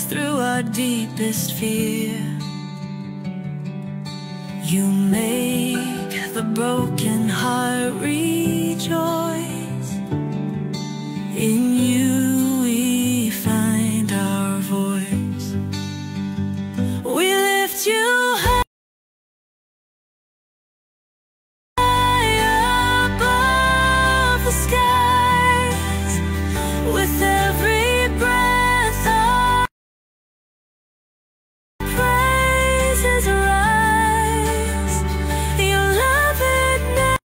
through our deepest fear. You make the broken heart rejoice. In you we find our voice. We lift you high above the skies. With every breath our praises rise. Your love, it never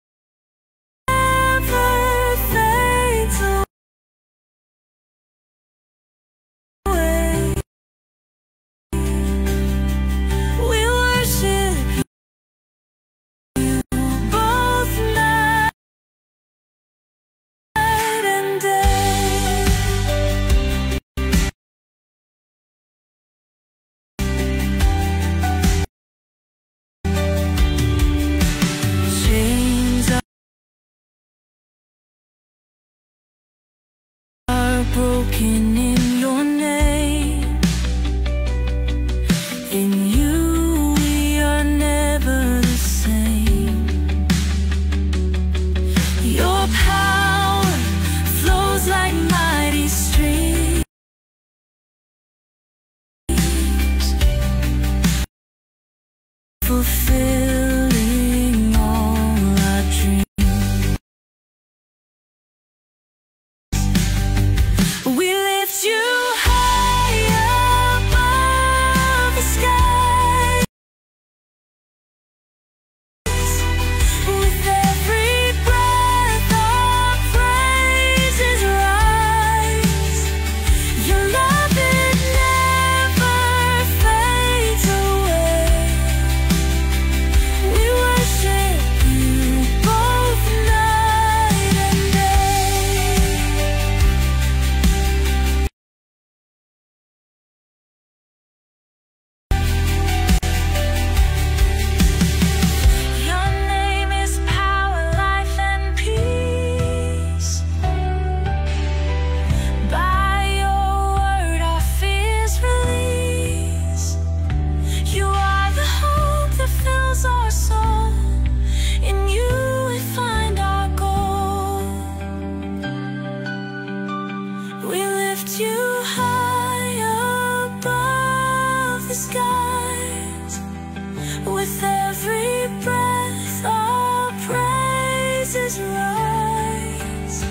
fades away. We worship you both night and day. Chains are broken in your name. In you we are never the same. Your power flows like mighty streams, fulfilling all our dreams. We lift you high above the skies. With every breath our praises rise. Your love, it never fades away. We worship you both night and day. Your name is power, life, and peace. By your word our fears release. You are the hope that fills our soul. In you we find our goal. We lift you high above the skies. With every breath our praises rise.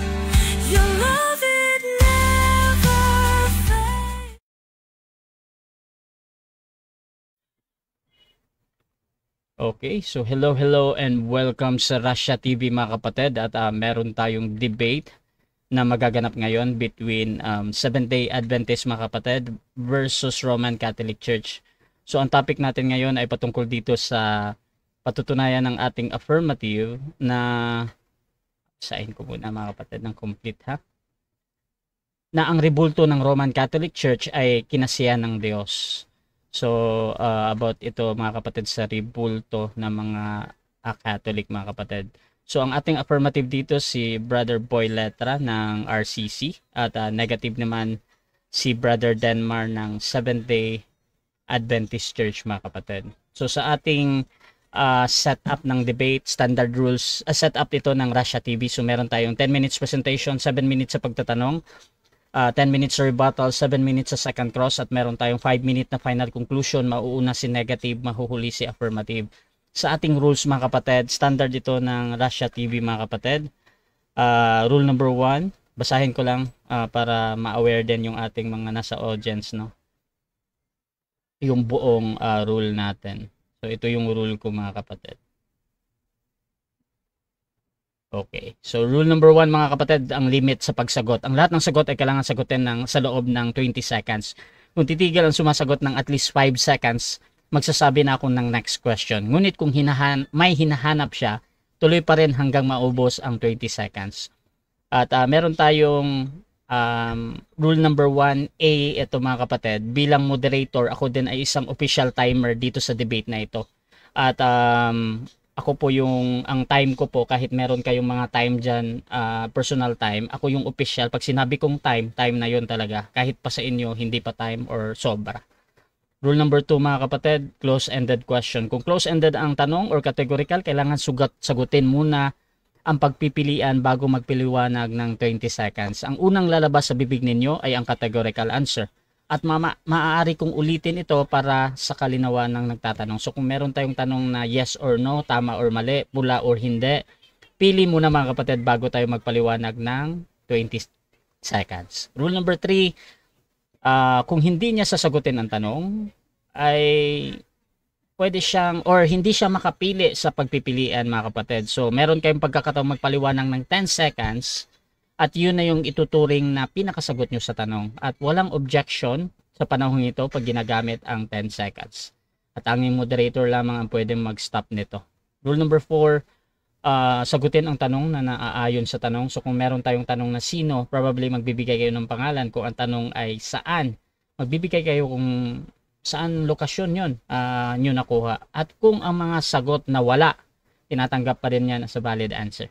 Your love, it never fades. Okay, so hello and welcome sa Russia TV mga kapatid, at meron tayong debate na magaganap ngayon between Seventh-day Adventist mga kapatid versus Roman Catholic Church. So ang topic natin ngayon ay patungkol dito sa patutunayan ng ating affirmative na, sain ko muna mga kapatid ng complete ha, na ang rebulto ng Roman Catholic Church ay kinasiyahan ng Diyos. So about ito mga kapatid sa rebulto ng mga Catholic mga kapatid. So ang ating affirmative dito si Brother Boy Letra ng RCC, at negative naman si Brother Denmar ng Seventh-day Adventist Church mga kapatid. So sa ating setup ng debate, standard rules, setup ito ng Russia TV. So meron tayong 10 minutes presentation, 7 minutes sa pagtatanong, 10 minutes sa rebuttal, 7 minutes sa second cross, at meron tayong 5 minute na final conclusion. Mauuna si negative, mahuhuli si affirmative. Sa ating rules mga kapatid, standard ito ng Russia TV mga kapatid. Rule number 1, basahin ko lang para ma-aware din yung ating mga nasa audience, no? Yung buong rule natin. So ito yung rule ko mga kapatid. Okay. So rule number 1 mga kapatid, ang limit sa pagsagot. Ang lahat ng sagot ay kailangan sagutin sa loob ng 20 seconds. Kung titigil ang sumasagot ng at least 5 seconds, magsasabi na ako ng next question. Ngunit kung may hinahanap siya, tuloy pa rin hanggang maubos ang 20 seconds. At meron tayong rule number 1A, ito mga kapatid. Bilang moderator, ako din ay isang official timer dito sa debate na ito. At Ako po ang time ko po, kahit meron kayong mga time dyan, personal time, ako yung official. Pag sinabi kong time, time na yun talaga. Kahit pa sa inyo, hindi pa time or sobra. Rule number 2 mga kapatid, close-ended question. Kung close-ended ang tanong or categorical, kailangan sagutin muna ang pagpipilian bago magpiliwanag ng 20 seconds. Ang unang lalabas sa bibig ninyo ay ang categorical answer. At maaari kong ulitin ito para sa kalinawan ng nagtatanong. So kung meron tayong tanong na yes or no, tama or mali, pula or hindi, pili muna mga kapatid bago tayo magpaliwanag ng 20 seconds. Rule number 3, kung hindi niya sasagutin ang tanong, ay pwede siyang or hindi siya makapili sa pagpipilian mga kapatid. So meron kayong pagkakataong magpaliwanag ng 10 seconds at yun na yung ituturing na pinakasagot nyo sa tanong. At walang objection sa panahon ito pag ginagamit ang 10 seconds. At ang moderator lamang ang pwedeng mag-stop nito. Rule number 4, sagutin ang tanong na naaayon sa tanong. So kung meron tayong tanong na sino, probably magbibigay kayo ng pangalan. Kung ang tanong ay saan, magbibigay kayo kung saan lokasyon yun nyo nakuha. At kung ang mga sagot na wala, tinatanggap pa rin yan as a valid answer.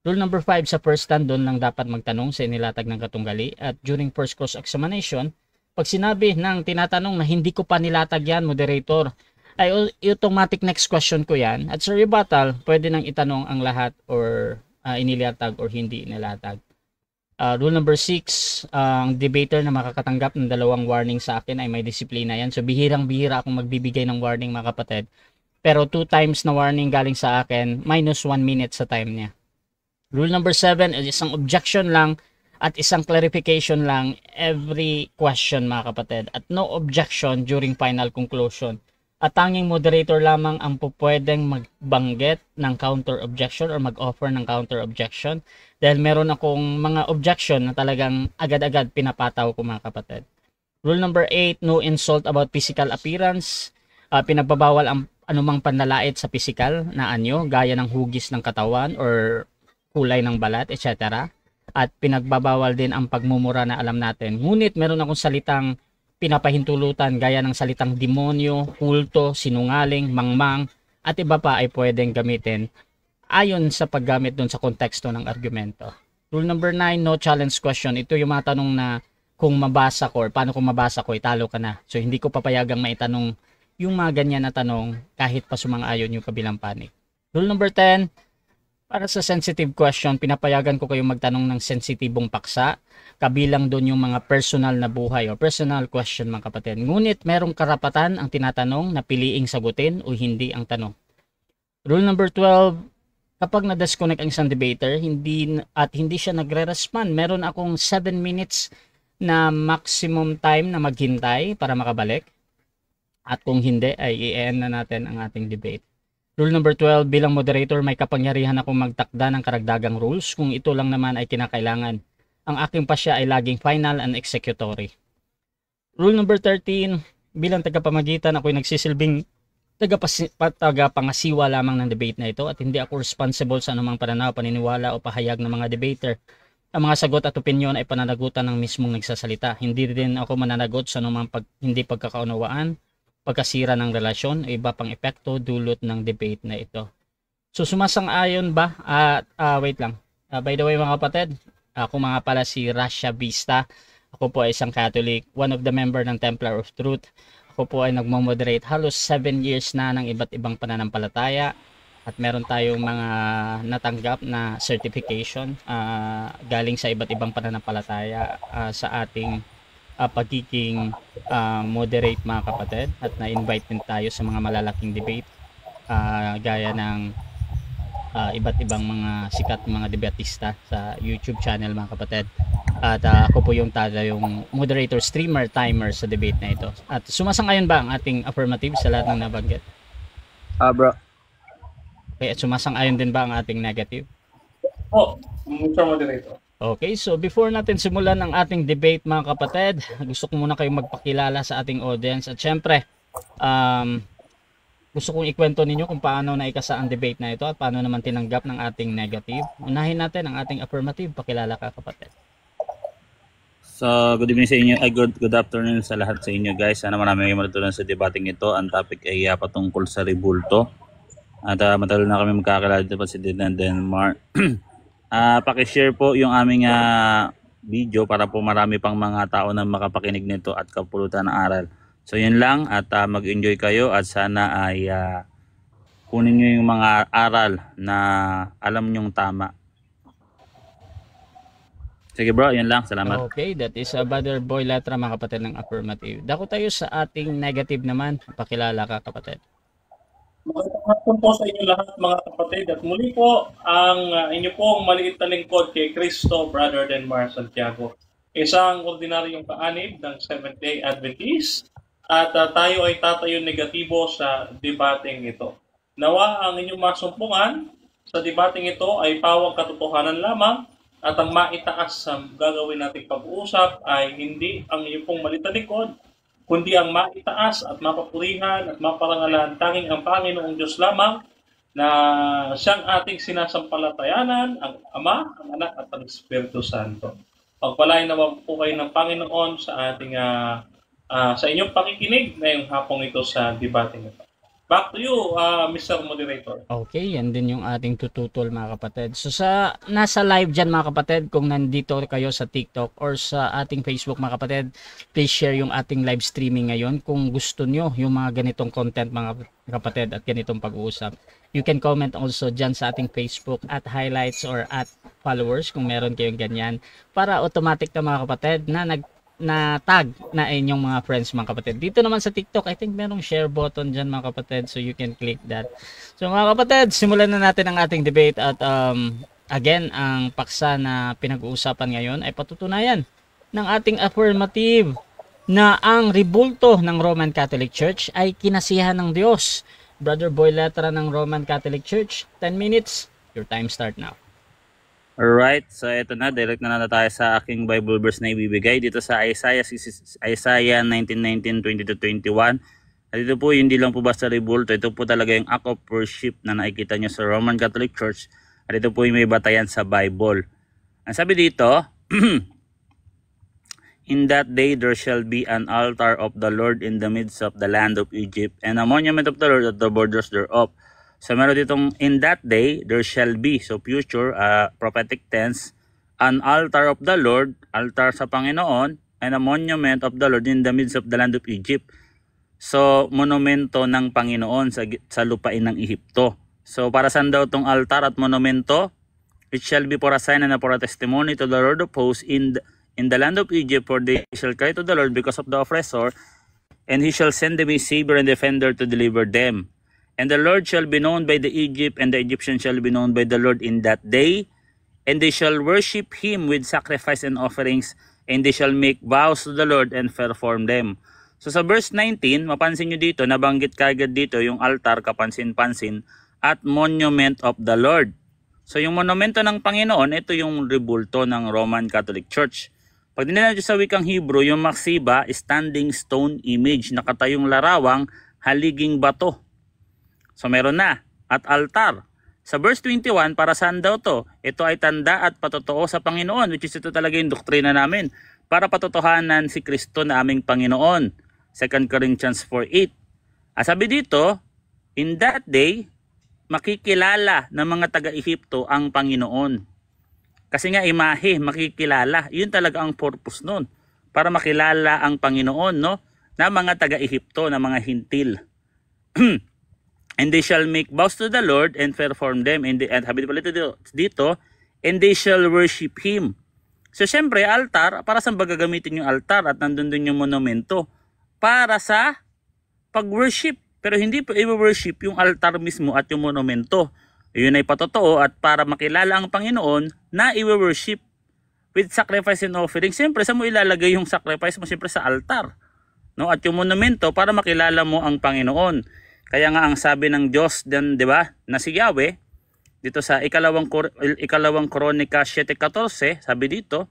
Rule number 5, sa first stand, doon lang dapat magtanong sa inilatag ng katunggali. At during first cross-examination, pag sinabi ng tinatanong na hindi ko pa nilatag yan, moderator, ay automatic next question ko yan. At sa rebuttal, pwede nang itanong ang lahat or inilatag or hindi nilatag. Rule number 6, ang debater na makakatanggap ng 2 warning sa akin ay may disiplina yan. So bihirang-bihira akong magbibigay ng warning mga kapatid. Pero 2 times na warning galing sa akin, minus 1 minute sa time niya. Rule number 7 is isang objection lang at isang clarification lang every question mga kapatid. At no objection during final conclusion. At tanging moderator lamang ang pwedeng magbanggit ng counter objection or mag-offer ng counter objection. Dahil meron akong mga objection na talagang agad-agad pinapataw ko mga kapatid. Rule number 8, no insult about physical appearance. Pinagbabawal ang anumang panlalait sa physical na anyo, gaya ng hugis ng katawan or kulay ng balat, etc. At pinagbabawal din ang pagmumura na alam natin. Ngunit meron akong salitang pinapahintulutan gaya ng salitang demonyo, kulto, sinungaling, mangmang, at iba pa ay pwedeng gamitin ayon sa paggamit doon sa konteksto ng argumento. Rule number 9, no challenge question. Ito yung mga tanong na kung mabasa ko or paano kung mabasa ko, italo ka na. So hindi ko papayagang maitanong yung mga ganyan na tanong kahit pa sumang-ayon yung kabilang panig. Rule number 10, para sa sensitive question, pinapayagan ko kayong magtanong ng sensitibong paksa. Kabilang doon yung mga personal na buhay o personal question mga kapatid. Ngunit merong karapatan ang tinatanong na piliing sagutin o hindi ang tanong. Rule number 12, kapag na-disconnect ang isang debater hindi siya nagre-respond, meron akong 7 minutes na maximum time na maghintay para makabalik. At kung hindi, ay i-end na natin ang ating debate. Rule number 12, bilang moderator, may kapangyarihan akong magtakda ng karagdagang rules kung ito lang naman ay kinakailangan. Ang aking pasya ay laging final and executory. Rule number 13, bilang tagapamagitan, ako'y nagsisilbing tagapangasiwa lamang ng debate na ito at hindi ako responsible sa anumang pananaw, paniniwala o pahayag ng mga debater. Ang mga sagot at opinyon ay pananagutan ng mismong nagsasalita. Hindi din ako mananagot sa anumang hindi pagkakaunawaan, pagkasira ng relasyon o iba pang epekto dulot ng debate na ito. So sumasang-ayon ba? Wait lang. By the way mga kapatid, ako mga pala si Rasha Vista. Ako po ay isang Catholic, one of the member ng Templar of Truth. Ako po ay nagmo-moderate halos 7 years na ng iba't ibang pananampalataya. At meron tayong mga natanggap na certification galing sa iba't ibang pananampalataya sa ating pagiging moderate mga kapatid. At na-invite din tayo sa mga malalaking debate gaya ng iba't ibang mga sikat mga debatista sa YouTube channel mga kapatid. At ako po yung moderator, streamer, timer sa debate na ito. At sumasang-ayon ba ang ating affirmative sa lahat ng nabanggit? Bro. Okay, at sumasang-ayon din ba ang ating negative? Mr. Moderator. Okay, so before natin simulan ang ating debate mga kapatid, gusto ko muna kayong magpakilala sa ating audience. At syempre, gusto kong ikwento ninyo kung paano naikasa ang debate na ito at paano naman tinanggap ng ating negative. Unahin natin ang ating affirmative. Pakilala ka kapatid. So, good evening sa inyo. Good afternoon sa lahat sa inyo guys. Sana marami kayong matutunan sa debating ito. Ang topic ay patungkol sa rebulto. At matagal na kami magkakilala dito pa si Denmark. Paki-share po yung aming video para po marami pang mga tao na makapakinig nito at kapulutan ng aral. So yun lang at mag-enjoy kayo at sana ay kunin nyo yung mga aral na alam nyong tama. Sige bro, yun lang. Salamat. Okay, that is Brother Boy Letra, mga kapatid ng affirmative. Dako tayo sa ating negative naman. Pakilala ka, kapatid. Magandang hapon po sa inyo lahat mga kapatid at muli po ang inyo pong maliit na lingkod kay Cristo, Brother Denmark Santiago. Isang ordinaryong kaanib ng Seventh-day Adventist at tayo ay tatayo negatibo sa debating ito. Nawa ang inyong masumpungan sa debating ito ay pawang katotohanan lamang at ang maitaas sa gagawin nating pag-uusap ay hindi ang inyong pong maliit na lingkod, kundi ang maitaas at mapapurihan at maparangalan tanging ang Panginoong Diyos lamang na siyang ating sinasampalatayanan, ang Ama, ang Anak at ang Espiritu Santo. Pagpalain naman po kayo ng Panginoon sa ating sa inyong pakikinig ngayong hapong ito sa debating ito. Back to you, Mr. Moderator. Okay, yan din yung ating tututol, mga kapatid. So nasa live dyan, mga kapatid, kung nandito kayo sa TikTok or sa ating Facebook, mga kapatid, please share yung ating live streaming ngayon. Kung gusto nyo yung mga ganitong content, mga kapatid, at ganitong pag-uusap, you can comment also dyan sa ating Facebook at highlights or at followers kung meron kayong ganyan, para automatic na, mga kapatid, na tag na inyong mga friends, mga kapatid. Dito naman sa TikTok, I think merong share button dyan, mga kapatid, so you can click that. So mga kapatid, simulan na natin ang ating debate at again, ang paksa na pinag-uusapan ngayon ay patutunayan ng ating affirmative na ang ribulto ng Roman Catholic Church ay kinasihan ng Diyos. Brother Boy Letra ng Roman Catholic Church, 10 minutes, your time start now. Alright, so ito na, direct na tayo sa aking Bible verse na ibibigay dito sa Isaiah 19:19-20-21. At ito po, hindi lang po basta ribulto, ito po talaga yung act of worship na nakikita nyo sa Roman Catholic Church. At ito po yung may batayan sa Bible. Ang sabi dito, in that day there shall be an altar of the Lord in the midst of the land of Egypt, and a monument of the Lord at the borders thereof. So meron ditong in that day there shall be, so future, prophetic tense, an altar of the Lord, altar sa Panginoon, and a monument of the Lord in the midst of the land of Egypt. So monumento ng Panginoon sa lupain ng Ehipto. So para saan daw tong altar at monumento? It shall be for a sign and for a testimony to the Lord of hosts in the land of Egypt, for they shall cry to the Lord because of the oppressor, and he shall send them a savior and defender to deliver them. And the Lord shall be known by the Egypt, and the Egyptians shall be known by the Lord in that day. And they shall worship him with sacrifice and offerings, and they shall make vows to the Lord and perform them. So sa verse 19, mapansin nyo dito, nabanggit kagad dito yung altar, kapansin-pansin, at monument of the Lord. So yung monumento ng Panginoon, ito yung ribulto ng Roman Catholic Church. Pag dinala nyo sa wikang Hebrew, yung maksiba, standing stone image, nakatayong larawang, haliging bato. So meron na. At altar. Sa verse 21, para saan daw to? Ito ay tanda at patotoo sa Panginoon, which is ito talaga yung doktrina namin, para patotohanan si Kristo na aming Panginoon. 2 Corinthians 4:8. Sabi dito, in that day, makikilala ng mga taga-Ehipto ang Panginoon. Kasi nga imahe, makikilala. Yun talaga ang purpose nun. Para makilala ang Panginoon, no? Na mga taga-Ehipto, na mga hintil. And they shall make vows to the Lord and perform them. And sabi dito, and they shall worship Him. So syempre, altar, para saan ba gagamitin yung altar at nandun dun yung monumento? Para sa pag-worship. Pero hindi pa i-worship yung altar mismo at yung monumento. Yun ay patotoo at para makilala ang Panginoon na i-worship with sacrifice and offering. Siyempre, saan mo ilalagay yung sacrifice mo? Siyempre sa altar. No? At yung monumento para makilala mo ang Panginoon. Kaya nga ang sabi ng Diyos din, 'di ba, na si Yahweh dito sa ikalawang Kronika 7:14, sabi dito,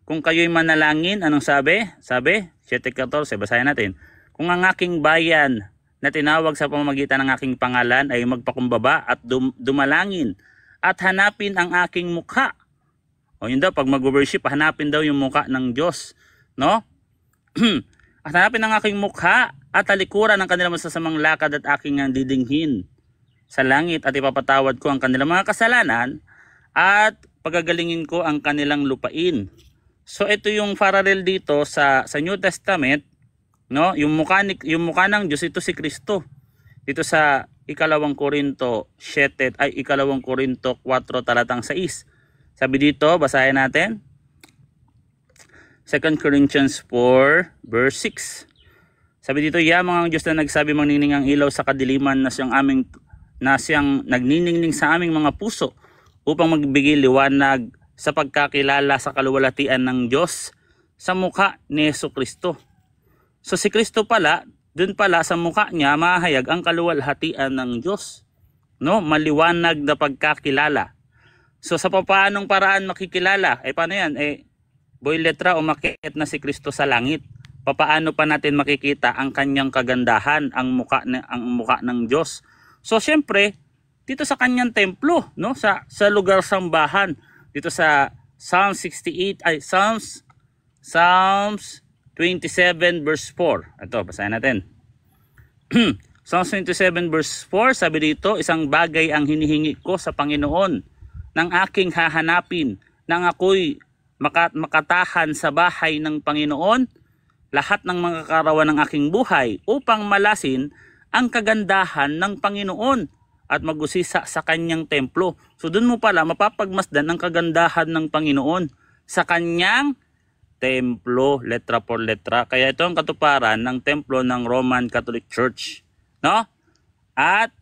kung kayo'y manalangin, anong sabi? Sabi 7:14, basahin natin. Kung ang aking bayan na tinawag sa pamamagitan ng aking pangalan ay magpakumbaba at dumalangin at hanapin ang aking mukha. O yun daw, pag mag-worship, hanapin daw yung mukha ng Diyos, no? At hanapin ang aking mukha at talikuran ang kanilang masasamang lakad at aking didinghin sa langit at ipapatawad ko ang kanilang mga kasalanan at pagagalingin ko ang kanilang lupain. So ito yung parallel dito sa New Testament, no? Yung mukha ng Diyos, ito si Kristo. Dito sa ikalawang Korinto 4 talatang 6. Sabi dito, basahin natin. 2 Corinthians 4 verse 6. Sabi dito, yamang ang Diyos na nagsabi mangnining ang ilaw sa kadiliman na siyang nagniningning sa aming mga puso upang magbigay liwanag sa pagkakilala sa kaluwalhatian ng Diyos sa mukha ni Jesucristo. So si Kristo pala, dun pala sa mukha niya mahayag ang kaluwalhatian ng Diyos, no? Maliwanag na pagkakilala. So sa paanong paraan makikilala? Paano yan? Boy letra, umakyat na si Kristo sa langit. Paano pa natin makikita ang kanyang kagandahan, ang mukha ng Diyos? So syempre, dito sa kanyang templo, no? Sa lugar sambahan, dito sa Psalms 27 verse 4. Ito, basahin natin. Psalms 27 verse 4, sabi dito, isang bagay ang hinihingi ko sa Panginoon nang aking hahanapin, nang ako'y makatahan sa bahay ng Panginoon lahat ng mga karawan ng aking buhay upang malasin ang kagandahan ng Panginoon at magusisa sa kanyang templo. So dun mo pala mapapagmasdan ang kagandahan ng Panginoon sa kanyang templo, letra por letra. Kaya ito ang katuparan ng templo ng Roman Catholic Church, no? At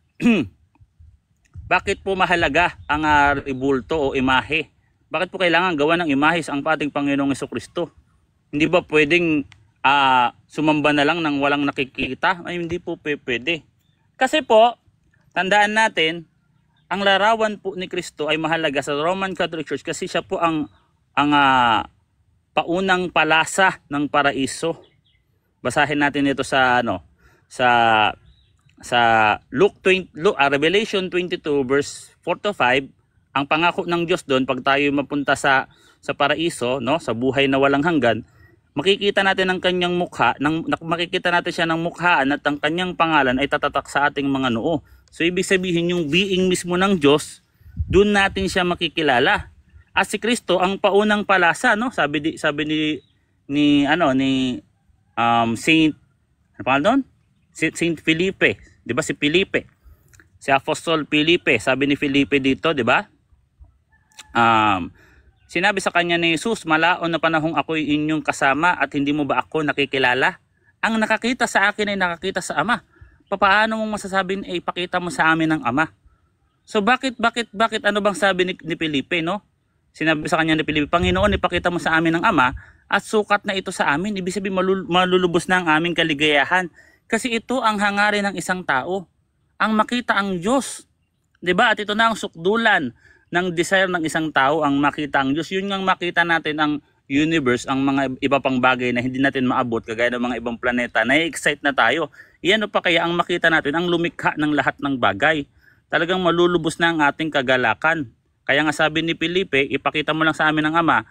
bakit po mahalaga ang ribulto o imahe? Bakit po kailangan gawa ng imahe ang ating Panginoong Jesucristo? Hindi ba pwedeng sumamba na lang nang walang nakikita? Ay, hindi po pwede. Kasi po, tandaan natin, ang larawan po ni Kristo ay mahalaga sa Roman Catholic Church kasi siya po ang paunang palasa ng paraiso. Basahin natin ito sa Revelation 22 verse 4 to 5. Ang pangako ng Diyos doon pag tayo mapunta sa paraiso, no, sa buhay na walang hanggan, makikita natin ang kanyang mukha, makikita natin siya ng mukhaan at ang kanyang pangalan ay tatatak sa ating mga noo. So ibig sabihin yung being mismo ng Diyos, doon natin siya makikilala. At si Kristo ang paunang palasa, no? Sabi ni Saint Felipe, 'di ba si Felipe? Si Apostol Felipe, sabi ni Felipe dito, 'di ba? Sinabi sa kanya ni Jesus, malaon na panahong ako'y inyong kasama at hindi mo ba ako nakikilala? Ang nakakita sa akin ay nakakita sa Ama. Paano mong masasabing ipakita mo sa amin ang Ama? So bakit ano bang sabi ni Felipe, no? Sinabi sa kanya ni Felipe, Panginoon, ipakita mo sa amin ang Ama at sukat na ito sa amin. Ibig sabihin malulubos na ang aming kaligayahan. Kasi ito ang hangarin ng isang tao, ang makita ang Diyos. 'Di ba? At ito na ang sukdulan ng desire ng isang tao, ang makita ang Diyos. Yun yung makita natin ang universe, ang mga iba pang bagay na hindi natin maabot, kagaya ng mga ibang planeta. Na-excite na tayo. Iyan pa kaya ang makita natin, ang lumikha ng lahat ng bagay. Talagang malulubos na ang ating kagalakan. Kaya nga sabi ni Felipe, ipakita mo lang sa amin ang Ama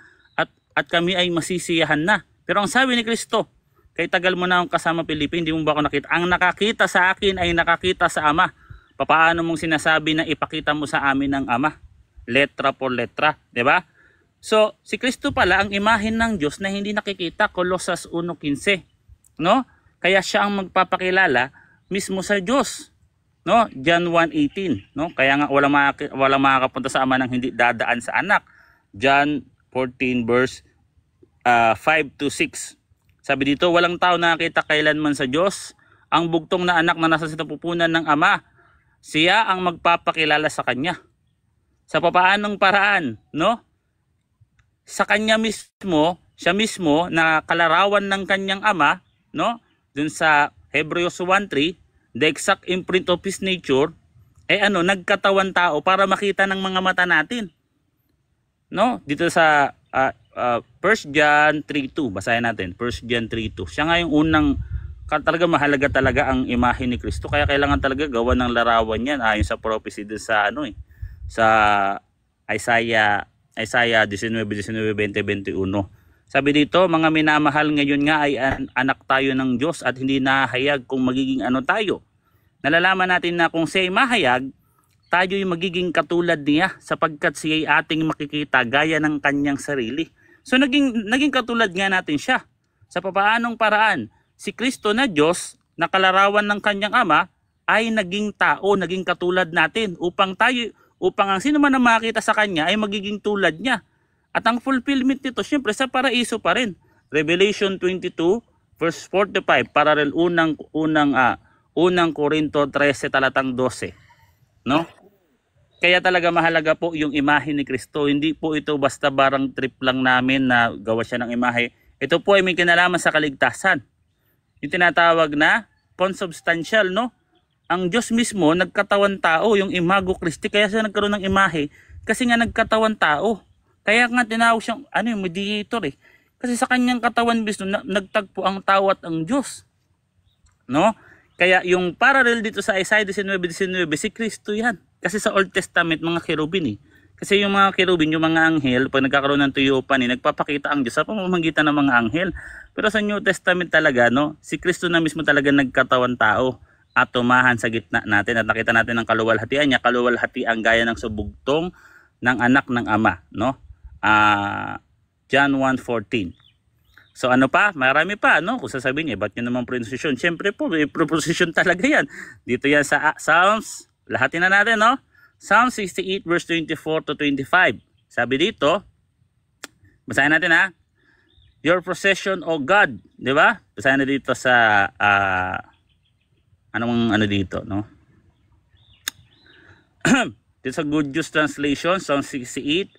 at kami ay masisiyahan na. Pero ang sabi ni Kristo, kay tagal mo na akong kasama Felipe, hindi mo ba ako nakita? Ang nakakita sa akin ay nakakita sa Ama. Paano mong sinasabi na ipakita mo sa amin ang Ama? Letra por letra, 'di ba? So, si Kristo pala ang imahen ng Diyos na hindi nakikita, Colosas 1:15, no? Kaya siya ang magpapakilala mismo sa Diyos, no? John 1:18, no? Kaya nga walang makakapunta sa Ama nang hindi dadaan sa Anak. John 14 verse 5 to 6. Sabi dito, walang tao nakakita kailanman sa Diyos, ang bugtong na anak na nasa sinapupunan ng Ama, siya ang magpapakilala sa Kanya. Sa papaanong paraan, no? Sa kanya mismo, siya mismo na kalarawan ng kanyang Ama, no? Dun sa Hebrews 1:3, the exact imprint of His nature, nagkatawan tao para makita ng mga mata natin. No? Dito sa 1 John 3:2, basahin natin, 1 John 3:2. Siya nga yung unang, talaga mahalaga talaga ang imahe ni Kristo, kaya kailangan talaga gawa ng larawan yan, ayon sa prophecy dun sa sa Isaiah 19, 20, 21. Sabi dito, mga minamahal, ngayon nga ay anak tayo ng Diyos at hindi nahayag kung magiging ano tayo. Nalalaman natin na kung siya ay mahayag, tayo ay magiging katulad niya sapagkat siya ay ating makikita gaya ng kanyang sarili. So naging katulad nga natin siya. Sa papaanong paraan? Si Kristo na Diyos, na kalarawan ng kanyang Ama, ay naging tao, naging katulad natin upang ang sino man na makita sa kanya ay magiging tulad niya. At ang fulfillment nito, syempre sa paraiso pa rin. Revelation 22 verse 45, paralel unang Korinto 13 talatang 12. No? Kaya talaga mahalaga po yung imahe ni Kristo. Hindi po ito basta barang trip lang namin na gawa siya ng imahe. Ito po ay may kinalaman sa kaligtasan. Yung tinatawag na consubstantial, no? Ang Diyos mismo nagkatawan tao, yung imago Christi, kaya siya nagkaroon ng imahe kasi nga nagkatawan tao. Kaya nga tinawag siyang yung mediator eh. Kasi sa kanyang katawan mismo nagtagpo ang tao at ang Diyos. No? Kaya yung parallel dito sa Isaiah 19:19, si Kristo yan. Kasi sa Old Testament mga kerubin eh. Kasi yung mga kerubin, yung mga anghel, pag nagkakaroon ng tuyupan nagpapakita ang Diyos sa pamamagitan ng mga anghel. Pero sa New Testament talaga, no, si Kristo na mismo talaga nagkatawan tao at tumahan sa gitna natin at nakita natin ang kaluwalhatian niya, kaluwalhatian gaya ng subugtong ng anak ng Ama, no? John 1:14. So ano pa? Marami pa, no? Kung sasabihin niya, ba't nyo naman proposition? Siyempre po, may proposition talaga yan. Dito yan sa Psalms, lahatin na natin, no? Psalm 68 verse 24 to 25. Sabi dito, basahin natin ha. Your possession, O God, di ba? Basahin na dito sa ano dito, no? Dito sa Good News Translation, Psalm 68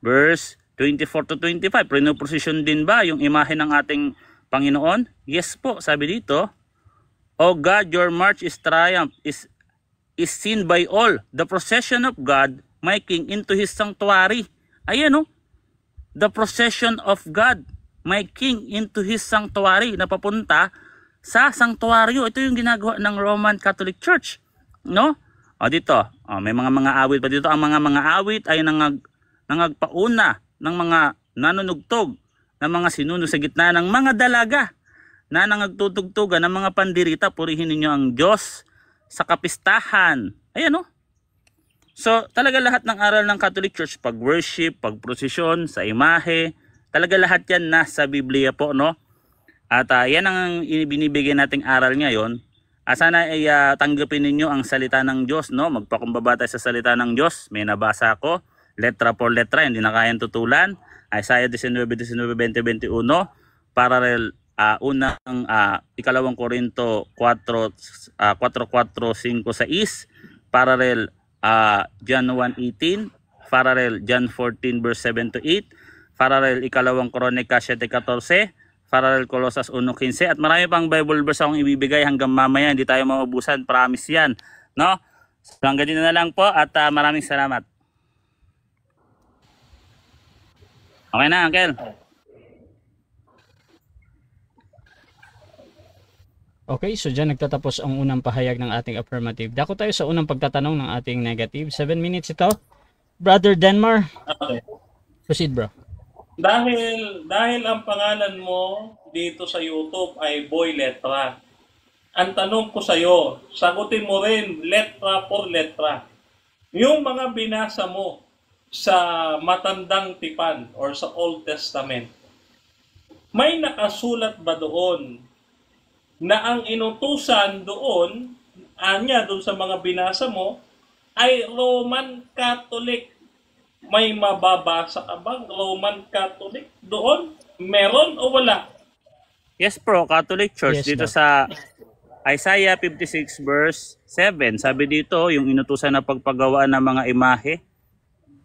verse 24 to 25. Prenoposition din ba yung imahe ng ating Panginoon? Yes po, sabi dito. O God, your march is triumph, is seen by all. The procession of God, my King, into His sanctuary. Ayan o. The procession of God, my King, into His sanctuary. Napapunta sa sanctuaryo. Ito yung ginagawa ng Roman Catholic Church. No? O dito, may mga awit pa dito. Ang mga awit ay nangagpauna ng mga nanunugtog, ng mga sinuno sa gitna ng mga dalaga na nangagtutugtugan ng mga pandirita. Purihin ninyo ang Diyos sa kapistahan. Ayan o. So talaga lahat ng aral ng Catholic Church, pag worship, pag prosesyon, sa imahe, talaga lahat yan nasa Biblia po, no? At yan ang binibigay nating aral ngayon. Sana ay tanggapin ninyo ang salita ng Diyos, no? Magpakumbaba tayo sa salita ng Diyos. May nabasa ko, letra por letra, hindi na kayang tutulan. Isaiah 19:20-21, parallel ikalawang Korinto 4:4-5-6, parallel John 1:18, parallel John 14 verse 7 to 8, parallel ikalawang Kronika 7:14, parallel Colosas 1:15, at marami pang Bible verse akong ibibigay hanggang mamaya, hindi tayo maubusan, promise yan, no? So hanggang dito na lang po at maraming salamat. Okay na, Uncle? Okay, so dyan nagtatapos ang unang pahayag ng ating affirmative. Dako tayo sa unang pagtatanong ng ating negative. 7 minutes ito. Brother Denmar. Okay. Proceed, bro. Dahil ang pangalan mo dito sa YouTube ay Boy Letra, ang tanong ko sa iyo, sagutin mo rin letra por letra. Yung mga binasa mo sa Matandang Tipan or sa Old Testament, may nakasulat ba doon na ang inutusan doon, doon sa mga binasa mo, ay Roman Catholic? May mababasa ka bang Roman Catholic doon? Meron o wala? Yes, bro, Catholic Church. Yes, dito bro. sa Isaiah 56 verse 7, sabi dito, yung inutusan na pagpagawa ng mga imahe,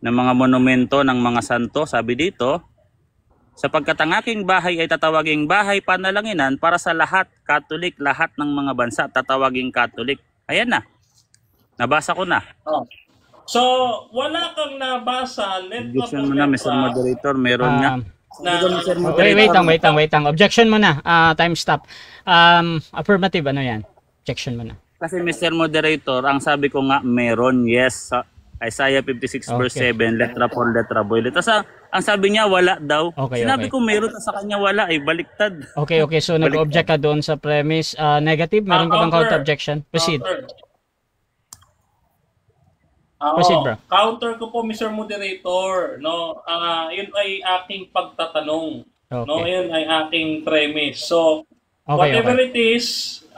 ng mga monumento, ng mga santo, sabi dito, sapagkat ang aking bahay ay tatawaging bahay panalanginan para sa lahat, Catholic, lahat ng mga bansa, tatawaging Catholic. Ayan na. Nabasa ko na. Oh. So, wala kang nabasa, letra Objection por mo na, Mr. letra, Moderator. Meron nga. Wait lang. Objection mo na. Time stop. Affirmative, ano yan? Objection mo na. Kasi Mr. Moderator, ang sabi ko nga, meron, yes. Isaiah 56 verse Okay. 7, letra por letra boy. Tapos ang sabi niya wala daw. Okay, Sinabi okay. ko meron, sa kanya wala, baliktad. Okay, so nag-object ka doon sa premise. Negative, meron ka bang counter objection? Proceed. Proceed, bro. Counter ko po, Mr. Moderator, no? Yun ay aking pagtatanong. No, Okay. yun ay aking premise. So, Okay, whatever okay. it is,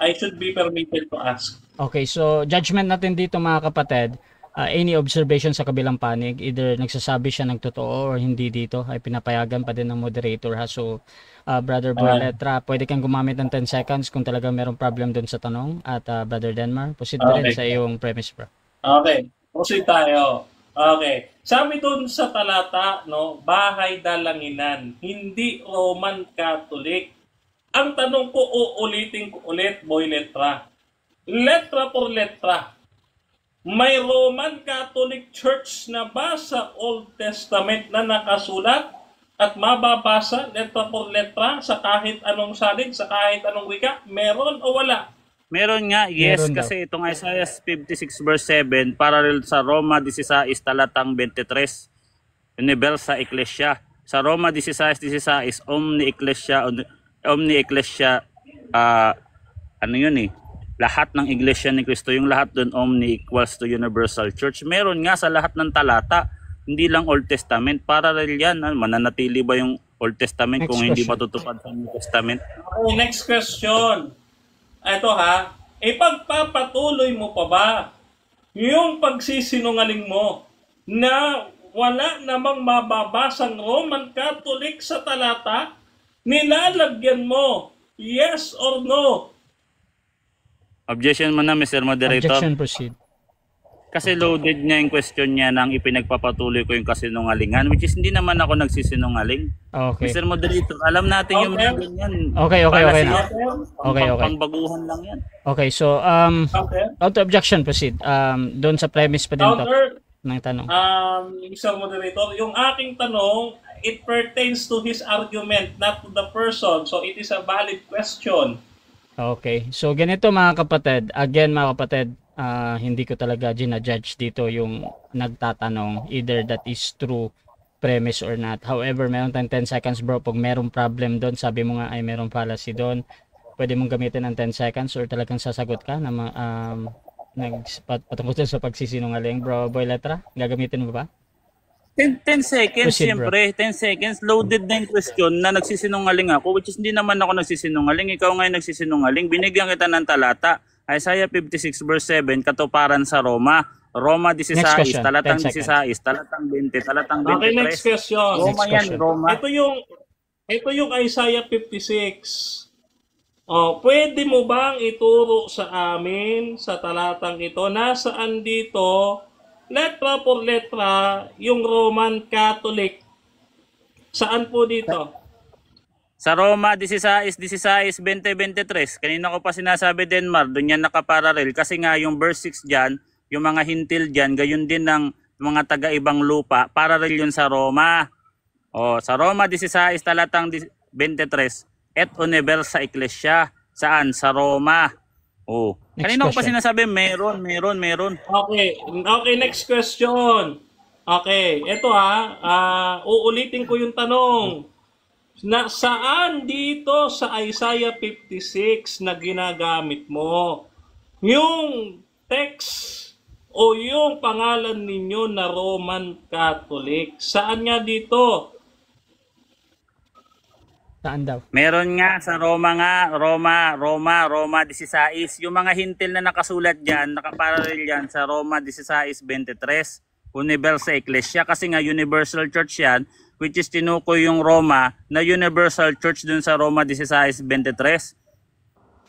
I should be permitted to ask. Okay, so judgment natin dito mga kapatid, any observation sa kabilang panig, either nagsasabi siya ng totoo or hindi dito, ay pinapayagan pa din ng moderator ha. So, Brother Boy Letra, pwede kang gumamit ng 10 seconds kung talaga merong problem dun sa tanong. At Brother Denmar, proceed pa rin Okay. sa iyong premise, bro. Okay, proceed tayo. Okay. Sabi doon sa talata, no, bahay dalanginan, hindi Roman Catholic. Ang tanong ko, uulitin ko ulit, Boy Letra. Letra por letra. May Roman Catholic Church na ba sa Old Testament na nakasulat at mababasa letra por letra sa kahit anong salig, sa kahit anong wika? Meron o wala? Meron nga, yes, Meron daw. kasi itong Isaiah 56 verse 7, parallel sa Roma 16 talatang 23, Universal Ecclesia. Sa Roma 16:16, Omni Ecclesia, ano yun eh, lahat ng iglesia ni Cristo, yung lahat doon, Omni equals to Universal Church. Meron nga sa lahat ng talata, hindi lang Old Testament, parallel yan. Mananatili ba yung Old Testament Next kung hindi question. matutupad sa New Testament? Okay, next question. Ito ha, ipagpapatuloy mo pa ba yung pagsisinungaling mo na wala namang mababasang Roman Catholic sa talata? Nilalagyan mo, yes or no? Objection mo na, Mr. Moderator. Objection, proceed. Kasi loaded niya yung question niya nang ipinagpapatuloy ko yung kasinungalingan, which is hindi naman ako nagsisinungaling. Okay. Mr. Moderator, alam natin yung mga ganyan. Okay na. Okay. Okay. Pangbaguhan lang yan. Okay, so, Okay. auto objection, proceed. Doon sa premise pa din to Counter, ng tanong. Mr. Moderator, yung aking tanong, it pertains to his argument, not to the person. So, it is a valid question. Okay. So ganito mga kapatid, again mga kapatid, hindi ko talaga ginajudge dito yung nagtatanong, either that is true premise or not. However, meron tayong 10 seconds bro. Pag merong problem doon, sabi mo nga ay merong fallacy doon, pwede mong gamitin ang 10 seconds or talagang sasagot ka na patungkol sa pagsisinungaling. Bro Boy Letra, gagamitin mo ba? 10 seconds, Proceed, bro. siyempre. 10 seconds, loaded na yung question na nagsisinungaling ako, which is hindi naman ako nagsisinungaling. Ikaw ngayon nagsisinungaling. Binigyan kita ng talata. Isaiah 56 verse 7, katuparan sa Roma. Roma 16, Next question, talatang 10 seconds. 16, talatang 20, talatang 23. Okay, next question. Roma Next yan, question. Roma. Ito yung Isaiah 56. Pwede mo bang ituro sa amin sa talatang ito nasaan dito letra por letra yung Roman Catholic? Saan po dito? Sa Roma 16, 16, 20, 23. Kanina ko pa sinasabi, Denmar, doon yan nakaparallel. Kasi nga yung verse 6 dyan, yung mga hintil dyan, gayon din ng mga taga-ibang lupa, parallel yun sa Roma. Sa Roma 16, talatang 23, et universa ecclesia. Saan? Sa Roma. Next Kanina ko pa question. sinasabi, meron. Okay, next question. Okay, ito uulitin ko yung tanong. Saan dito sa Isaiah 56 na ginagamit mo yung text o yung pangalan ninyo na Roman Catholic? Saan nga dito? Saan daw? Meron nga sa Roma nga, Roma 16. Yung mga hintil na nakasulat dyan, nakaparallel yan sa Roma 16:23. Universal Ecclesia. Kasi nga Universal Church yan, which is tinukoy yung Roma na Universal Church dun sa Roma 16:23.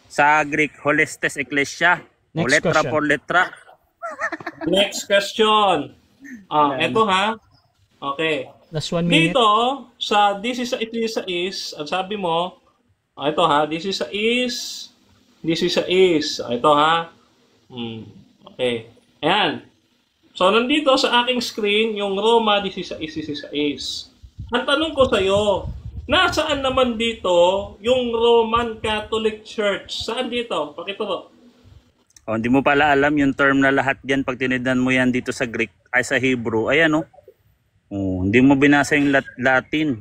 Sa Greek, Holestes Ecclesia. Next Letra question. por letra. Next question. Ito Okay. Last 1 minute. Dito, sa this is, ang sabi mo, ito this is. Ito okay. Ayan. So, nandito sa aking screen, yung Roma 16. Ang tanong ko sa'yo, nasaan naman dito yung Roman Catholic Church? Saan dito? Pakituro. O, hindi mo pala alam yung term na lahat yan pag tinignan mo yan dito sa Greek ay sa Hebrew. Ayan, oh. Oh, hindi mo binasa yung Latin.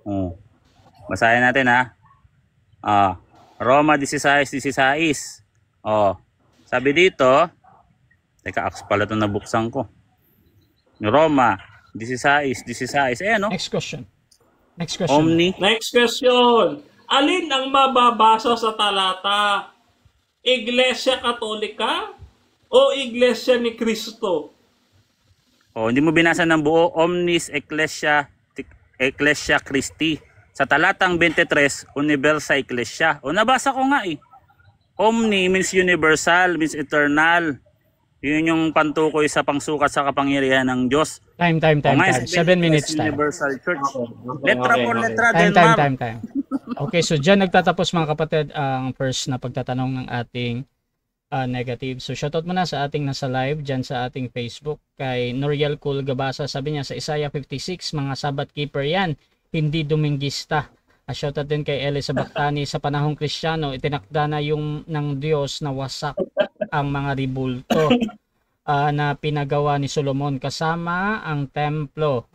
Oh. Basahin natin, ha. Roma 16:16. Oh. Sabi dito, teka, Acts pala ito nabuksan ko. Roma 16:16. Ayan, oh. Next question. Next question. Omni. Next question. Alin ang mababasa sa talata? Iglesia Katolika o Iglesia ni Cristo? Oh, hindi mo binasa ng buo. Omnis Ecclesia Christi. Sa talatang 23, Universa Ecclesia. O, nabasa ko nga eh. Omni means universal, means eternal. Yun yung pantukoy sa pangsukat sa kapangyarihan ng Diyos. Time. 7 minutes time. Universal Church. Letra por letra din, Time. ma'am. Okay, so dyan nagtatapos mga kapatid ang first na pagtatanong ng ating negative. So shoutout muna sa ating nasa live dyan sa ating Facebook kay Noriel Cool Gabasa. Sabi niya sa Isaiah 56, mga Sabbath keeper yan, hindi Dominguista. Shoutout din kay Elisa Bactani, sa panahong Kristiyano, itinakda na yung ng Diyos na wasak ang mga ribulto na pinagawa ni Solomon kasama ang templo.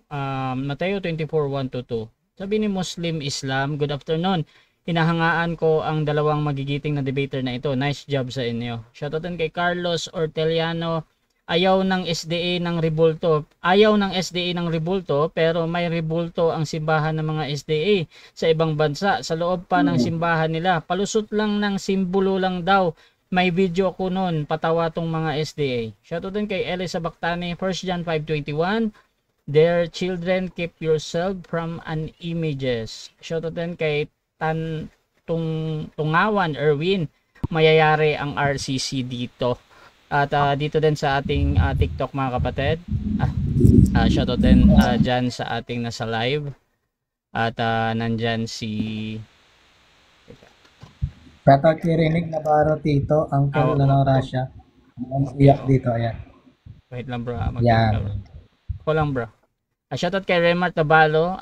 Mateo 24:1-2. Sabi ni Muslim Islam, good afternoon. Hinahangaan ko ang dalawang magigiting na debater na ito. Nice job sa inyo. Shoutout din kay Carlos Orteliano. Ayaw ng SDA ng rebulto. Ayaw ng SDA ng rebulto, pero may rebulto ang simbahan ng mga SDA sa ibang bansa. Sa loob pa ng simbahan nila, palusot lang ng simbolo lang daw. May video ko noon, patawa tong mga SDA. Shoutout din kay Elisa Bactani, 1 John 5:21. Dear children, keep yourself from an images. Shoutout din kay Tungawan Erwin. Mayayari ang RCC dito. At dito din sa ating TikTok mga kapatid. Shoutout din dyan sa ating nasa live. At nandyan si... Shoutout kay Rinig Navarro Tito, ang ng Russia. Ang iyak dito, ayan. Wait lang bro. Yan. Ako lang bro. Shoutout kay Remar Tabalo.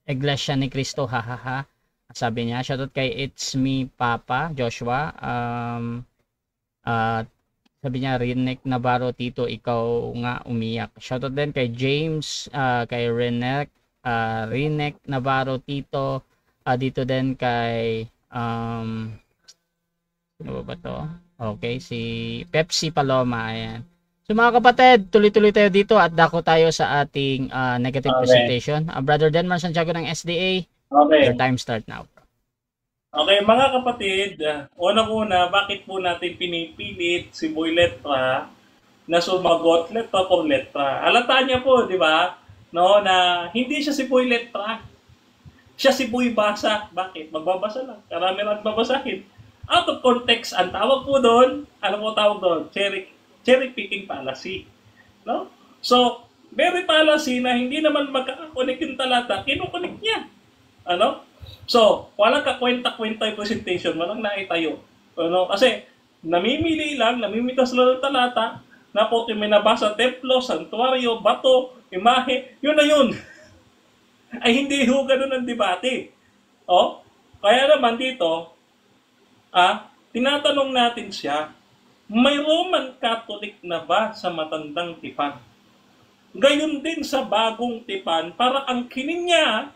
Iglesia ni Cristo, hahaha. Sabi niya. Shoutout kay It's Me Papa Joshua. Sabi niya, Rinek Navarro Tito, ikaw nga umiyak. Shoutout din kay James, kay Rinek Navarro Tito, dito din kay sino ba to? Okay, si Pepsi Paloma, ayan. So mga kapatid, tuloy-tuloy tayo dito at dako tayo sa ating negative presentation. Brother Denmar Santiago ng SDA, your time start now. Okay, mga kapatid, unang-una, bakit po natin pinipilit si Boy Letra na sumagot letra por letra? Halata niya po, di ba? No, na hindi siya si Boy Letra. Siya si Boy Basa. Bakit? Magbabasa lang. Karami lang babasahin. Out of context, ang tawag po doon, ano po tawag doon? Cherry picking fallacy. No? So, very fallacy na hindi naman magkakakonek yung talata, kinukonek niya. Ano? So, walang kakwenta-kwenta yung presentation, walang naitayo. Ano? Kasi, namimitas lang ng talata, na po may nabasa, templo, santuario, bato, imahe, yun na yun. Ay hindi ho ganun ang debate. O? Kaya naman dito, tinatanong natin siya, may Roman Catholic na ba sa matandang tipan? Gayon din sa bagong tipan, para ang kinin niya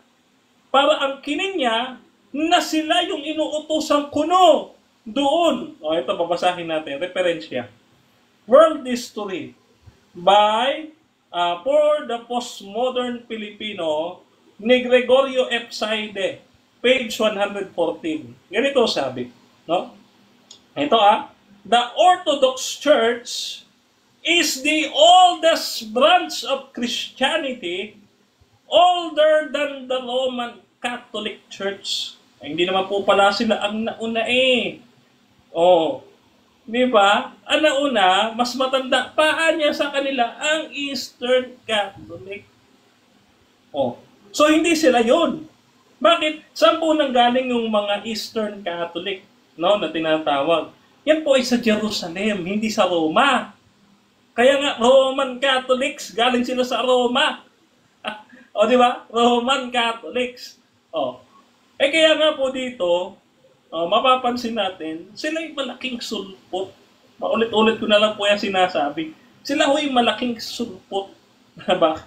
na sila yung inuutosang kuno doon. O, ito babasahin natin, referensya. World History by for the Postmodern Filipino ni Gregorio F. Saide, page 114. Ganito sabi, no? Ito the Orthodox Church is the oldest branch of Christianity, older than the Roman Catholic Church. Ay, hindi naman po pala sila ang nauna eh. Oh, di ba? Ang nauna, mas matanda pa niya sa kanila ang Eastern Catholic. Oh, so hindi sila yun. Bakit? Saan po nanggaling yung mga Eastern Catholic, no, na tinatawag? Yan po ay sa Jerusalem, hindi sa Roma. Kaya nga, Roman Catholics, galing sila sa Roma. O, di ba? Roman Catholics. O. Kaya nga po dito, mapapansin natin, sila yung malaking sulpot Paulit-ulit ko na lang po yan sinasabi. Sila ho'y malaking sulpot. Ba?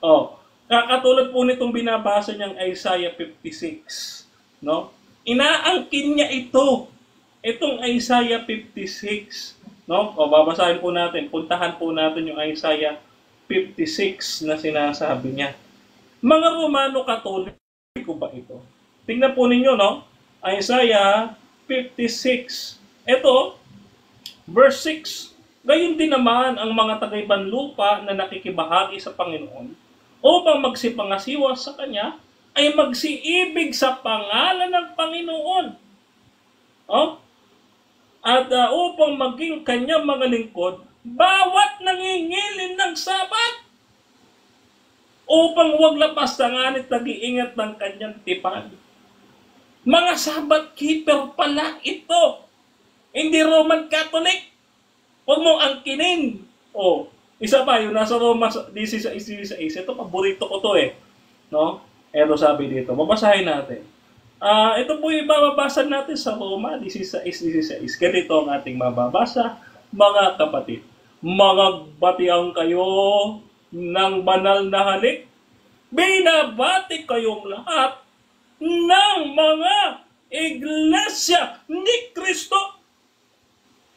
Oh, katulad po nitong binabasa niyang Isaiah 56, no? Inaangkin niya ito. Itong Isaiah 56, no? O babasahin po natin, puntahan po natin yung Isaiah 56 na sinasabi niya. Mga Romano Katoliko ba ito? Tingnan po ninyo, no? Isaiah 56. Ito, verse 6. Gayon din naman ang mga tagaibang lupa na nakikibahagi sa Panginoon upang magsipangasiwa sa Kanya ay magsiibig sa pangalan ng Panginoon. Oh? At upang maging Kanyang mga lingkod, bawat nangingilin ng Sabat upang huwag lapastangan at nag-iingat ng Kanyang tipan. Mga Sabat keeper pala ito. Hindi Roman Catholic. Huwag mo angkinin. O, isa pa, yung nasa Roma 16:16. Ito, paborito ko to eh. No? Ito sabi dito. Babasahin natin. Ito po yung bababasa natin sa Roma 16:16. Ganito ang ating mababasa, mga kapatid. Magbatiang kayo ng banal na halik. Binabati kayong lahat ng mga iglesia ni Kristo.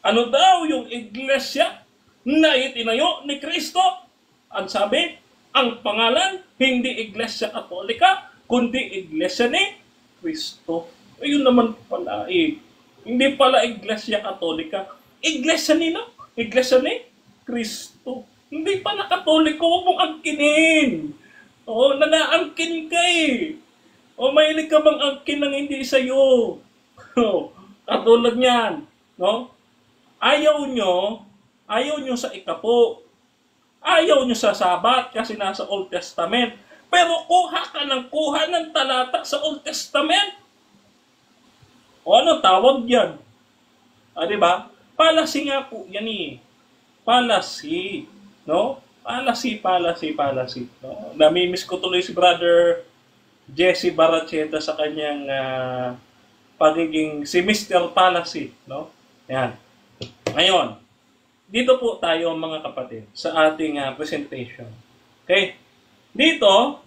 Ano daw yung iglesia na itinayo ni Kristo? Ang sabi, ang pangalan, hindi iglesia Katolika, kundi iglesia ni Kristo. Ayun naman pala eh. Hindi pala iglesia Katolika. Iglesia ni no? Iglesia ni Kristo. Hindi pala Katoliko, huwag mong angkinin. Oo, nanaangkin ka eh. O mahilig ka bang angkin ng hindi sa'yo? Katulad niyan, no? Ayaw nyo sa ikapo. Ayaw nyo sa Sabat kasi nasa Old Testament. Pero kuha ng talata sa Old Testament. O ano tawag yan? Diba? Palasi nga po yan eh. Palasi. No? Palasi. No? Namimiss ko tuloy si Brother Jesse Baracheta sa kanyang pagiging si Mr. Palasi. No? Yan. Ngayon, dito po tayo mga kapatid sa ating presentation. Okay? Dito,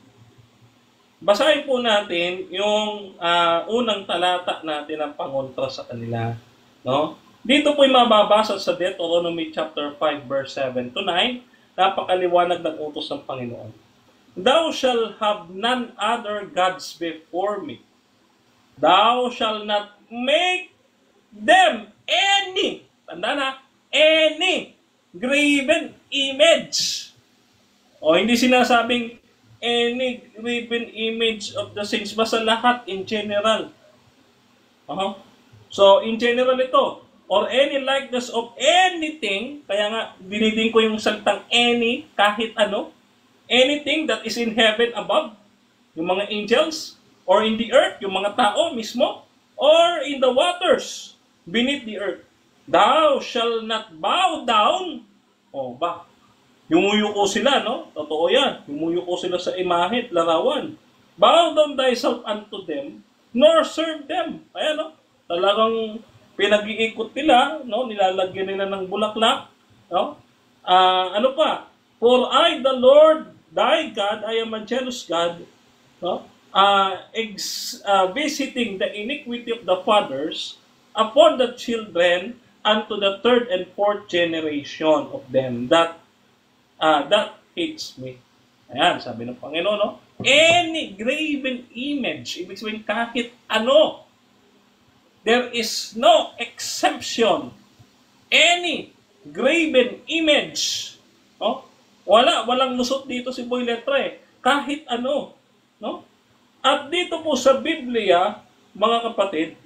basahin po natin yung unang talata natin ang pangontra sa kanila. No? Dito po yung mababasa sa Deuteronomy chapter 5 verse 7 to 9. Napakaliwanag ng utos ng Panginoon. Thou shalt have none other gods before me. Thou shalt not make them any, tanda na, any graven image. O hindi sinasabing any graven image of the saints, basta lahat in general. So in general ito, or any likeness of anything, kaya nga dinidin ko yung salitang any, kahit ano, anything that is in heaven above, yung mga angels, or in the earth, yung mga tao mismo, or in the waters beneath the earth. Thou shall not bow down. O ba? Yumuyuko sila, no? Totoo yan. Yumuyuko sila sa imahe at larawan. Bow down thyself unto them, nor serve them. Ayan, no? Talagang pinag-iikot nila, no? Nilalagyan nila ng bulaklak, no? Ano pa? For I, the Lord, thy God, I am a jealous God, no? Visiting the iniquity of the fathers upon the children unto the third and fourth generation of them that hates me. Ayan, sabi ng Panginoon, no? Any graven image, ibig sabihin kahit ano, there is no exception. Any graven image, no? Walang lusot dito si Boy Letra eh. Kahit ano, no? At dito po sa Biblia, mga kapatid,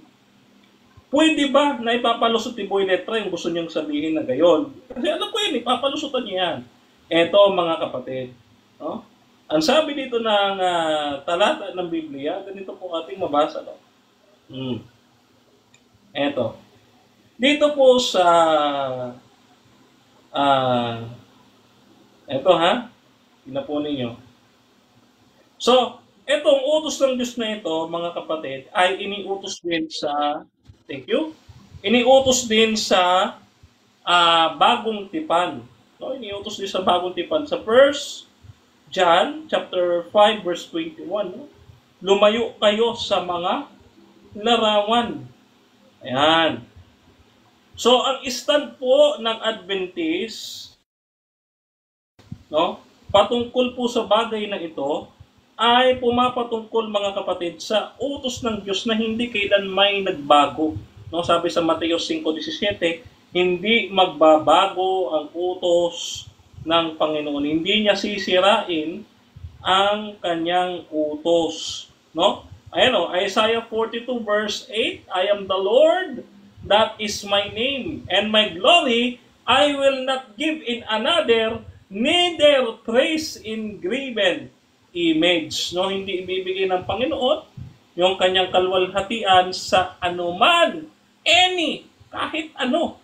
pwede ba na ipapalusot ni Boy Letra yung gusto niyang sabihin na gayon? Kasi alam ko yun, ipapalusotan niya yan. Eto mga kapatid, no? Ang sabi dito ng talata ng Biblia, ganito po ating mabasa. No? Eto. Dito po sa eto ha, tingnan po ninyo. So, etong utos ng Diyos na ito, mga kapatid, ay iniutos din sa, thank you, iniutos din sa bagong tipan. No, iniutos din sa bagong tipan. Sa 1 John chapter 5 verse 21, no? Lumayo kayo sa mga larawan. Ayan. So, ang stand po ng Adventist, no, patungkol po sa bagay na ito, ay pumapatungkol mga kapatid sa utos ng Diyos na hindi kailanman nagbago. No, sabi sa Mateo 5:17, hindi magbabago ang utos ng Panginoon. Hindi niya sisirain ang kanyang utos. No? Ayan o, Isaiah 42 verse 8, I am the Lord, that is my name, and my glory I will not give in another, neither trace in graven image. No, hindi ibibigay ng Panginoon yung kanyang kalwalhatian sa anuman, kahit ano.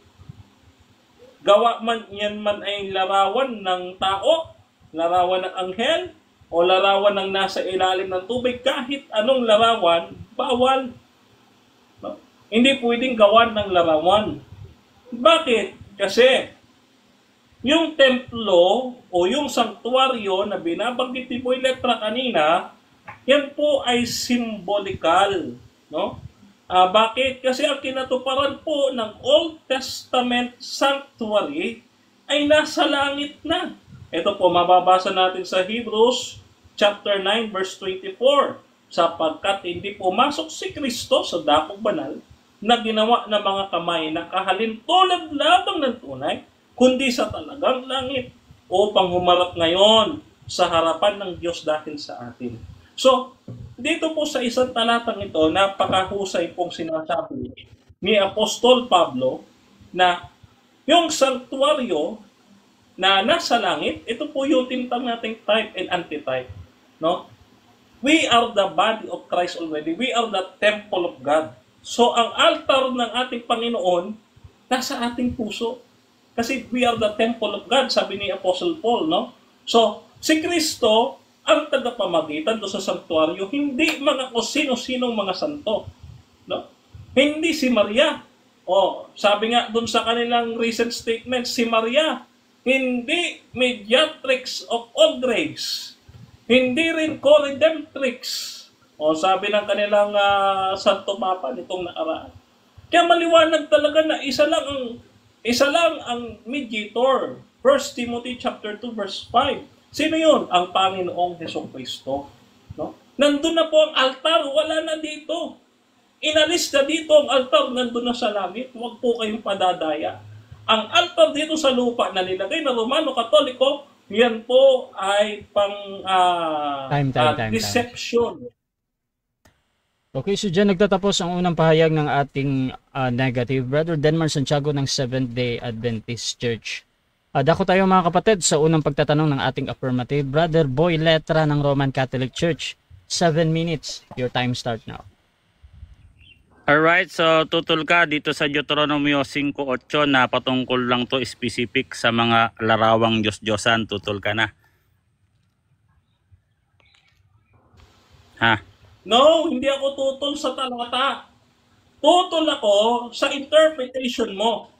Gawa man yan man ay larawan ng tao, larawan ng anghel, o larawan ng nasa ilalim ng tubig, kahit anong larawan, bawal. No? Hindi pwedeng gawan ng larawan. Bakit? Kasi yung templo o yung sanktuaryo na binabanggit ni Boy Letra kanina, yan po ay symbolikal. No? Bakit? Kasi ang kinatuparan po ng Old Testament sanctuary ay nasa langit na. Ito po, mababasa natin sa Hebrews chapter 9 verse 24. Sapagkat hindi pumasok si Kristo sa dakong banal na ginawa ng mga kamay na kahalintulad lamang ng tunay, kundi sa talagang langit upang humarap ngayon sa harapan ng Diyos dahil sa atin. So, dito po sa isang talatang ito, napakahusay pong sinasabi ni Apostol Pablo na yung sanktuaryo na nasa langit, ito po yung tinatawag nating type and antitype. No? We are the body of Christ already. We are the temple of God. So, ang altar ng ating Panginoon, nasa ating puso. Kasi we are the temple of God, sabi ni Apostle Paul. No? So, si Kristo, ang tagapamagitan do sa sanktuaryo, hindi mga kung sino-sinong mga santo. No? Hindi si Maria. Sabi nga dun sa kanilang recent statement, si Maria, hindi mediatrix of all grace. Hindi rin co-redemptrix. Sabi ng kanilang Santo Papa nitong nakaraan. Kaya maliwanag talaga na isa lang ang mediator. 1 Timothy chapter 2 verse 5. Sino yun? Ang Panginoong Hesukristo. No? Nandun na po ang altar, wala na dito. Inalis na dito ang altar, nandun na sa langit. Huwag po kayong padadaya. Ang altar dito sa lupa na nilagay na Romano Katoliko, yan po ay pang deception. Okay, so dyan nagtatapos ang unang pahayag ng ating negative. Brother Denmar Santiago ng Seventh-day Adventist Church. Dako tayo mga kapatid sa unang pagtatanong ng ating affirmative. Brother Boy Letra ng Roman Catholic Church. 7 minutes. Your time start now. Alright, so tutol ka dito sa Deuteronomio 5:8 na patungkol lang to specific sa mga larawang Diyos-Diyosan. Tutol ka na. Ha? No, hindi ako tutol sa talata. Tutol ako sa interpretation mo.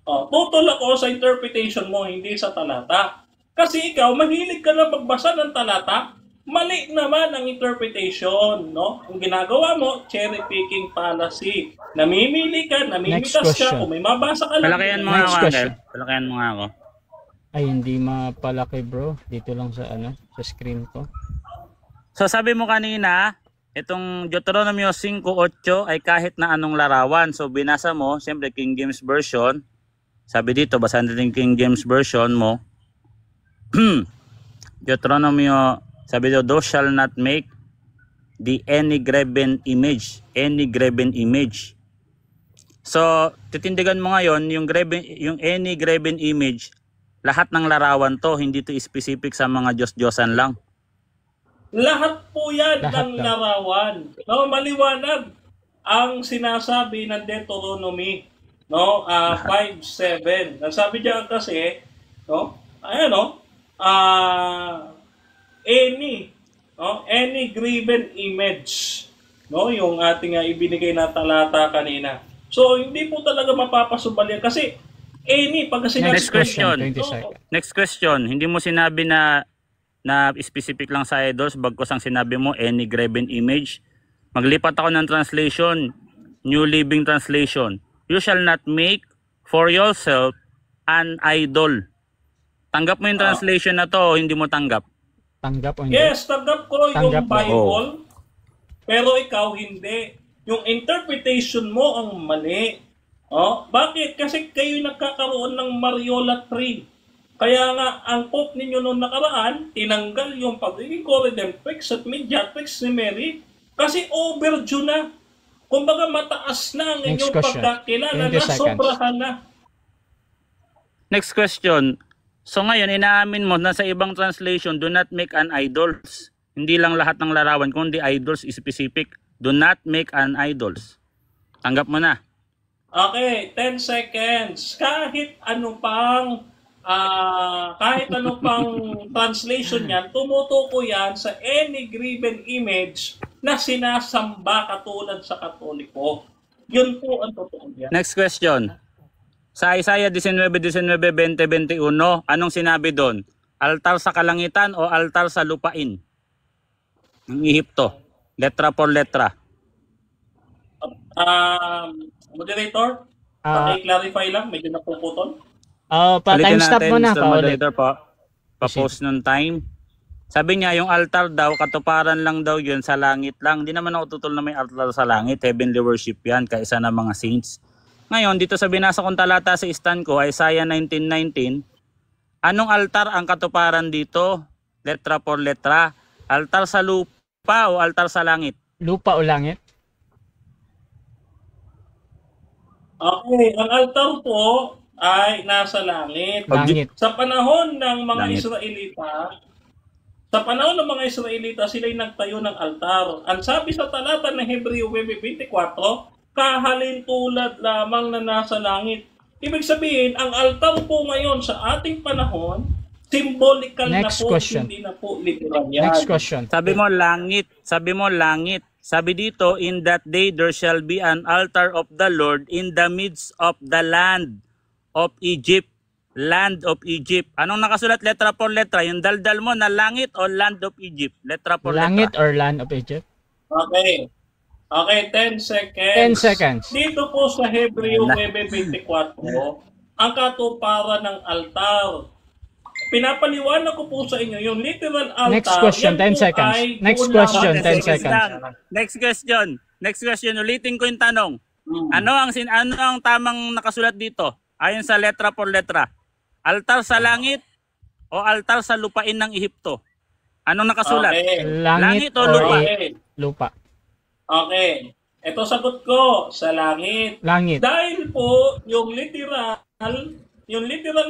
Tutol ako sa interpretation mo, hindi sa talata. Kasi ikaw, mahilig ka na magbasa ng talata, mali naman ang interpretation, no? Ang ginagawa mo, cherry picking policy. Namimili ka, namimitas ka, kung may mabasa ka lang. Palakayan mo nga ako, Angel. Palakayan mo nga ako. Ay, hindi mapalaki bro. Dito lang sa sa screen ko. So sabi mo kanina, itong Deuteronomio 5:8 ay kahit na anong larawan. So binasa mo, siyempre King James Version. Sabi dito, basahin natin King James Version mo. Deuteronomio, sabi dito, thou shall not make any graven image. Any graven image. So, titindigan mo ngayon, yung any graven image, lahat ng larawan to, hindi to specific sa mga Diyos-Diyosan lang. Lahat po yan ng larawan. No, maliwanag ang sinasabi ng Deuteronomy. No, 5:7. Nasabi diyan kasi, no? Any graven image, no? Yung ating ibinigay na talata kanina. So, hindi po talaga mapapasubali kasi Any, pag sinabi Next question. 20 seconds. Next question. Hindi mo sinabi na specific lang sa idols, bagkos ang sinabi mo any graven image. Maglipat ako ng translation, New Living Translation. You shall not make for yourself an idol. Tanggap mo yung translation na to o hindi mo tanggap? Tanggap o hindi? Yes, tanggap ko Tanggap yung mo. Bible, pero ikaw hindi. Yung interpretation mo ang mali. Oh, bakit? Kasi kayo nagkakaroon ng Mariola tree. Kaya nga, ang Pope ninyo noong nakaraan, tinanggal yung pagiging co-redemptrix at mediatrix ni Mary kasi overdue na. Kumbaga mataas na ang Next inyong question. pagkakilala 20 na seconds. sobrahan na. Next question. So ngayon, inaamin mo na sa ibang translation, do not make an idols. Hindi lang lahat ng larawan, kundi idols specific. Do not make an idols. Tanggap mo na. Okay, 10 seconds. Kahit ano pang translation yan, tumutuko yan sa any graven image na sinasamba katulad sa Katoliko. Yun po ang totoo yan. Next question. Sa Isaiah 19, 19, 20, 21, anong sinabi doon? Altar sa kalangitan o altar sa lupain? Ng Ehipto. Letra por letra. Moderator, paki-clarify lang, medyo napuputol. Pa-time stop mo na, Mr. paulit. Moderator, pa-post ng time. Sabi niya, yung altar daw, katuparan lang daw yun sa langit lang. Hindi naman ako tutol na may altar sa langit. Heavenly worship yan, kaisa ng mga saints. Ngayon, dito sa binasa kong talata sa stand ko, Isaiah 19:19, anong altar ang katuparan dito? Letra por letra. Altar sa lupa o altar sa langit? Lupa o langit? Okay, ang altar po ay nasa langit. Langit. Sa panahon ng mga Langit. Israelita, sila'y nagtayo ng altar. Ang sabi sa talata ng Hebreo 24, kahalin tulad lamang na nasa langit. Ibig sabihin, ang altar po ngayon sa ating panahon, symbolical Next na po, question. hindi na po literal yan. Next question. Sabi mo langit. Sabi mo langit. Sabi dito, in that day there shall be an altar of the Lord in the midst of the land of Egypt. Land of Egypt. Anong nakasulat letra por letra? Yung daldal mo na langit o land of Egypt? Letra por Langit letra. or land of Egypt? Okay. Okay, 10 seconds. 10 seconds. Dito po sa Hebreo 9:24, ang katuparan ng altar. Pinapaliwanag ko po sa inyo yung literal altar. Next question, yan 10 po seconds. ay Next doon question, lamang 10 sa seconds. Israel. Next question. Ulitin ko yung tanong. Ano ang tamang nakasulat dito? Ayon sa letra por letra. Altar sa langit o altar sa lupain ng Ehipto? Anong nakasulat? Okay. Langit o or lupa? lupa? Okay. Ito sagot ko, sa langit. Langit. Dahil po, yung literal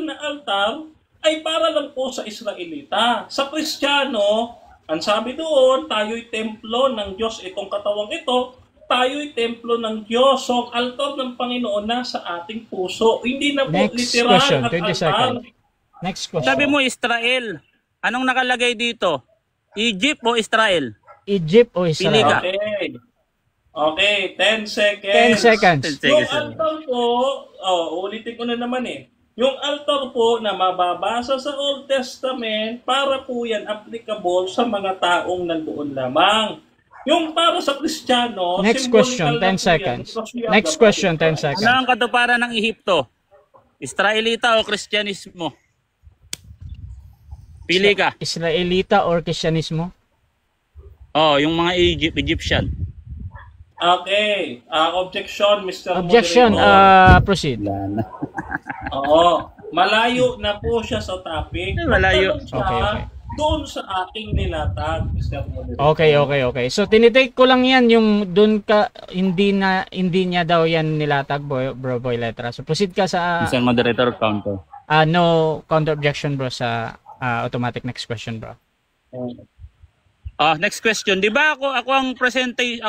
na altar ay para lang po sa Israelita. Sa Kristiyano, ang sabi doon, tayo'y templo ng Diyos. Itong katawang ito, tayo'y templo ng Diyos. So, ang altar ng Panginoon na sa ating puso. Hindi na po Next literal question, ang 20 altar. seconds. Next question. Sabi mo Israel. Anong nakalagay dito? Egypt o Israel? Egypt o Pili ka. Israel? Okay, 10 seconds. 10 seconds. Yung altar po, ulitin ko na naman Yung altar po na mababasa sa Old Testament, para po yan applicable sa mga taong nandoon lamang. Yung para sa Kristiyano, Next symbolical question, na 10 po yan seconds. because we have Next the question, body of 10 Christ. seconds. Ano ang katuparan ng Ehipto? Israelita o Kristyanismo? Pili ka. Israelita or Kristyanismo? Oh, yung mga Egyptian. Okay, objection, Mr. Objection, Moderator. proceed. Oo, malayo na po siya sa topic. Malayo. Magtanong siya Okay. doon sa aking nilatag, Mr. Moderator. Okay. So tinitake ko lang yan yung doon ka hindi niya daw yan nilatag bro boy letra. So proceed ka sa Mr. Moderator, counter. no counter objection bro sa automatic next question bro. Next question. 'Di ba ako ang presenter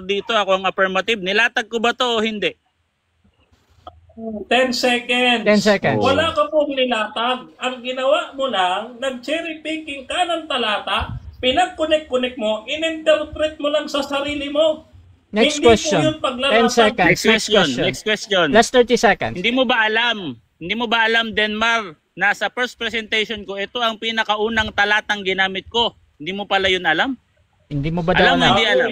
dito, ako ang affirmative. Nilatag ko ba 'to o hindi? 10 seconds. 10 seconds. Wala ka pong nilatag. Ang ginawa mo lang, nag-cherry picking ka ng talata, pinag-connect mo, in-interpret mo lang sa sarili mo. Next Hindi question. po yun 10 paglalatag. seconds. Next question. Next question. Last 30 seconds. Hindi mo ba alam, Denmar, na sa first presentation ko, ito ang pinakaunang talatang ginamit ko. Hindi mo pala yun alam? Hindi mo ba daw Alam mo, alam? hindi alam.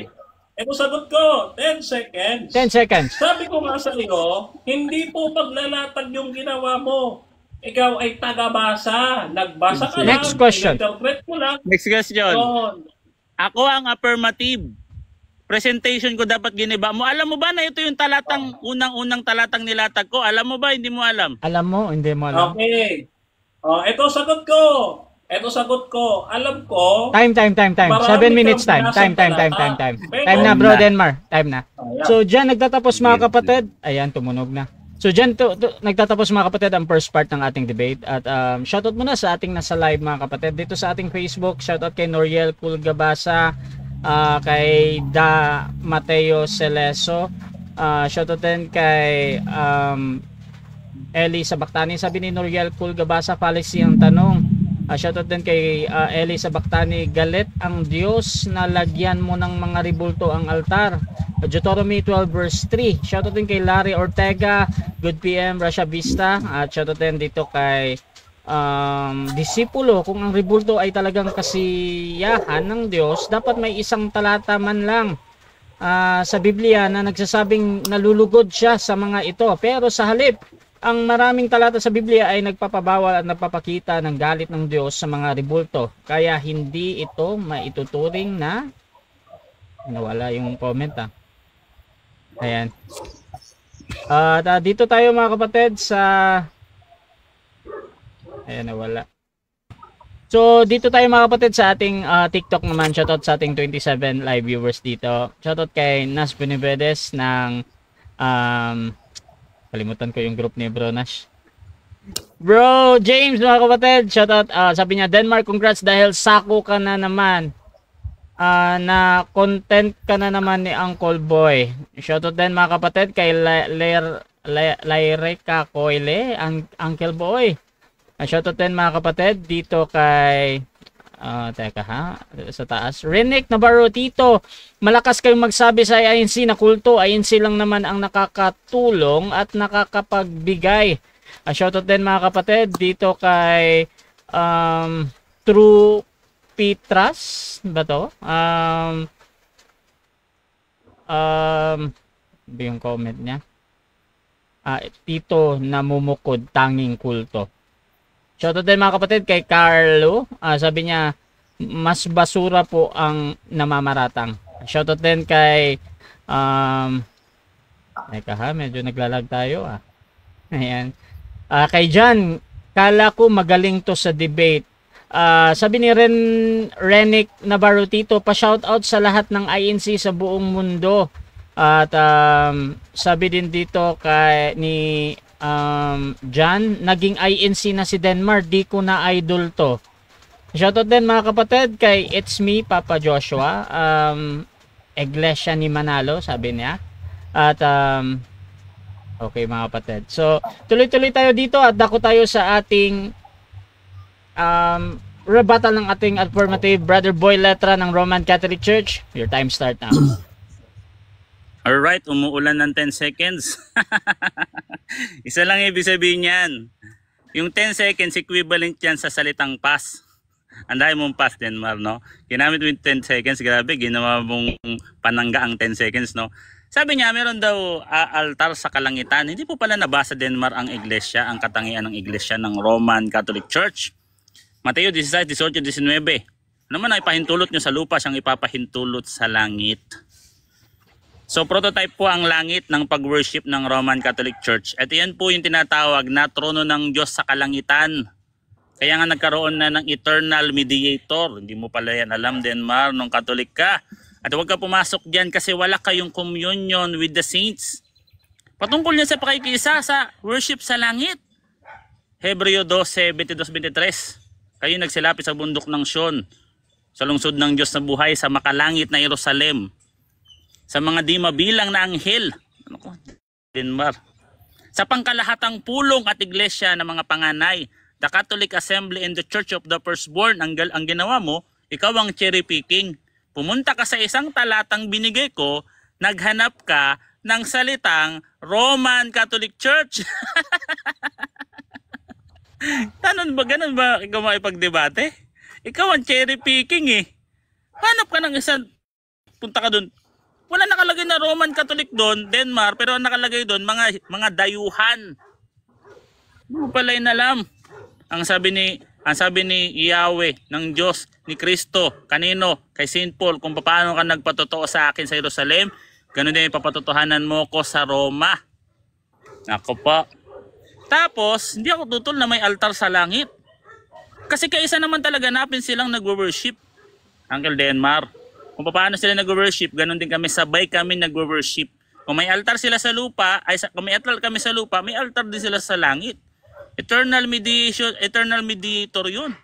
Ito sagot ko, 10 seconds. 10 seconds. Sabi ko nga sa iyo, hindi po paglalatag yung ginawa mo. Ikaw ay tagabasa. Nagbasa ka lang. Next question. Interpret mo lang. Next question. Yun. Ako ang affirmative. Presentation ko dapat giniba mo. Alam mo ba na ito yung talatang, unang-unang talatang nilatag ko? Alam mo ba? Hindi mo alam. Alam mo, hindi mo alam. Okay. Ito sagot ko. Alam ko. Time. 7 Marami minutes kang time. binasang Time talata. Pero- Time na bro, Denmar. Time na. Ayan. So, dyan nagtatapos mga kapatid. Ayan, tumunog na. So, dyan nagtatapos mga kapatid ang first part ng ating debate. At shoutout muna sa ating nasa live mga kapatid. Dito sa ating Facebook, shoutout kay Noriel Pulgabasa, kay Da Mateo Celeso, shoutout din kay Eli Sabaktani. Sabi ni Noriel Pulgabasa, fallacy ang tanong. Shoutout din kay Eli Sabaktani, galit ang Diyos na lagyan mo ng mga ribulto ang altar. Deuteronomy 12 verse 3. Shoutout din kay Larry Ortega, Good PM, Russia Vista. At shoutout din dito kay disipulo, kung ang ribulto ay talagang kasiyahan ng Diyos, dapat may isang talata man lang sa Biblia na nagsasabing nalulugod siya sa mga ito. Pero sa halip, ang maraming talata sa Biblia ay nagpapabawal at nagpapakita ng galit ng Diyos sa mga ribulto. Kaya hindi ito maituturing na nawala yung comment Ayan. Dito tayo mga kapatid sa ayan, nawala. So dito tayo mga kapatid sa ating TikTok naman. Shoutout sa ating 27 live viewers dito. Shoutout kay Nas Benevedes ng kalimutan ko yung group ni Bro Nash. Bro James mga kapatid, shoutout. Sabi niya, Denmark, congrats dahil sako ka na naman. Na content ka na naman ni Uncle Boy. Shoutout din mga kapatid kay Laireka Coyle, Uncle Boy. Shoutout din mga kapatid dito kay sa taas. Renick Navarro, Tito, malakas kayong magsabi sa INC na kulto. INC lang naman ang nakakatulong at nakakapagbigay. Shoutout din mga kapatid dito kay True Petras ba to? Yung comment niya. Tito namumukod tanging kulto. Shoutout din mga kapatid kay Carlo. Sabi niya, mas basura po ang namamaratang. Shoutout din kay medyo naglalag tayo Ayan. Kay John, kala ko magaling to sa debate. Sabi ni Renick Navarro, Tito, pa-shoutout sa lahat ng INC sa buong mundo. At sabi din dito kay ni John, naging INC na si Denmark, di ko na idol to. Shoutout din mga kapatid kay It's Me, Papa Joshua, Iglesia ni Manalo, sabi niya. At okay mga kapatid, so tuloy-tuloy tayo dito at dako tayo sa ating rebuttal ng ating affirmative. Brother Boy Letra ng Roman Catholic Church, your time start now. Alright, umuulan ng 10 seconds. Isa lang ibig sabihin yan. Yung 10 seconds equivalent yan sa salitang pass. Anday mong pass, Denmar, no? Ginamit mo yung 10 seconds, grabe, ginawa mong panangga ang 10 seconds, no? Sabi niya, meron daw altar sa kalangitan. Hindi po pala nabasa, Denmar, ang iglesia, ang katangian ng iglesia ng Roman Catholic Church. Mateo 16, 18, 19. Naman ay ipahintulot nyo sa lupa, siyang ipapahintulot sa langit. So prototype po ang langit ng pag-worship ng Roman Catholic Church. At yan po yung tinatawag na trono ng Diyos sa kalangitan. Kaya nga nagkaroon na ng eternal mediator. Hindi mo pala yan alam, Denmar, nung Catholic ka. At huwag ka pumasok dyan kasi wala kayong communion with the saints. Patungkol niya sa pakikisa sa worship sa langit. Hebreo 12, 22-23. Kayo nagsilapit sa bundok ng Sion, sa lungsod ng Diyos na buhay, sa makalangit na Jerusalem, sa mga di mabilang na anghel, Denmar, sa pangkalahatang pulong at iglesia ng mga panganay, the Catholic Assembly and the Church of the Firstborn. Ang ginawa mo, ikaw ang cherry picking. Pumunta ka sa isang talatang binigay ko naghanap ka ng salitang Roman Catholic Church. Ganun ba ikaw makipagdebate? Ikaw ang cherry picking eh. Hanap ka ng isang, punta ka dun. Wala nakalagay na Roman Catholic doon, Denmark, pero ang nakalagay doon, mga dayuhan. Hindi mo pala inalam. Ang sabi ni Yahweh ng Diyos, ni Kristo, kanino? Kay St. Paul, kung paano ka nagpatotoo sa akin sa Jerusalem, ganun din ipapatotohanan mo ko sa Roma. Nako pa. Tapos, hindi ako tutol na may altar sa langit. Kasi kaisa naman talaga napin silang nag-worship. Uncle Denmark. Kung paano sila nag-worship, ganun din kami, sabay kami nag-worship. Kung may altar sila sa lupa, kung may altar kami sa lupa, may altar din sila sa langit. Eternal mediator yun.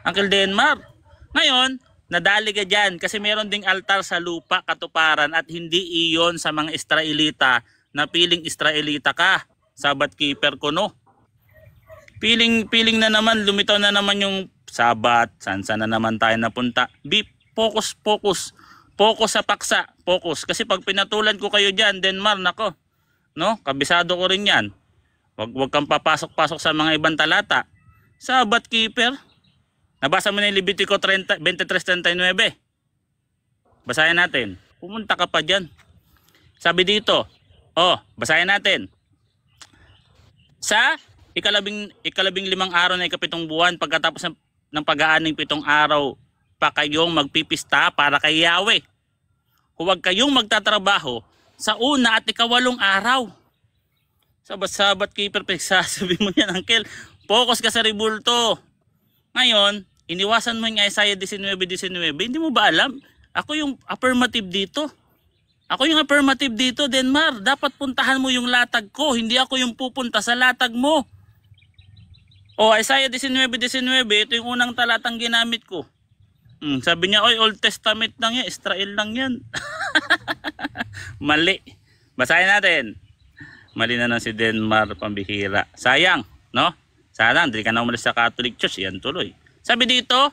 Uncle Denmark. Ngayon, nadali ka dyan kasi meron ding altar sa lupa, katuparan, at hindi iyon sa mga Israelita na piling Israelita ka. Sabat keeper ko, no? Piling na naman, lumitaw na naman yung Sabat, saan na naman tayo napunta. Focus sa paksa, focus. Kasi pag pinatulan ko kayo dyan, Denmark, nako, no? Kabisado ko rin yan. Wag kang papasok-pasok sa mga ibang talata. Sabat keeper. Nabasa mo na yung Levitico 23:39. Basahin natin. Pumunta ka pa dyan. Sabi dito, basahin natin. Sa ikalabing limang araw na ikapitong buwan, pagkatapos ng pag-aaning 7 araw, pa kayong magpipista para kay Yahweh. Huwag kayong magtatrabaho sa una at ikawalong araw. Sabat keeper, sabi mo yan, Uncle. Focus ka sa ribulto. Ngayon, iniwasan mo yung Isaiah 19:19. Hindi mo ba alam? Ako yung affirmative dito. Denmark. Dapat puntahan mo yung latag ko. Hindi ako yung pupunta sa latag mo. Isaiah 19:19, ito yung unang talatang ginamit ko. Sabi niya, Old Testament lang yan. Israel lang yan. Mali. Basahin natin. Mali na si Denmark, pambihira. Sayang, no? Sayang, hindi ka na umalis sa Catholic Church. Yan tuloy. Sabi dito,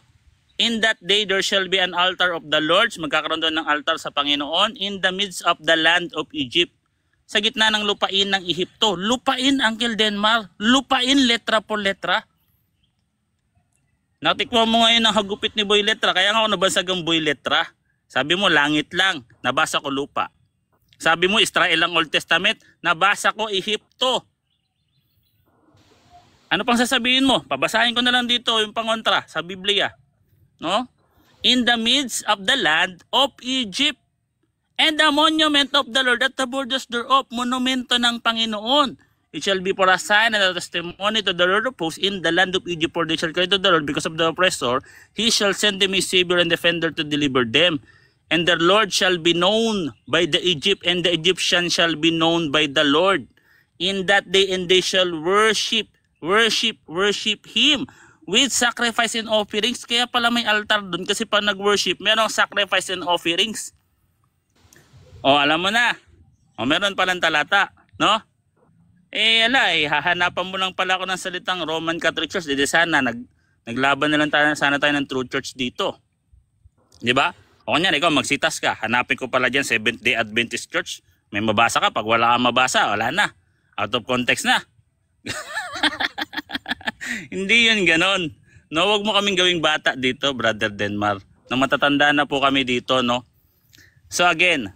in that day there shall be an altar of the Lord. Magkakaroon doon ng altar sa Panginoon in the midst of the land of Egypt. Sa gitna ng lupain ng Ehipto. Lupain, Uncle Denmark. Lupain, letra por letra. Natikwa mo ngayon ang hagupit ni Boy Letra. Kaya nga ako nabasag ang Boy Letra. Sabi mo, langit lang. Nabasa ko lupa. Sabi mo, Israel ang Old Testament. Nabasa ko Ehipto. Ano pang sasabihin mo? Pabasahin ko na lang dito yung pangontra sa Biblia. No? In the midst of the land of Egypt. And the monument of the Lord at the borders thereof. Monumento ng Panginoon. It shall be for a sign and a testimony to the Lord of hosts in the land of Egypt, for they shall cry to the Lord because of the oppressor. He shall send them a savior and defender to deliver them. And the Lord shall be known by the Egypt, and the Egyptian shall be known by the Lord. In that day, and they shall worship Him with sacrifice and offerings. Kaya pala may altar dun, kasi pag nag-worship, merong sacrifice and offerings. Alam mo na. Meron palang talata, no? Hahanapan mo lang pala ako ng salitang Roman Catholic Church. Hindi sana, naglaban na lang sana tayo ng True Church dito. Di ba? O kanyan, ikaw magsitas ka. Hanapin ko pala dyan Seventh-day Adventist Church. May mabasa ka. Pag wala kang mabasa, wala na. Out of context na. Hindi yun ganon. No, wag mo kaming gawing bata dito, Brother Denmark. Nang matatanda na po kami dito, no? So again,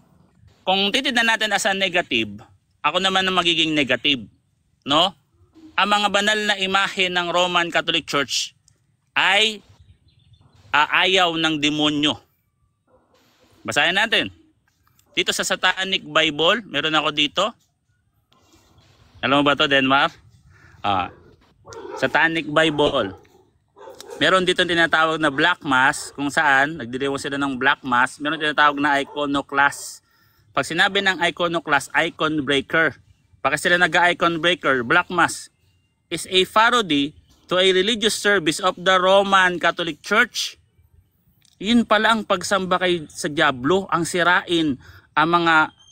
kung titignan natin as a negative, ako naman ang magiging negative, no? Ang mga banal na imahe ng Roman Catholic Church ay ayaw ng demonyo. Basahin natin. Dito sa Satanic Bible, meron ako dito. Alam mo ba to, Denmark? Satanic Bible. Meron dito tinatawag na Black Mass, kung saan nagdiriwang sila ng Black Mass. Meron tinatawag na Iconoclast. Pag sinabi ng Iconoclast, icon breaker. Pag sila nag-icon breaker, Black Mass is a parody to a religious service of the Roman Catholic Church. Yun pala ang pagsamba kay sa Diablo, ang sirain ang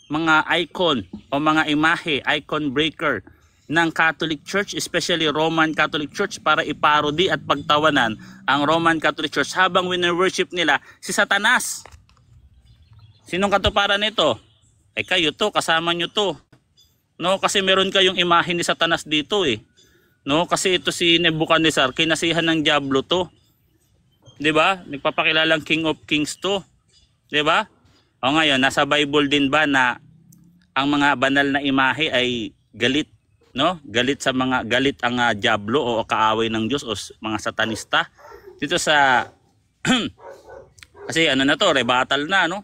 mga icon o mga imahe, icon breaker ng Catholic Church, especially Roman Catholic Church, para iparody at pagtawanan ang Roman Catholic Church habang wini-worship nila si Satanas. Sinong katuparan nito? Eh kayo to, kasama nyo to. No, kasi meron kayong imahe ni Satanas dito eh. No, kasi ito si Nebuchadnezzar, kinasihan ng diablo to. 'Di ba? Nagpapakilalang King of Kings to. 'Di ba? O ngayon, nasa Bible din ba na ang mga banal na imahe ay galit, no? Galit ang diablo o kaaway ng Diyos o mga satanista. Dito sa kasi ano na to, rebatal na, no?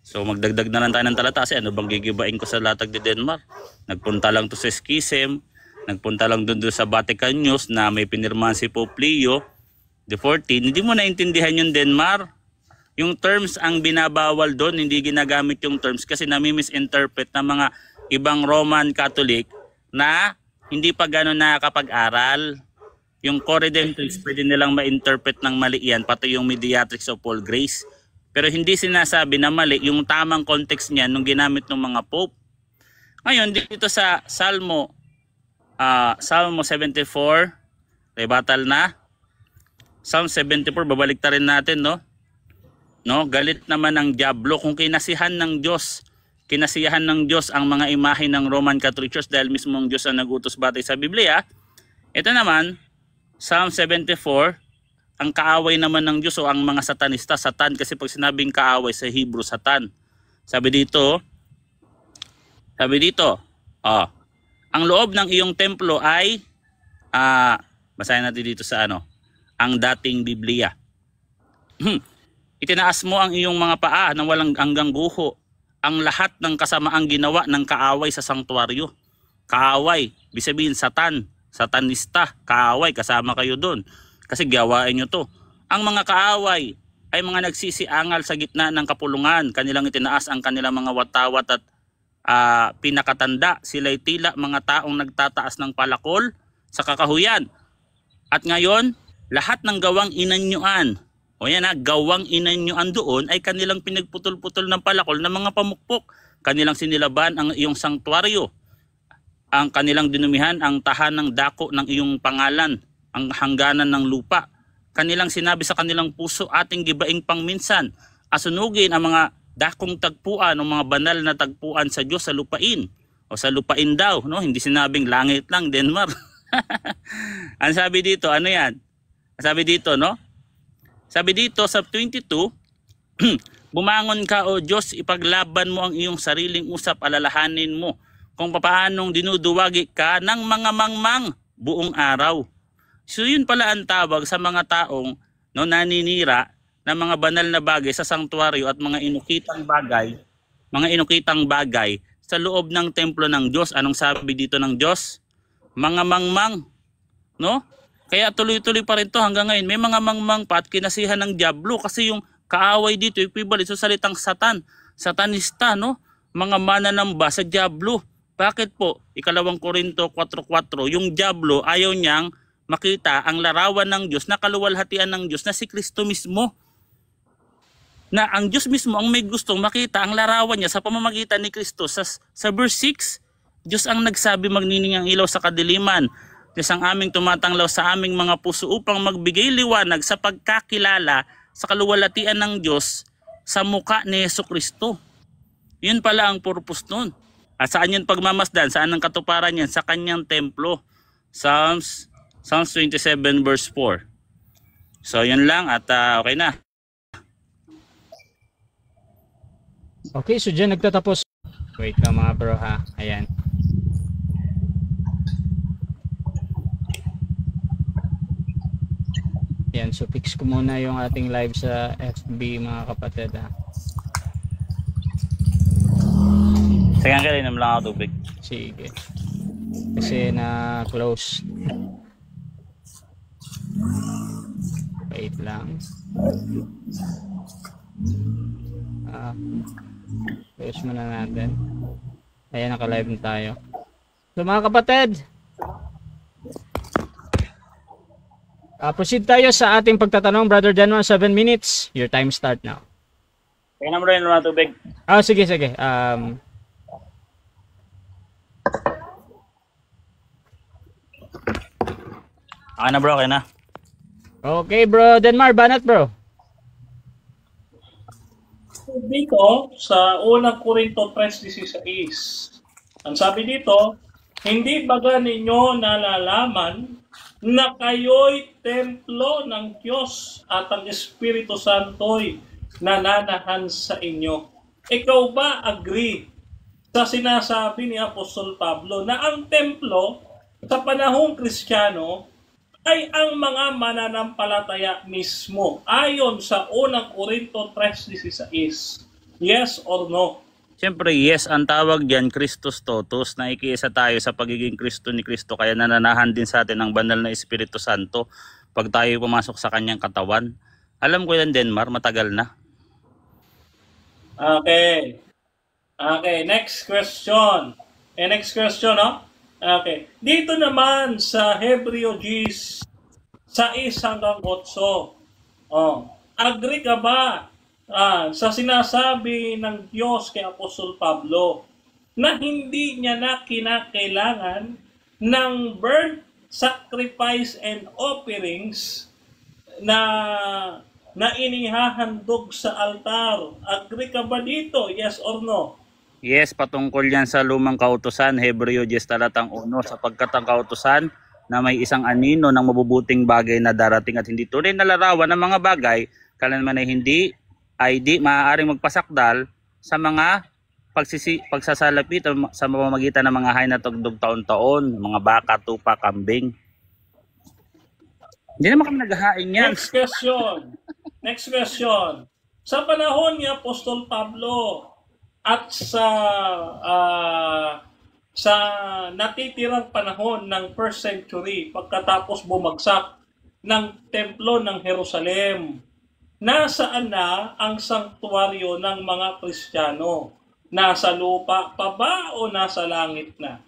So magdagdag na lang tayo ng talata kasi ano bang gigibain ko sa latag de Denmark? Nagpunta lang to sa schism, nagpunta lang doon sa Vatican News na may pinirmahan si Pope Leo the 14. Hindi mo naintindihan yung Denmark. Yung terms ang binabawal doon, hindi ginagamit yung terms kasi nami-misinterpret ng mga ibang Roman Catholic na hindi pa gano'n nakakapag-aral. Yung co-redemptrix, pwede nilang ma-interpret ng mali yan, pati yung mediatrix of Paul Grace. Pero hindi sinasabi na mali yung tamang context niyan nung ginamit ng mga Pope. Ngayon, dito sa Salmo 74, rebatal na. Psalm 74, babalik ta rin natin, no? No, galit naman ang diablo kung kinasihan ng Diyos ang mga imahe ng Roman Catholic Church dahil mismo ang Diyos ang nagutos batay sa Biblia. Ito naman, Psalm 74, ang kaaway naman ng Diyos o ang mga satanista, Satan, kasi pag sinabing kaaway sa Hebrew, Satan. Sabi dito, ang loob ng iyong templo ay, basahin natin dito sa ang dating Biblia. Itinaas mo ang iyong mga paa na walang hanggang guho, ang lahat ng kasamaang ginawa ng kaaway sa sanktuaryo. Kaaway, ibig sabihin Satan, satanista, kaaway, kasama kayo doon. Kasi gawain nyo to. Ang mga kaaway ay mga nagsisiangal sa gitna ng kapulungan. Kanilang itinaas ang kanilang mga watawat at pinakatanda. Sila'y tila mga taong nagtataas ng palakol sa kakahuyan. At ngayon, lahat ng gawang inanyuan, o yan gawang inanyuan doon ay kanilang pinagputol-putol ng palakol ng mga pamukpok. Kanilang sinilaban ang iyong sanktuaryo. Ang kanilang dinumihan ang tahanang dako ng iyong pangalan, ang hangganan ng lupa. Kanilang sinabi sa kanilang puso, ating gibaing pangminsan. Asunugin ang mga dakong tagpuan o mga banal na tagpuan sa Diyos sa lupain. O sa lupain daw, no? Hindi sinabing langit lang, Denmark. Ang sabi dito, ano yan? Sabi dito, no? Sabi dito sa 22, bumangon ka o Diyos, ipaglaban mo ang iyong sariling usap, alalahanin mo kung papaanong dinuduwagi ka ng mga mangmang buong araw. So yun pala ang tawag sa mga taong naninira ng mga banal na bagay sa sanktuaryo at mga inukitang bagay sa loob ng templo ng Diyos. Anong sabi dito ng Diyos? Mga mangmang, no? Kaya tuloy-tuloy pa rin to hanggang ngayon. May mga mangmang pa at kinasihan ng diablo kasi yung kaaway dito equivalent sa salitang Satan, satanista, no? Mga mananamba sa diablo. Bakit po? 2 Korinto 4:4, yung diablo ayaw niyang makita ang larawan ng Diyos na kaluwalhatian ng Diyos na si Kristo mismo. Na ang Diyos mismo ang may gustong makita ang larawan niya sa pamamagitan ni Kristo. Sa verse 6, Diyos ang nagsabi, magnining ang ilaw sa kadiliman. Diyos ang aming tumatanglaw sa aming mga puso upang magbigay liwanag sa pagkakilala sa kaluwalhatian ng Diyos sa mukha ni Jesucristo. Yun pala ang purpose nun. At saan yun pagmamasdan? Saan ang katuparan yan? Sa kanyang templo. Psalms 27 verse 4. So yun lang at okay na. Okay, so dyan nagtatapos. Wait lang mga bro ha. Ayan. Ayan, so fix ko muna yung ating live sa FB mga kapatid ha. Sige ka rin, naman lang ako tubig. Sige. Kasi na-close. Wait lang. Close muna natin. Ayan, naka-live na tayo. So mga kapatid, proceed tayo sa ating pagtatanong. Brother Denmark, 7 minutes. Your time start now. Sige naman rin, naman tubig. Sige. Okay na bro, okay na. Okay bro, Denmark, banat bro. dito sa unang Korinto 3:16. Ang sabi dito, hindi baga ninyo nalalaman na kayo'y templo ng Diyos at ang Espiritu Santo'y nananahan sa inyo. Ikaw ba agree sa sinasabi ni Apostol Pablo na ang templo sa panahong Kristiyano ay ang mga mananampalataya mismo ayon sa unang Korinto 3:16? Yes or no? Siyempre, yes, ang tawag diyan Christus Totus, na ikiisa tayo sa pagiging Kristo ni Kristo, kaya nananahan din sa atin ang banal na Espiritu Santo pag tayo pumasok sa kanyang katawan. Alam ko yan, Denmar, matagal na. Okay. Okay, next question. Next question, no? Okay. Dito naman sa Hebreo 10, 6-8. Agree ka ba sa sinasabi ng Diyos kay Apostol Pablo na hindi niya na kinakailangan ng burnt sacrifice and offerings na inihahandog sa altar? Agree ka ba dito? Yes or no? Yes, patungkol yan sa lumang kautusan, Hebreo 10 talatang 1, sapagkat ang kautusan na may isang anino ng mabubuting bagay na darating at hindi tunay na larawan ng mga bagay, kailanman ay di maaaring magpasakdal sa mga pagsasalapit sa pamamagitan ng mga hay na tugtog taon-taon, mga baka, tupa, kambing. Hindi naman kami naghahain yan. Next question. Sa panahon ni Apostol Pablo at sa natitirang panahon ng 1st century pagkatapos bumagsak ng templo ng Jerusalem, nasaan na ang sanktuaryo ng mga Kristiyano? Nasa lupa pa ba o nasa langit na?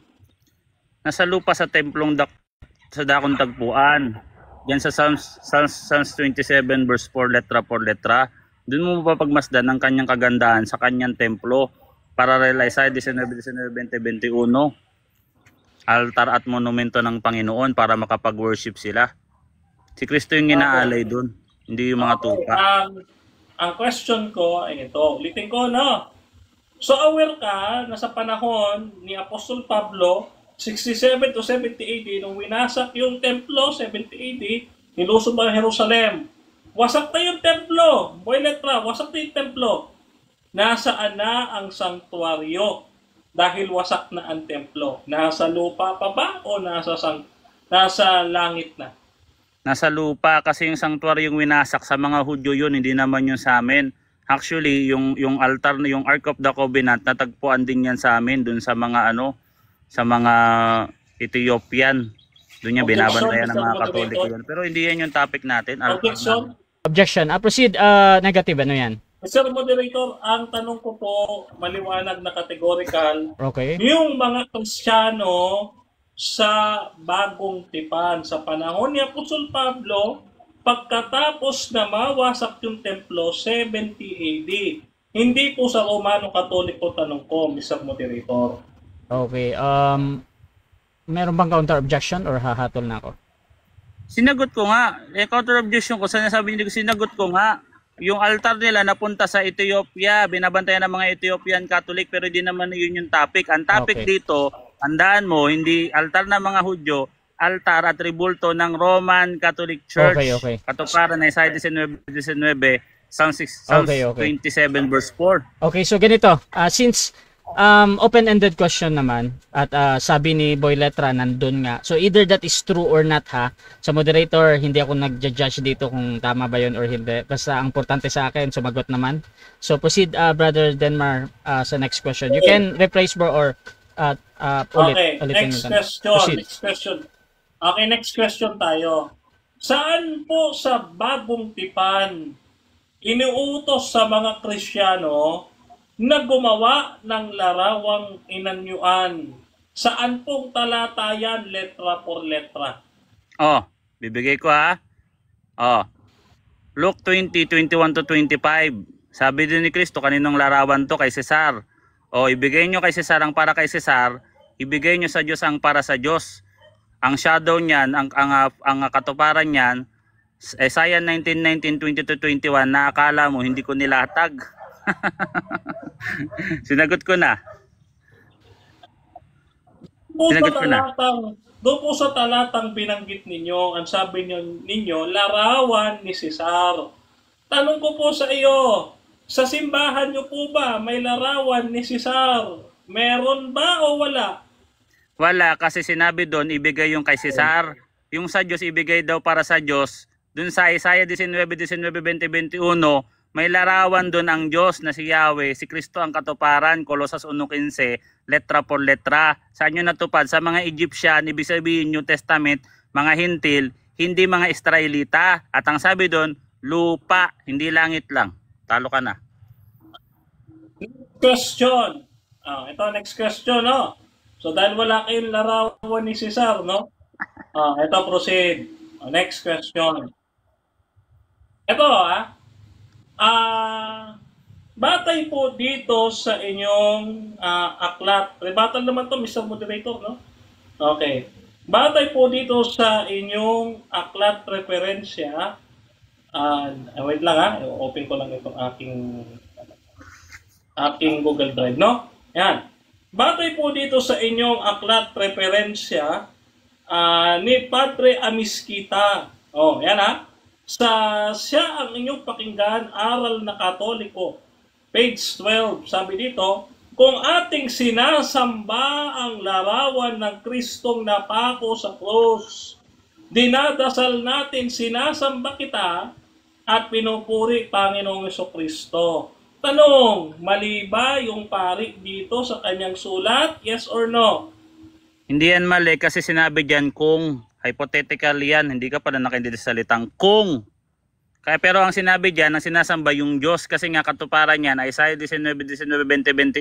Nasa lupa sa templong sa dakong tagpuan. Yan sa Psalms 27 verse 4 letra por letra. Doon mo mapapagmasdan ang kanyang kagandahan sa kanyang templo. Paralel Isaiah 19:20-21. Altar at monumento ng Panginoon para makapag-worship sila. Si Kristo yung inaalay doon, hindi yung mga tupa. Ang question ko ay ito. Ulitin ko, no? So aware ka na sa panahon ni Apostol Pablo, 67 to 70 AD, nung winasak yung templo, 70 AD, nilusob ang Jerusalem. Wasak na yung templo. Boy letra, wasak na yung templo. Nasaan na ang sanktuaryo? Dahil wasak na ang templo. Nasa lupa pa ba o nasa langit na? Nasa lupa kasi yung sanktuaryong winasak sa mga Hudyo yun, hindi naman yun sa amin. Actually, yung altar, yung Ark of the Covenant, natagpuan din yan sa amin dun sa mga sa mga Ethiopian. Doon niya binabantayan ng mga Katoliko yun. Pero hindi yan yung topic natin. Objection. Proceed. Negative. Ano yan? Sir Moderator, ang tanong ko po, maliwanag na categorical. Okay. Yung mga Kristiyano sa bagong tipan, sa panahon ni Apostol Pablo, pagkatapos na mawasak yung templo, 70 AD. Hindi po sa Romano Katoliko tanong ko, Mr. Moderator. Okay. Meron bang counter objection or hahatol na ako? Sinagot ko nga. Counter objection ko, sinasabi niyo, sinagot ko nga. Yung altar nila napunta sa Ethiopia, binabantayan ng mga Ethiopian Catholic, pero hindi naman yun yung topic. Ang topic dito, tandaan mo, hindi altar ng mga Hudyo, altar at tribulto ng Roman Catholic Church. Okay. Katuparan na Isaiah 19:19, Psalms 27 verse 4. Okay, so ganito. Since open-ended question naman at sabi ni Boy Letra nandun nga. So either that is true or not ha. Sa moderator, hindi ako nag-judge dito kung tama ba yun or hindi. Basta ang importante sa akin, sumagot naman. So proceed, Brother Denmar, sa next question. You can rephrase bro or Okay, next question. Okay, next question tayo. Saan po sa bagong tipan iniuutos sa mga Kristiyano na gumawa ng larawang inanyuan? Saan pong talata yan, letra por letra? Bibigay ko ha. Luke 20:21-25. Sabi din ni Kristo, kaninong larawan to? Kay Cesar. Ibigay nyo kay Cesar ang para kay Cesar, ibigay nyo sa Diyos ang para sa Diyos. Ang shadow niyan, ang katuparan niyan, Isaiah 19:20-21, na akala mo hindi ko nilatag. Sinagot ko na. Po sa Sinagot ko na. doon po sa talatang binanggit ninyo, ang sabi ninyo, larawan ni Cesar. Tanong ko po sa iyo, sa simbahan nyo po ba may larawan ni Cesar? Meron ba o wala? Wala, kasi sinabi doon, ibigay yung kay Cesar. Yung sa Diyos, ibigay daw para sa Diyos. Doon sa Isaiah 19, 20, 21, may larawan doon ang Diyos na si Yahweh, si Kristo ang katuparan, Kolosas 1:15, letra por letra. Saan nyo natupad? Sa mga Egyptian, ibig sabihin New Testament, mga Hintil, hindi mga Israelita. At ang sabi doon, lupa, hindi langit lang. Talo ka na. Question. Ito, next question, no? So, dahil wala kayong larawan ni Cesar, no? Ito, proceed. Next question. Ito, batay po dito sa inyong aklat. Rebuttal naman to, Mr. Moderator, no? Okay. Batay po dito sa inyong aklat referensya. Wait lang, open ko lang itong aking Google Drive, no? Yan. Batay po dito sa inyong aklat referensya ni Padre Amiskita. Yan siya ang inyong pakinggan, aral na Katoliko. Page 12, sabi dito, kung ating sinasamba ang larawan ng Kristong napako sa krus, dinadasal natin, sinasamba kita at pinupuri Panginoong Jesucristo. Tanong, mali ba yung pari dito sa kanyang sulat? Yes or no? Hindi yan mali kasi sinabi diyan kung, hypothetical yan, hindi ka pala nakaintindi sa salitang kung. Kaya pero ang sinabi diyan, ang sinasamba yung Diyos kasi nga katuparan niyan, Isaiah 19, 20, 21,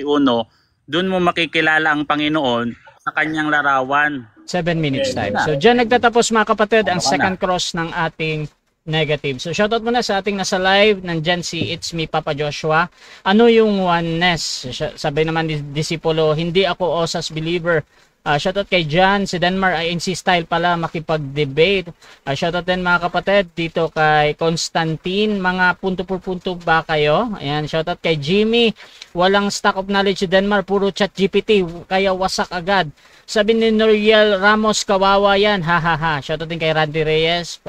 doon mo makikilala ang Panginoon sa kanyang larawan. 7 minutes time. So dyan nagtatapos mga kapatid ang second cross ng ating negative. So shoutout muna sa ating nasa live, nandyan si It's Me Papa Joshua. Ano yung oneness? Sabi naman ni disipulo, hindi ako OSAS believer. Shoutout kay John, si Denmark INC style pala makipag-debate. Shoutout din mga kapatid dito kay Constantine, mga punto por punto ba kayo? Ayan, shoutout kay Jimmy, walang stock of knowledge si Denmark, puro chat GPT, kaya wasak agad. Sabi ni Noriel Ramos, kawawa yan, hahaha. Shoutout din kay Randy Reyes,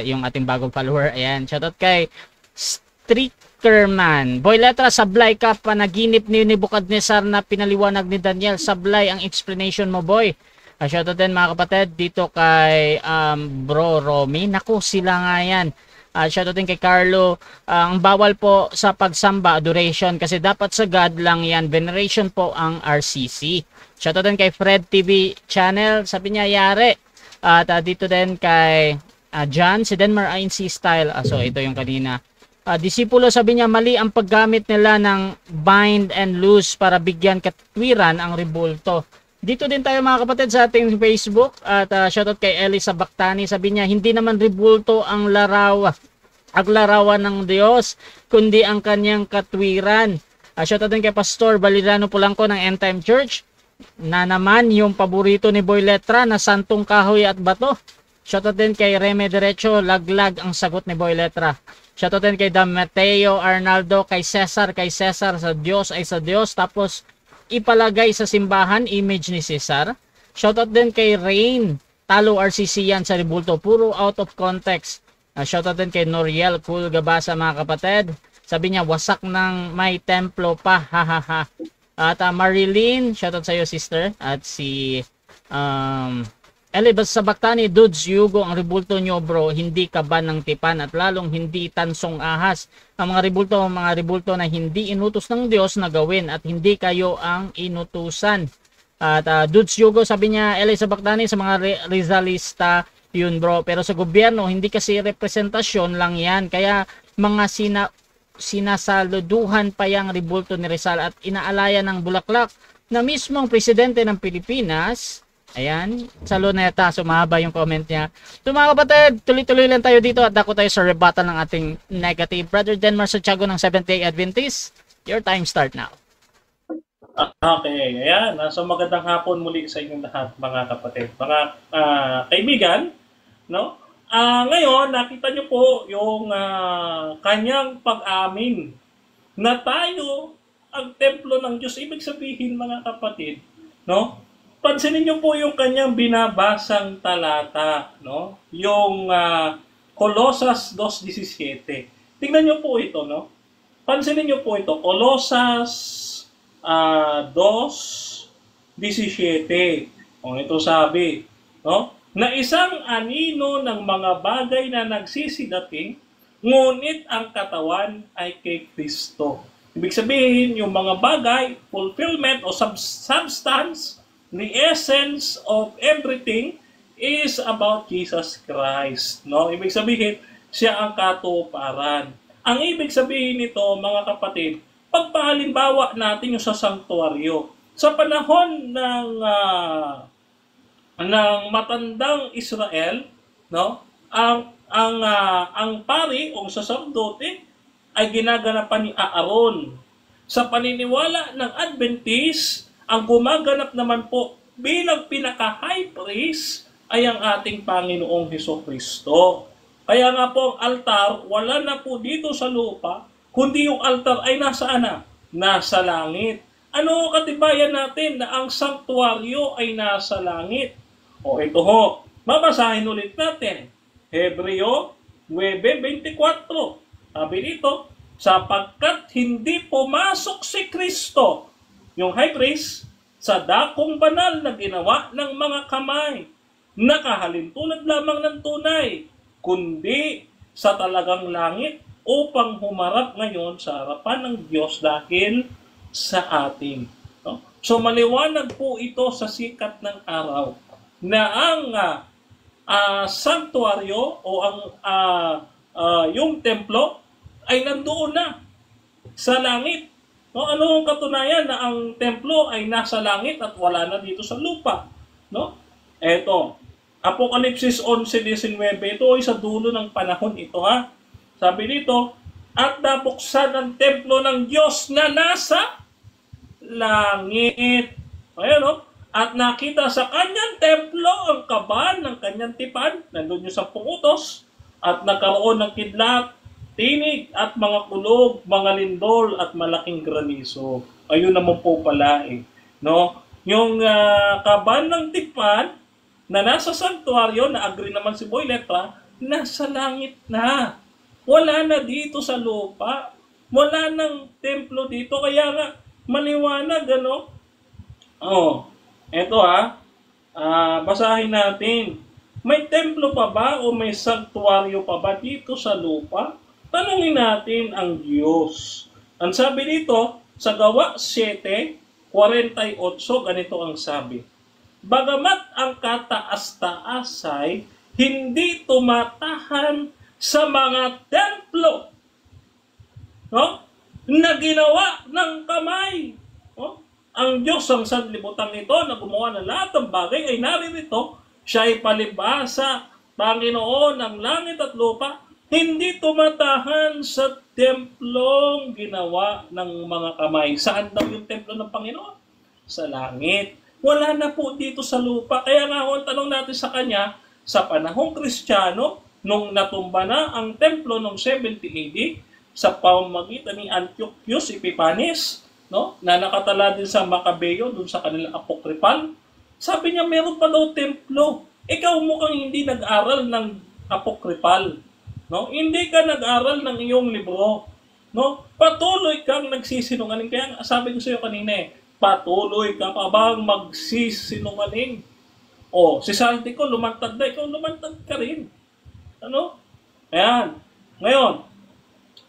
yung ating bagong follower. Ayan, shoutout kay Strickerman. Boy Letra, sablay ka, panaginip ni Nebukadnezar na pinaliwanag ni Daniel. Sablay ang explanation mo, boy. Shoutout din mga kapatid dito kay Bro Romy. Naku, sila nga yan. Shoutout din kay Carlo. Ang bawal po sa pagsamba, adoration, kasi dapat sa God lang yan. Veneration po ang RCC. Shoutout din kay Fred TV channel. Sabi niya, yare. At dito din kay John, si Denmark INC style. So ito yung kanina. Disipulo, sabi niya, mali ang paggamit nila ng bind and loose para bigyan katwiran ang rebulto. Dito din tayo mga kapatid sa ating Facebook. At shoutout kay Elisa Bactani. Sabi niya, hindi naman rebulto ang larawan ng Diyos, kundi ang kanyang katwiran. Shoutout din kay Pastor Balirano Pulangko ng End Time Church. Na naman yung paborito ni Boy Letra na santong kahoy at bato. Shoutout din kay Reme Derecho, laglag ang sagot ni Boy Letra. Shoutout din kay Dam Mateo Arnaldo, kay Cesar sa Diyos ay sa Diyos, tapos ipalagay sa simbahan image ni Cesar. Shoutout din kay Rain, talo RCC yan sa rebulto, puro out of context. Shoutout din kay Noriel Cool Gabasa mga kapatid. Sabi niya, wasak ng may templo pa, hahaha. At Marilyn, shoutout sa iyo sister. At si Elibas Sabaktani, Dudes Yugo, ang rebulto nyo bro, hindi kaban ng tipan at lalong hindi tansong ahas. Ang mga rebulto na hindi inutos ng Diyos na gawin at hindi kayo ang inutusan. At Dudes Yugo, sabi niya, Elibas Sabaktani, sa mga Rizalista yun bro. Pero sa gobyerno, hindi kasi representasyon lang yan. Kaya mga sinasaluduhan pa yung rebulto ni Rizal at inaalaya ng Bulaklak na mismong presidente ng Pilipinas. Ayan, sa Luneta, sumaba yung comment niya. So mga kapatid, tuloy-tuloy lang tayo dito at dako tayo sa rebuttal ng ating negative. Brother Denmark Santiago ng Seventh-day Adventist, your time start now. Okay, ayan. So magandang hapon muli sa inyong lahat mga kapatid. Mga kaibigan, no? Ngayon, nakita niyo po yung kanyang pag-amin na tayo ang templo ng Diyos. Ibig sabihin, mga kapatid, no? Pansinin niyo po yung kanyang binabasang talata, no? Yung Colosas 2:17. Tingnan niyo po ito, no? Pansinin niyo po ito, Colosas 2:17. Ito sabi, no? Na isang anino ng mga bagay na nagsisidating, ngunit ang katawan ay kay Kristo. Ibig sabihin, yung mga bagay, fulfillment o substance, the essence of everything is about Jesus Christ. No? Ibig sabihin, siya ang katuparan. Ang ibig sabihin nito, mga kapatid, pagpahalimbawa natin yung sa sanktuaryo. Sa panahon ng matandang Israel, no? Ang pari o saserdote ay ginaganapan ni Aaron. Sa paniniwala ng Adventist, ang gumaganap naman po bilang pinaka-high priest ay ang ating Panginoong Hesukristo. Kaya nga po ang altar, wala na po dito sa lupa, kundi yung altar ay nasaan na? Nasa langit. Ano katibayan natin na ang sanktuaryo ay nasa langit? O ito ho, babasahin ulit natin. Hebreo 9:24. Sabi dito, sapagkat hindi pumasok si Kristo, yung high priest, sa dakong banal na ginawa ng mga kamay, nakahalintulad lamang ng tunay, kundi sa talagang langit upang humarap ngayon sa harapan ng Diyos dahil sa atin. No? So maliwanag po ito sa sikat ng araw na ang sanktuaryo o ang yung templo ay nandoon na sa langit. No? Ano ang katunayan na ang templo ay nasa langit at wala na dito sa lupa? No? Eto, Apokalipsis 11:19, ito ay sa dulo ng panahon ito ha. Sabi dito, at nabuksan ang templo ng Diyos na nasa langit. Ayan no? At nakita sa kanyang templo ang kaban ng kanyang tipan, nandun yung 10 utos, at nagkaroon ng kidlat, tinig at mga kulog, mga lindol at malaking granizo. Ayun naman po pala eh. No? Yung kaban ng tipan na nasa sanktuaryo, na agree naman si Boy Letra, nasa langit na. Wala na dito sa lupa. Wala nang templo dito. Kaya nga, maliwanag, ano? Eto basahin natin. May templo pa ba o may sanktuaryo pa ba dito sa lupa? Tanungin natin ang Diyos. Ang sabi dito, sa Gawa 7:48, ganito ang sabi. Bagamat ang kataas-taas ay hindi tumatahan sa mga templo, no? Na ginawa ng kamay. No? Ang Diyos ang sanlibutan nito na gumawa ng lahat ng bagay ay naririto. Siya ay palibhasa, Panginoon ng langit at lupa, hindi tumatahan sa templong ginawa ng mga kamay. Saan daw yung templo ng Panginoon? Sa langit. Wala na po dito sa lupa. Kaya nga ang tanong natin sa kanya, sa panahong Kristiyano, nung natumba na ang templo noong 70 AD, sa pamamagitan ni Antiochus Epiphanes, no, na nakatala din sa Macabeo, dun sa kanilang apocryphal, sabi niya meron pa daw templo. Ikaw mukhang hindi nag-aral ng apocryphal. No? Hindi ka nag-aral ng iyong libro. No? Patuloy kang nagsisinungaling. Kaya sabi ko sa iyo kanina patuloy ka pa bang magsisinungaling? Si Santi ko lumantad na, ikaw lumantad ka rin. Ano? Ayan. Ngayon,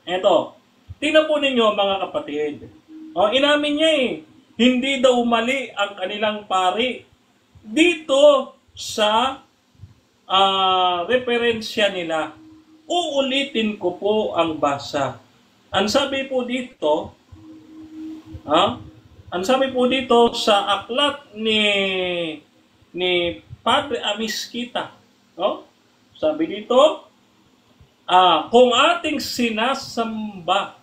eto, tingnan po ninyo mga kapatid. Inamin niya hindi daw mali ang kanilang pari dito sa referensya nila. Uulitin ko po ang basa. Ang sabi po dito, sa aklat ni Padre Amiskita, no? Sabi dito, kung ating sinasamba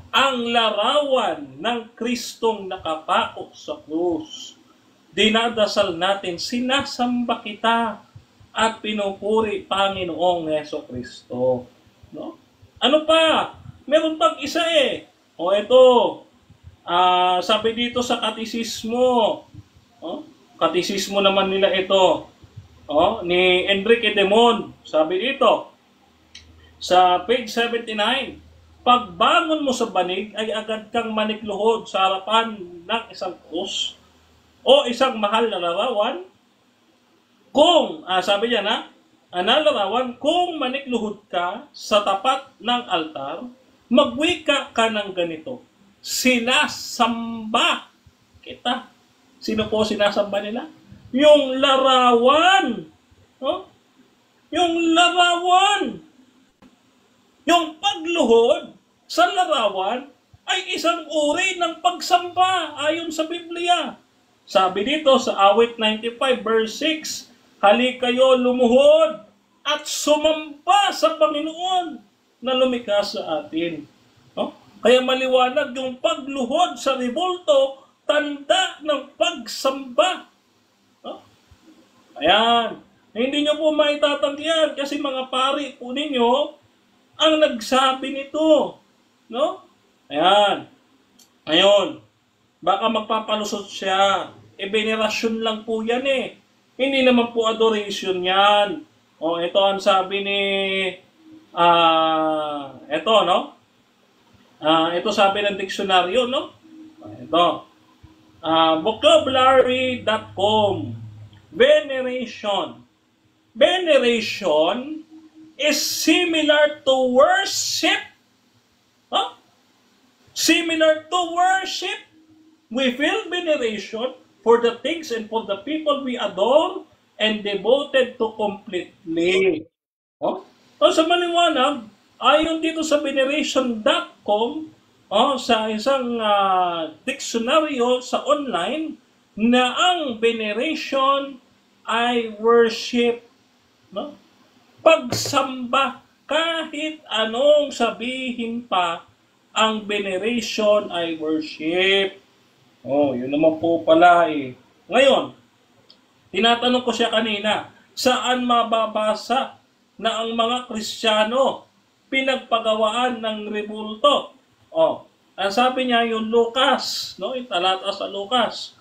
ang larawan ng Kristong nakapako sa krus, dinadasal natin, sinasamba kita at pinupuri Panginoong Hesukristo. No? Ano pa? Meron pang isa eh. O ito, sabi dito sa katisismo, katisismo naman nila ito, ni Enrique Demon, sabi dito, sa page 79, pagbangon mo sa banig ay agad kang manikluhod sa harapan ng isang krus o isang mahal na larawan. Kung, sabi niya na larawan, kung manikluhod ka sa tapat ng altar, magwika ka ng ganito, sinasamba kita. Sino po sinasamba nila? Yung larawan. Yung larawan. Yung pagluhod sa larawan ay isang uri ng pagsamba ayon sa Biblia. Sabi dito sa Awit 95 verse 6, halik kayo lumuhod at sumamba sa Panginoon na lumikha sa atin. Kaya maliwanag yung pagluhod sa rebulto, tanda ng pagsamba. Ayan. Hindi nyo po maitatanggihan kasi mga pari po ninyo ang nagsabi nito. No? Ayan. Ngayon, baka magpapalusot siya. Venerasyon lang po yan eh. Hindi naman po adoration yan. Ito ang sabi ni ito, no? Ito sabi ng diksyonaryo, no? Ito. Vocabulary.com. Veneration. Veneration is similar to worship. Similar to worship. We feel veneration for the things and for the people we adore and devoted to completely. Sa maliwanag, ayon dito sa veneration.com, sa isang diksyonaryo sa online, na ang veneration ay worship. Pagsamba, kahit anong sabihin pa, ang veneration ay worship. Yun naman po pala eh. Ngayon, tinatanong ko siya kanina, saan mababasa na ang mga Kristiyano pinagpagawaan ng rebulto? Ang sabi niya yung Lucas, no? Yung talata sa Lucas.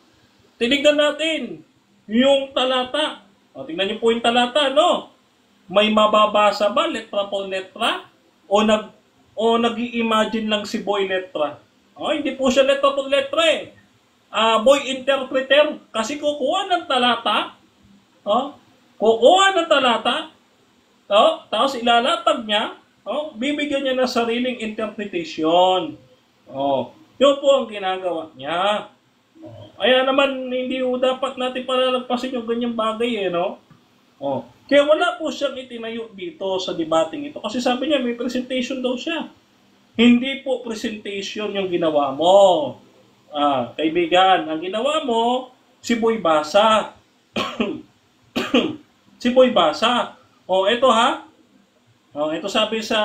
Tinignan natin yung talata. Tingnan niyo po yung talata, no? May mababasa ba letra po letra? O nag-i-imagine lang si Boy letra? Hindi po siya letra po letra eh. Boy interpreter. Kasi kukuha ng talata. Tapos ilalatag niya. Bibigyan niya ng sariling interpretation. Yun po ang ginagawa niya. Kaya naman, hindi dapat natin palalagpasin yung ganyang bagay eh, no? Kaya wala po siyang itinayo dito sa debating ito. Kasi sabi niya, may presentation daw siya. Hindi po presentation yung ginawa mo. Kaibigan, ang ginawa mo, si Boy Basa. Si Boy Basa. Ito ha. Ito sabi sa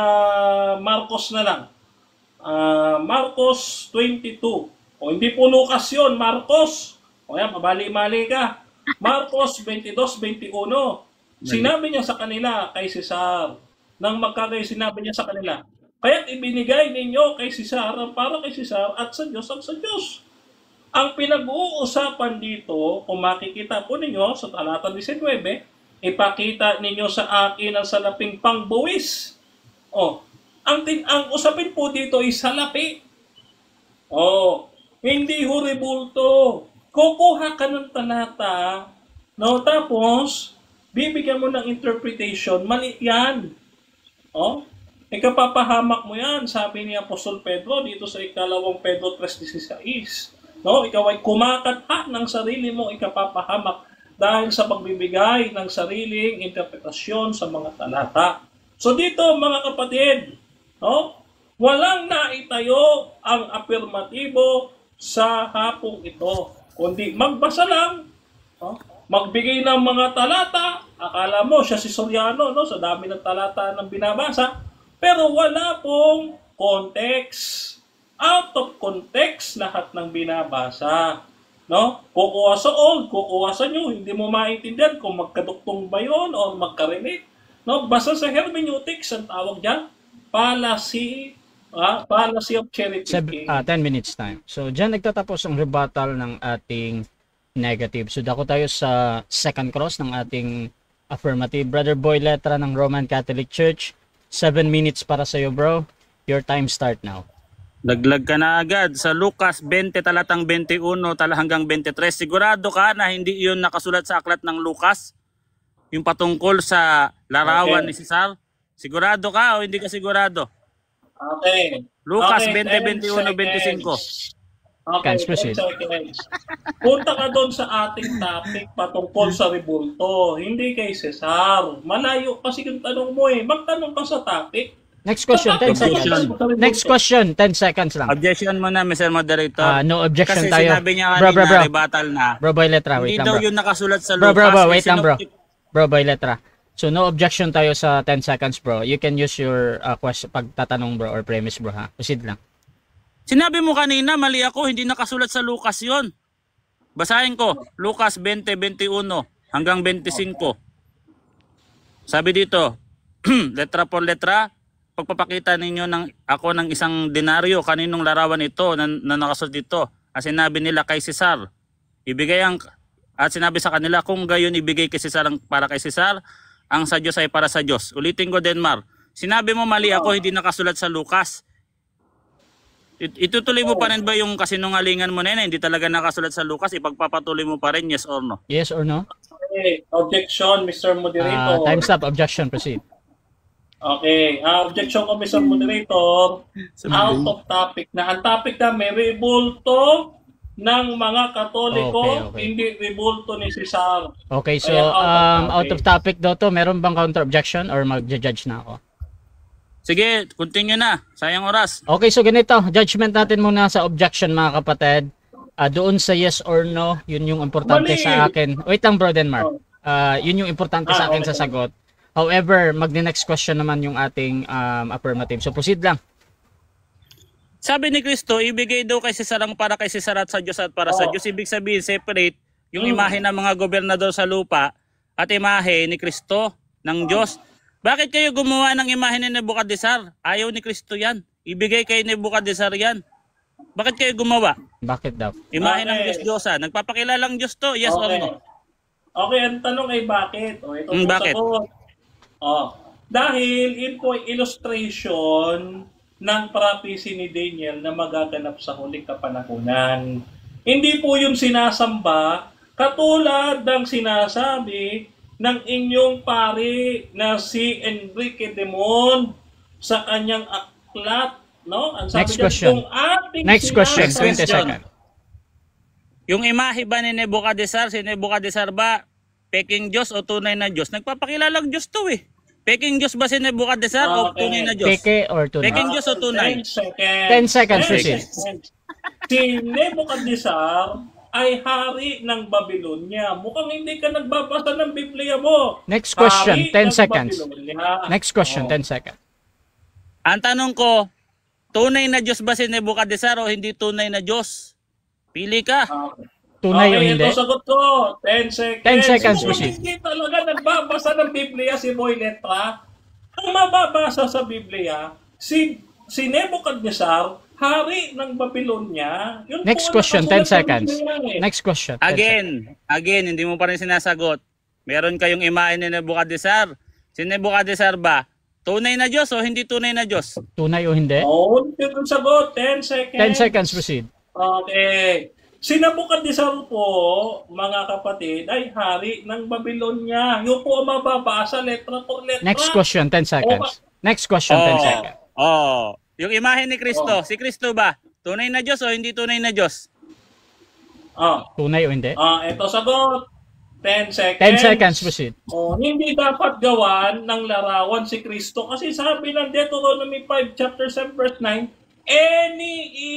Marcos na lang. Marcos 22. Hindi po Lucas yun, Marcos. Yan, mabali-mali ka. Marcos 22-21. Sinabi niya sa kanila kay Cesar. Nang magkagay, sinabi niya sa kanila, kaya't ibinigay ninyo kay Cesar para kay Cesar at sa Diyos ang sa Diyos. Ang pinag-uusapan dito, kung makikita po ninyo sa talata 19, ipakita ninyo sa akin ang salaping pangbuwis. Ang usapin po dito ay salapi. Hindi horibulto. Kukuha ka ng talata, no? Tapos, bibigyan mo ng interpretation, mali yan. Ikapapahamak mo yan, sabi ni Apostol Pedro dito sa 2 Pedro 3:16. No? Ikaw ay kumakatha ng sarili mo, ikapapahamak dahil sa pagbibigay ng sariling interpretasyon sa mga talata. So dito mga kapatid, walang naitayo ang afirmatibo sa hapong ito, kundi magbasa lang, magbigay ng mga talata. Akala mo siya si Soriano, no? Sa dami ng talata ng binabasa, pero wala pong context. Out of context lahat ng binabasa, no? Kukuha sa old, kukuha sa new, hindi mo maintindihan kung magkaduktong ba yun o magkarelate, no? Basta sa hermeneutics ang tawag diyan, fallacy Policy of cherry picking. 10 minutes time. So, dyan nagtatapos ang rebuttal ng ating negative. So, dako tayo sa second cross ng ating affirmative. Brother Boy Letra ng Roman Catholic Church. 7 minutes para sa'yo, bro. Your time start now. Laglag ka na agad sa Lucas 20 talatang 21 hanggang 23. Sigurado ka na hindi iyon nakasulat sa aklat ng Lucas? Yung patungkol sa larawan ni Cesar? Sigurado ka o hindi ka sigurado? Okay. Lucas Okay, 20, 21, 25. Okay, Can't proceed. 10 seconds. Punta ka doon sa ating topic patungkol sa rebulto, hindi kay Cesar. Malayo kasi yung tanong mo eh. Magtanong ka sa topic. Next question, 10 seconds. Next question, 10 seconds lang. Objection mo na, Mr. Moderator. No objection Kasi tayo. sinabi niya Bro. kanina, rebuttal na. Bro Boy Letra, Hindi wait lang, daw bro. yun nakasulat sa Bro, Lucas. wait lang, bro. Bro Boy Letra. So, no objection tayo sa 10 seconds, bro. You can use your question, pagtatanong, bro, or premise, bro, ha? Proceed lang. Sinabi mo kanina, mali ako, hindi nakasulat sa Lucas yon. Basahin ko, Lucas 20, 21 hanggang 25. Sabi dito, letra por letra, pagpapakita ninyo ng isang denaryo, kaninong larawan ito na nakasulat dito. At sinabi nila kay Cesar, at sinabi sa kanila, kung gayon ibigay kay Cesar para kay Cesar, ang sa Diyos ay para sa Diyos. Ulitin ko, Denmar. Sinabi mo mali ako, hindi nakasulat sa Lucas. Itutuloy mo pa rin ba yung kasinungalingan mo na yun? Hindi talaga nakasulat sa Lucas, ipagpapatuloy mo pa rin, yes or no? Yes or no? Okay. Objection, Mr. Moderator. Time stop. Objection. Proceed. Okay. Objection ko, Mr. Moderator. Out of topic na. Ang topic na may rebulto ng mga Katoliko, Okay. hindi rebulto ni Cesar. Okay, so Kaya out of topic daw to. Meron bang counter objection or mag-judge na ako? Sige, continue na. Sayang oras. Okay, so ganito. Judgment natin muna sa objection, mga kapatid. Doon sa yes or no, yun yung importante Mali. sa akin. Wait lang, bro, Denmark. Yun yung importante sa akin okay. sa sagot. However, mag-next question naman yung ating affirmative. So proceed lang. Sabi ni Kristo, ibigay daw kay Cesar ang para kay Cesar at sa Diyos at para sa Diyos. Ibig sabihin, separate yung imahe ng mga gobernador sa lupa at imahe ni Kristo ng Diyos. Bakit kayo gumawa ng imahe ni Nebuchadnezzar? Ayaw ni Kristo yan. Ibigay kay Nebuchadnezzar yan. Bakit kayo gumawa? Bakit daw? Imahe ng Okay. Diyos-Diyosa. Nagpapakilalang Diyos to, yes or no? Okay, ang tanong ay bakit? Ito po Bakit? sagot. Dahil ito po ay illustration ng prophecy ni Daniel na magaganap sa huling kapanahunan. Hindi po yung sinasamba katulad ng sinasabi ng inyong pari na si Enrique Demon sa kanyang aklat, no? Ang sabi Next niya, question. kung ating Next question, sinasamba- 20 seconds. Yung imahe ba ni Nebuchadnezzar, si Nebuchadnezzar ba peking Diyos o tunay na Diyos? Nagpapakilalang Diyos to eh. Peking Diyos ba si Nebuchadnezzar o Okay. tunay na Diyos? Peke or tunay? Peking Diyos o tunay? 10 seconds. 10 seconds, proceed. Si Nebuchadnezzar ay hari ng Babylonia. Mukhang hindi ka nagbabasa ng Biblia mo. Next question, Hari 10 ng seconds. Babylonia. Next question, 10 seconds. Ang tanong ko, tunay na Diyos ba si Nebuchadnezzar o hindi tunay na Diyos? Pili ka. Tunay o Okay, hindi? ito sagot ko. 10 seconds. 10 seconds, Kung proceed. hindi talaga nagbabasa ng Biblia si Boy Letra, ang mababasa sa Biblia, si Nebuchadnezzar, hari ng Babylonia. Yun Next po ang question, nakasulat 10 sa seconds. Biblia eh. Next question. 10 seconds. Again, hindi mo pa rin sinasagot. Meron kayong imahe ni Nebuchadnezzar. Si Nebuchadnezzar ba, tunay na Diyos o hindi tunay na Diyos? Tunay o hindi? Oo, yung sagot. 10 seconds. 10 seconds, proceed. Okay. Si Nebuchadnezzar po, mga kapatid, ay hari ng Babylonia. Yun po ang mababasa, letra po letra. Next question, 10 seconds. Next question, 10 seconds. Yung imahe ni Kristo, si Kristo ba, tunay na Diyos o hindi tunay na Diyos? Tunay o hindi? Ito sagot. 10 seconds. 10 seconds, proceed. Hindi dapat gawan ng larawan si Kristo kasi sabi ng Deuteronomy 5 chapter 7 verse 9, any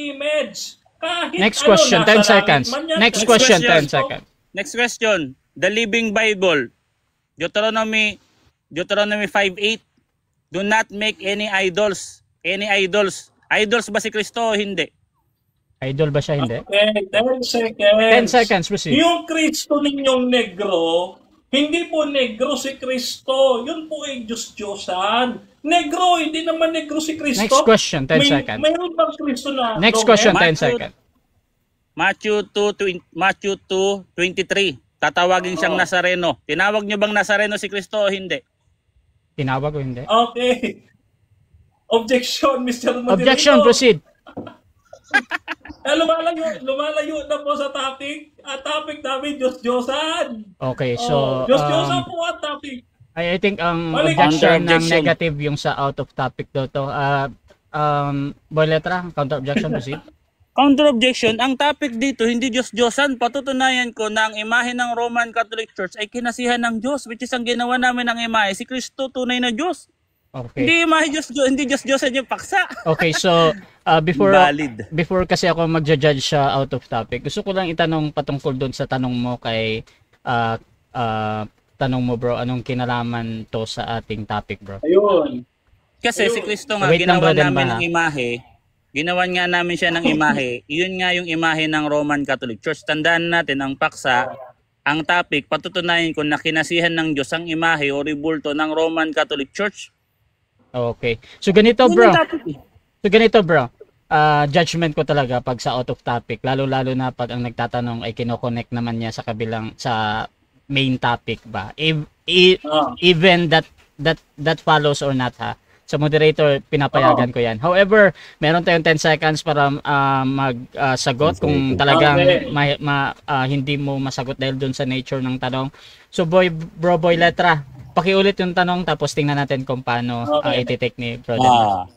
image kahit Next ano, question, nasa 10 langit seconds. man yan, Next kahit question, Kristo. 10 seconds. Next question, the Living Bible, Deuteronomy 5:8. Do not make any idols. Any idols. Idols ba si Kristo o hindi? Idol ba siya, hindi? Okay, 10 seconds. 10 seconds, proceed. Yung Kristo ninyong negro, hindi po negro si Kristo. Yun po ay Diyos-Diyosan. Negro, hindi naman negro si Kristo. Next question, 10 seconds. Mayroon bang Kristo na Next long question, hair? 10 seconds. Matthew 2:23. Tatawagin siyang Oo. Nazareno. Tinawag niyo bang Nazareno si Kristo o hindi? Tinawag o hindi? Okay. Objection, Mr. Moderator. Objection, proceed. Lumalayo na po sa topic. Ang topic namin, Diyos-Diyosan. Okay, so Diyos-Diyosan po ang topic. I think ang Mali. objection ng Counter-objection. negative yung sa out of topic daw to. Boy letra, counter objection proceed. Counter objection, ang topic dito hindi Diyos-Diyosan. Patutunayan ko na ang imahe ng Roman Catholic Church ay kinasihan ng Diyos, which is ang ginawa namin ng imahe. Si Kristo tunay na Diyos. Okay. Hindi imahe hindi Diyos-Diyosan yung paksa. Okay, so before Valid. kasi ako magja-judge sa out of topic, gusto ko lang itanong patungkol doon sa tanong mo kay tanong mo bro, anong kinalaman to sa ating topic bro? Ayun. Kasi si Kristo nga, Wait lang, ginawa brother, namin ba? ng imahe. Ginawan nga namin siya ng imahe. Iyon nga yung imahe ng Roman Catholic Church. Tandaan natin, ang paksa, ang topic, patutunayan ko na kinasihan ng Diyos ang imahe o rebulto ng Roman Catholic Church. Okay. So ganito Yun bro. yung topic eh. So ganito bro. Judgment ko talaga pag sa out of topic, lalo-lalo na pag ang nagtatanong ay kino-connect naman niya sa kabilang sa main topic ba. Even that follows or not ha. Sa moderator, pinapayagan ko yan. However, meron tayong 10 seconds para magsagot kung talagang Okay. hindi mo masagot dahil dun sa nature ng tanong. So boy letra, pakiulit yung tanong tapos tingnan natin kung paano iti-take ni Brother.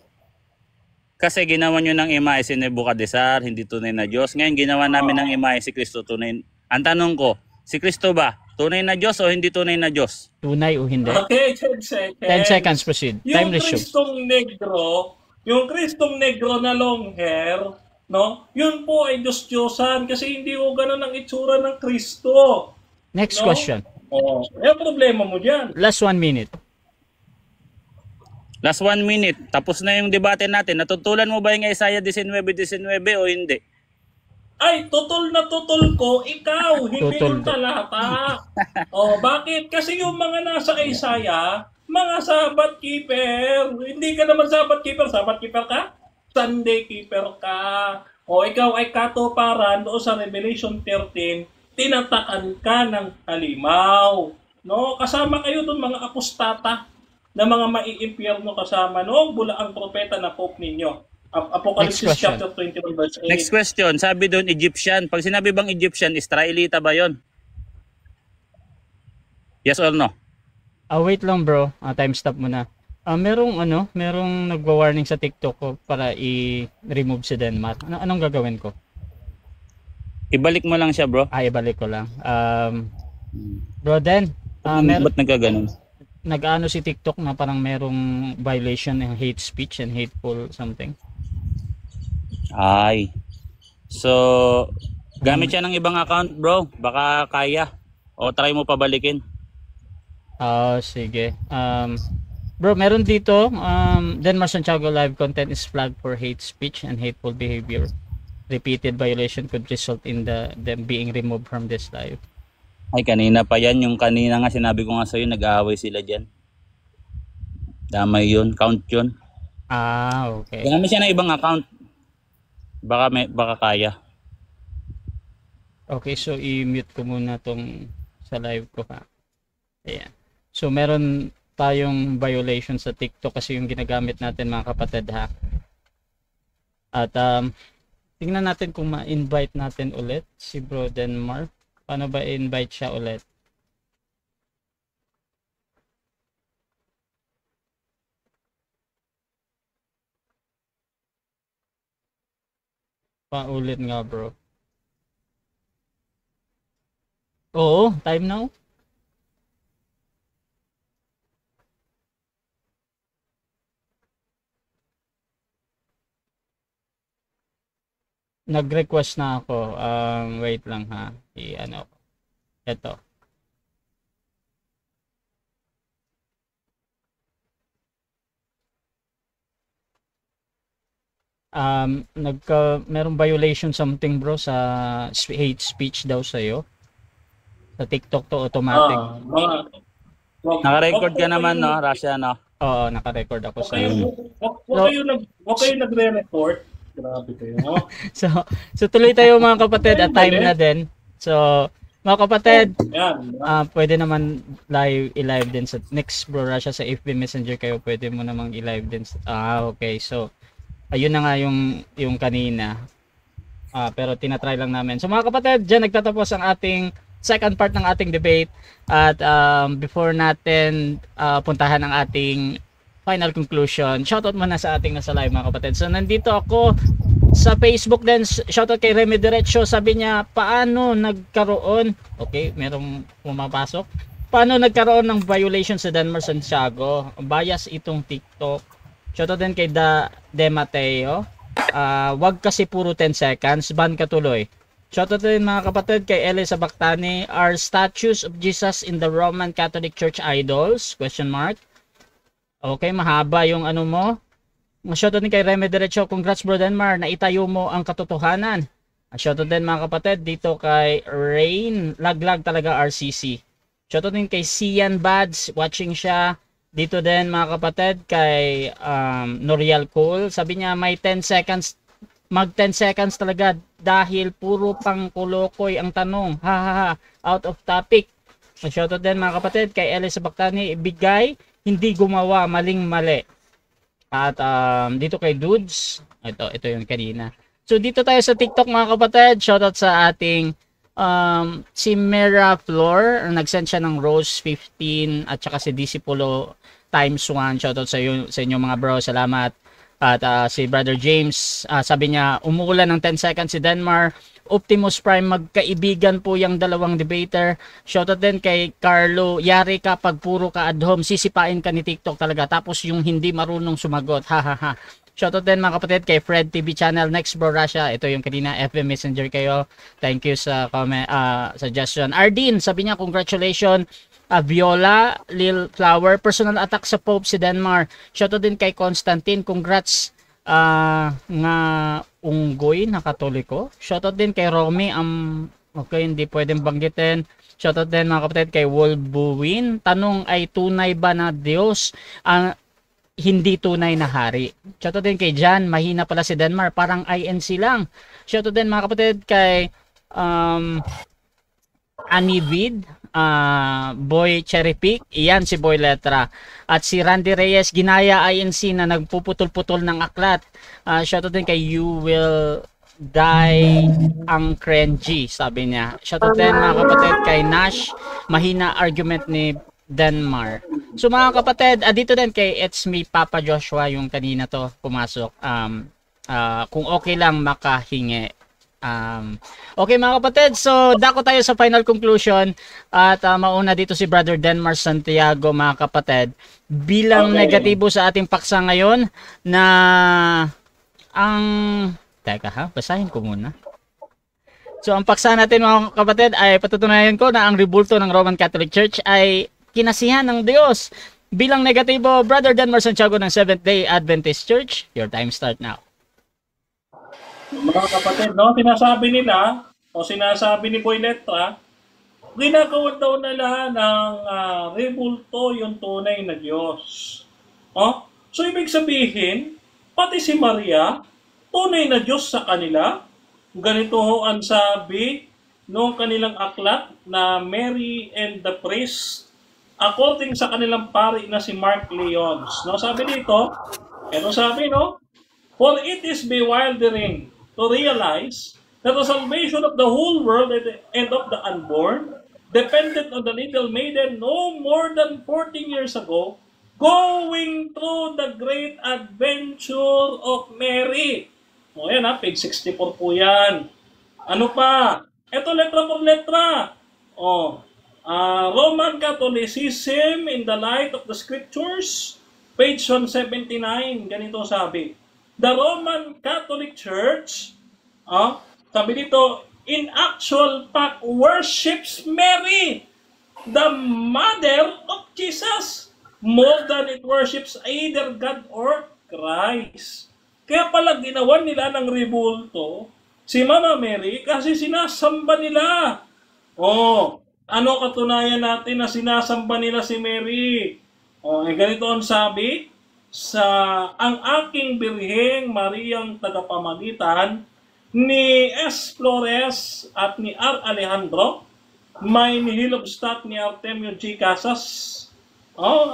Kasi ginawa nyo ng imahe si Nebuchadnezzar, hindi tunay na Diyos. Ngayon, ginawa namin ng imahe si Kristo tunay. Ang tanong ko, si Kristo ba, tunay na Diyos o hindi tunay na Diyos? Tunay o hindi? Okay, 10 seconds. 10 seconds, proceed. Time resume. Yung Kristong negro na long hair, no? Yun po ay Diyos-Diyosan kasi hindi ko ganun ang itsura ng Kristo. Next No? question. Oh, yung problema mo diyan. Last 1 minute. Last 1 minute, tapos na yung debate natin. Natutulan mo ba yung Isaiah 19:19 o hindi? Ay, tutol na tutol ko, ikaw, hindi Tutol yung talata. Oh, bakit? Kasi yung mga nasa Isaiah, mga Sabbath keeper. Hindi ka naman Sabbath keeper ka? Sunday keeper ka. O ikaw ay katuparan doon sa Revelation 13, tinatakan ka ng halimaw. No, kasama kayo doon mga apostata na mga maiimpyerno kasama no, bula ang propeta na pope ninyo. Apocalypse Next question. chapter 21 verse 8. Next question, sabi doon Egyptian. Pag sinabi bang Egyptian, Israelita ba yon? Yes or no? Wait lang bro. Time stop muna. Merong nagwa-warning sa TikTok ko para i-remove si Denmark. Anong gagawin ko? Ibalik mo lang siya, bro. Ibalik ko lang. Bro Den, Ba't nagkaganon? nag-ano si TikTok na parang merong violation ng hate speech and hateful something. Ay. So, gamit siya ng ibang account, bro. Baka kaya. O try mo pabalikin. Sige. Bro, meron dito, Denmark Santiago live content is flagged for hate speech and hateful behavior. Repeated violation could result in them being removed from this live. Ay, kanina pa yan. Yung kanina nga sinabi ko nga sa'yo, nag-aaway sila dyan. Damay yun. Count yun. Okay. Gamit siya ng ibang account. Baka kaya. Okay, so i-mute ko muna tong sa live ko ha. Ayan. So meron tayong violation sa TikTok kasi yung ginagamit natin mga kapatid ha. At tingnan natin kung ma-invite natin ulit si Bro Denmark. Paano ba i-invite siya ulit? Paulit nga bro. Oo, time now. Nag-request na ako. Wait lang ha. I-ano ko. Ito. Merong violation something bro sa hate speech daw sa'yo. Sa TikTok to automatic. Naka-record ka naman, no? Rasha, no? Oo, naka-record ako Huwag sa... kayo, huwag kayo nagre-report. Grabe kayo. So, so tuloy tayo mga kapatid at time na din. So, mga kapatid, Yan. pwede naman i-live din sa next Bro Russia sa FB Messenger kayo. Pwede mo namang i-live din. Okay. So, ayun na nga yung kanina. Pero tinatry lang namin. So mga kapatid, dyan nagtatapos ang ating second part ng ating debate. At before natin puntahan ang ating final conclusion, shoutout muna sa ating nasa live mga kapatid. So nandito ako sa Facebook din. Shoutout kay Remy Diretso. Sabi niya, paano nagkaroon, okay, merong pumapasok. Paano nagkaroon ng violation sa Denmark Santiago? Bias itong TikTok. Shoutout din kay De Mateo. Wag kasi puro 10 seconds, ban ka tuloy. Shoutout din mga kapatid kay Elisa Bactani. Are statues of Jesus in the Roman Catholic Church idols? Question mark. Okay, mahaba yung ano mo. Shoutout din kay Remy Diretso. Congrats Bro Denmar, naitayo mo ang katotohanan. Shoutout din mga kapatid dito kay Rain. Laglag talaga RCC. Shoutout din kay Sian Bads, watching siya. Dito din mga kapatid kay Noriel Cole. Sabi niya may 10 seconds, mag 10 seconds talaga dahil puro pang kulokoy ang tanong. Ha ha ha, out of topic. Shoutout din mga kapatid kay Elisa Bactani. Ibigay, hindi gumawa, maling mali. At dito kay Dudes. Ito yung kanina. So dito tayo sa TikTok mga kapatid. Shoutout sa ating si Mera Flor. Nag-send siya ng Rose 15 at saka si DC Polo times 1. Shoutout sa inyo mga bro. Salamat. At si Brother James, sabi niya, umuulan ng 10 seconds si Denmark. Optimus Prime, magkaibigan po yung dalawang debater. Shoutout din kay Carlo. Yari ka pag puro ka at home, sisipain ka ni TikTok talaga. Tapos yung hindi marunong sumagot. Ha ha ha. Shoutout din mga kapatid kay Fred TV Channel. Next Bro Russia. Ito yung kanina FB Messenger kayo. Thank you sa comment, suggestion. Ardin, sabi niya congratulations. Viola, Lil Flower, personal attack sa Pope si Denmark. Shoutout din kay Constantine. Congrats nga unggoy na Katoliko. Shoutout din kay Romy. Okay, hindi pwedeng banggitin. Shoutout din mga kapatid kay Wolbuwin. Tanong ay tunay ba na Diyos ang hindi tunay na hari? Shoutout din kay Jan. Mahina pala si Denmark. Parang INC lang. Shoutout din mga kapatid kay Anivid. Boy Cherry Pick, iyan si Boy Letra. At si Randy Reyes, ginaya INC na nagpuputol-putol ng aklat. Shoutout din kay You Will Die ang cringy, sabi niya. Shoutout din mga kapatid kay Nash, mahina argument ni Denmark. So mga kapatid, dito din kay It's Me Papa Joshua, yung kanina to pumasok. Kung okay lang makahingi. Okay mga kapatid, so dako tayo sa final conclusion at mauna dito si Brother Denmark Santiago mga kapatid bilang negatibo sa ating paksa ngayon na ang basahin ko muna. So ang paksa natin mga kapatid ay patutunayan ko na ang rebulto ng Roman Catholic Church ay kinasihan ng Diyos. Bilang negatibo, Brother Denmark Santiago ng Seventh-day Adventist Church, your time start now. Mga kapatid, no, sinasabi nila, o sinasabi ni Boy Letra, ginagawa daw nila ng rebulto yung tunay na Diyos. So, ibig sabihin, pati si Maria, tunay na Diyos sa kanila. Ganito ho ang sabi noong kanilang aklat na Mary and the Priest, according sa kanilang pari na si Mark Leons. No, sabi dito, ito sabi, no, for it is bewildering to realize that the salvation of the whole world and of the unborn depended on the little maiden no more than 14 years ago going through the great adventure of Mary. O yan page 64 po yan. Ano pa? Ito letra por letra. Roman Catholicism in the light of the scriptures, page 179, ganito sabi. The Roman Catholic Church, sabi dito, in actual fact, worships Mary, the mother of Jesus, more than it worships either God or Christ. Kaya pala ginawan nila ng rebulto si Mama Mary kasi sinasamba nila. Ano katunayan natin na sinasamba nila si Mary? Ganito ang sabi, ang aking birheng Mariang tagapamagitan ni S. Flores at ni R. Alejandro, may nihilobstat ni Artemio G. Casas,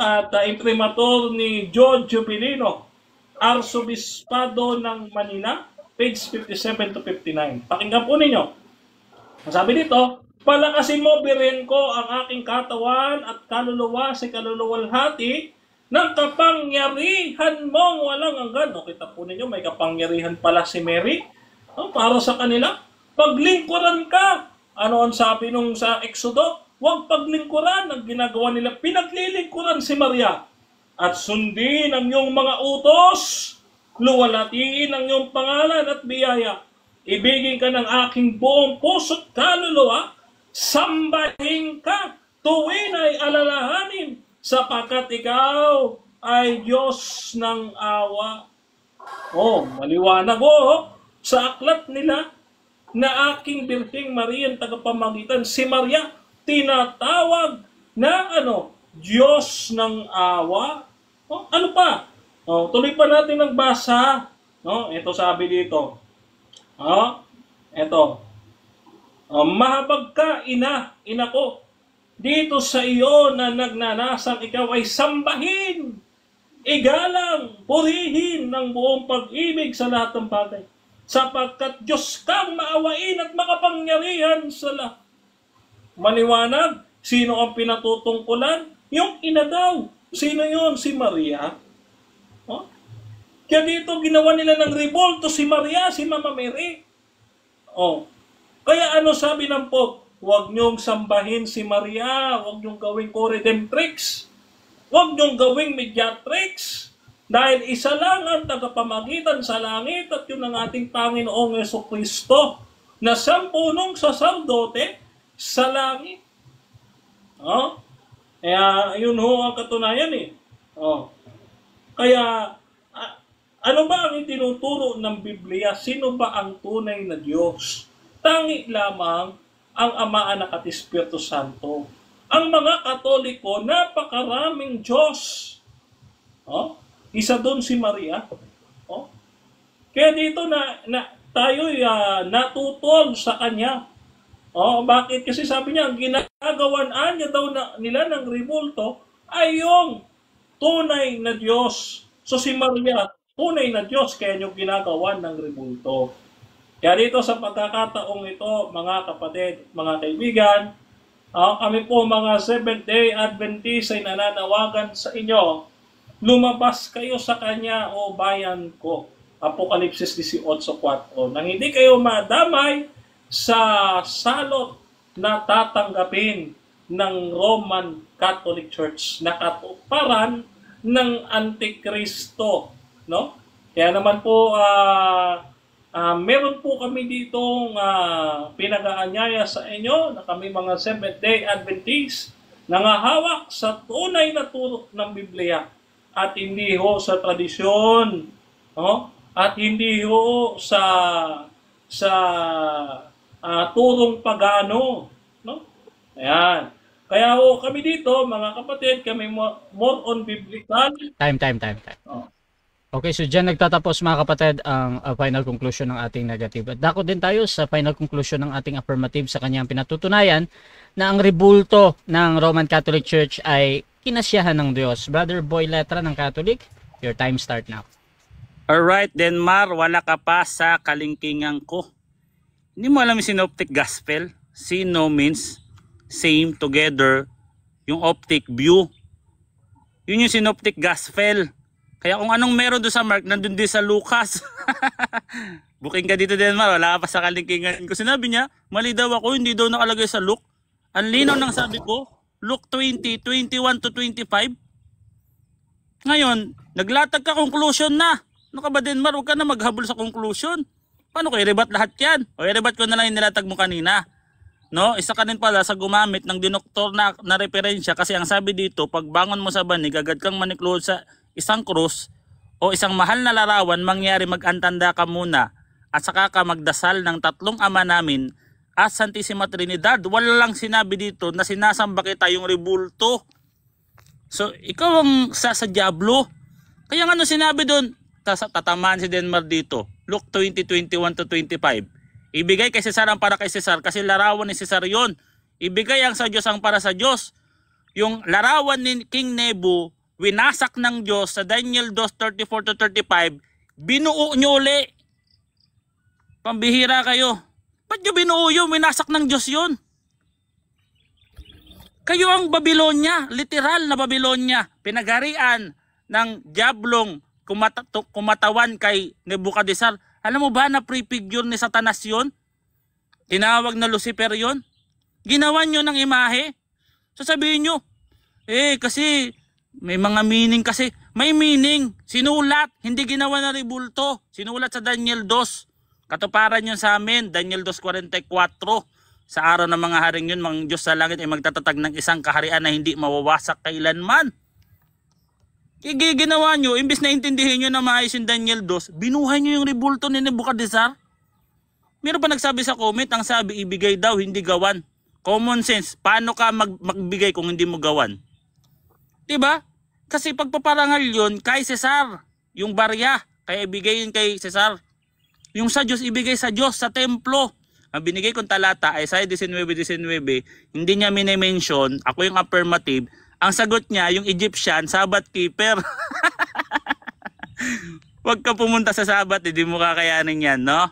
at imprimatur ni George Jubilino, Arsobispado ng Manila, page 57 to 59. Pakinggan po ninyo. Sabi dito, palakasin mo, birhen ko, ang aking katawan at kaluluwa sa kaluluwalhati ng kapangyarihan mong walang hanggan. Kita po ninyo, may kapangyarihan pala si Mary para sa kanila. Paglingkuran ka. Ano ang sabi nung sa Exodo? Huwag paglingkuran. Ang ginagawa nila, pinaglilingkuran si Maria. At sundin ang iyong mga utos. Luwalatiin ang iyong pangalan at biyaya. Ibigin ka ng aking buong puso't kaluluwa. Sambahin ka. Tuwin ay alalahanin. Sapagkat ikaw ay Diyos ng awa. Maliwanag sa aklat nila na aking birheng Mariang tagapamagitan, si Maria, tinatawag na Diyos ng awa. Ano pa? Tuloy pa natin ang basa. Ito sabi dito. Mahabag ka, ina ko. Dito sa iyo na nagnanasang ikaw ay sambahin, igalang, purihin ng buong pag-ibig sa lahat ng bagay. Sapagkat Diyos kang maawain at makapangyarihan sa lahat. Maliwanag, sino ang pinatutungkulan? Yung ina daw. Sino yun? Si Maria. Kaya dito ginawa nila ng revolto si Maria, si Mama Mary. Kaya ano sabi ng Pope? Huwag niyong sambahin si Maria, huwag niyong gawing co-redemptrix, huwag niyong gawing mediatrix, dahil isa lang ang tagapamagitan sa langit at yun ang ating Panginoong Jesucristo na sampunong saserdote sa langit. Kaya yun ang katunayan . Kaya ano ba ang itinuturo ng Biblia? Sino ba ang tunay na Diyos? Tangi lamang ang Ama, Anak at Espiritu Santo. Ang mga Katoliko, napakaraming Diyos. Isa doon si Maria. Kaya dito tayo natutol sa Kanya. Bakit? Kasi sabi niya, ang ginagawaan niya daw nila ng revolto ay yung tunay na Diyos. So si Maria, tunay na Diyos, kaya yung ginagawa ng revolto. Kaya dito sa pagkakataong ito, mga kapatid, mga kaibigan, kami po mga Seventh-day Adventist ay nananawagan sa inyo, lumabas kayo sa Kanya, o bayan ko. Apokalipsis 18:4. Nang hindi kayo madamay sa salot na tatanggapin ng Roman Catholic Church na katuparan ng Antikristo. Kaya naman po, meron po kami ditong pinag-aanyaya sa inyo na kami mga Seventh-day Adventist nangahawak sa tunay na turo ng Biblia at hindi ho sa tradisyon, at hindi ho sa turong pagano. Ayan. Kaya ho kami dito, mga kapatid, kami more on biblical. Time. Okay, so dyan nagtatapos mga kapatid ang final conclusion ng ating negative. At dako din tayo sa final conclusion ng ating affirmative sa kanyang pinatutunayan na ang rebulto ng Roman Catholic Church ay kinasyahan ng Diyos. Brother Boy Letra ng Catholic, your time start now. Alright, Denmar, wala ka pa sa kalingkingan ko. Hindi mo alam yung synoptic gospel? Sino means same, together, yung optic view. Yun yung synoptic gospel. Kaya kung anong meron doon sa Mark, nandun din sa Lucas. Booking ka dito, Denmar, wala ka pa sa kalingkingan ko. Sinabi niya, mali daw ako, hindi daw nakalagay sa Luke. Ang linaw ng sabi ko, Luke 20, 21 to 25. Ngayon, naglatag ka conclusion na. Ano ka ba, Denmar? Huwag ka na maghabol sa conclusion. Paano ko i-rebat lahat yan? O i-rebat ko na lang yung nilatag mo kanina. Isa ka din pala sa gumamit ng dinoktor na referensya kasi ang sabi dito, pag bangon mo sa banig, agad kang manikluhod sa isang krus o isang mahal na larawan, mangyari mag-antanda ka muna at saka ka magdasal ng tatlong ama namin at Santissima Trinidad. Wala lang sinabi dito na sinasamba kita yung rebulto. So, ikaw ang sa diablo. Kaya nga ano sinabi doon, tatamaan si Denmar dito. Luke 20:21 to 25. Ibigay kay Cesar ang para kay Cesar kasi larawan ni Cesar yon. Ibigay ang sa Diyos ang para sa Diyos. Yung larawan ni King Nebu, winasak ng Diyos sa Daniel 2:34 to 35, binuo nyo uli. Pambihira kayo. Ba't nyo binuo yun? Winasak ng Diyos yun. Kayo ang Babylonia, literal na Babylonia, pinagarian ng diablong kumatawan kay Nebuchadnezzar. Alam mo ba na prefigure ni Satanas yun? Tinawag na Lucifer yun? Ginawa nyo ng imahe? Sasabihin nyo, kasi may mga meaning kasi. May meaning. Sinulat. Hindi ginawa na ribulto. Sinulat sa Daniel 2. Katuparan yun sa amin. Daniel 2:44. Sa araw ng mga haring yun, mga Diyos sa langit ay magtatatag ng isang kaharian na hindi mawawasak kailanman. Ginawa nyo, imbis na intindihin nyo na maayos yung Daniel 2, binuhay nyo yung ribulto ni Nebuchadnezzar. Meron pa nagsabi sa comment, ang sabi, ibigay daw, hindi gawan. Common sense, paano ka magbigay kung hindi mo gawan? Diba? Kasi pagpaparangal yun kay Cesar, yung barya, kaya ibigay yun kay Cesar. Yung sa Diyos, ibigay sa Diyos, sa templo. Ang binigay kong talata ay Isaiah 19:19, hindi niya minimension, ako yung affirmative. Ang sagot niya, yung Egyptian, Sabbath keeper. Huwag ka pumunta sa Sabbath, hindi mo kakayanin yan, no?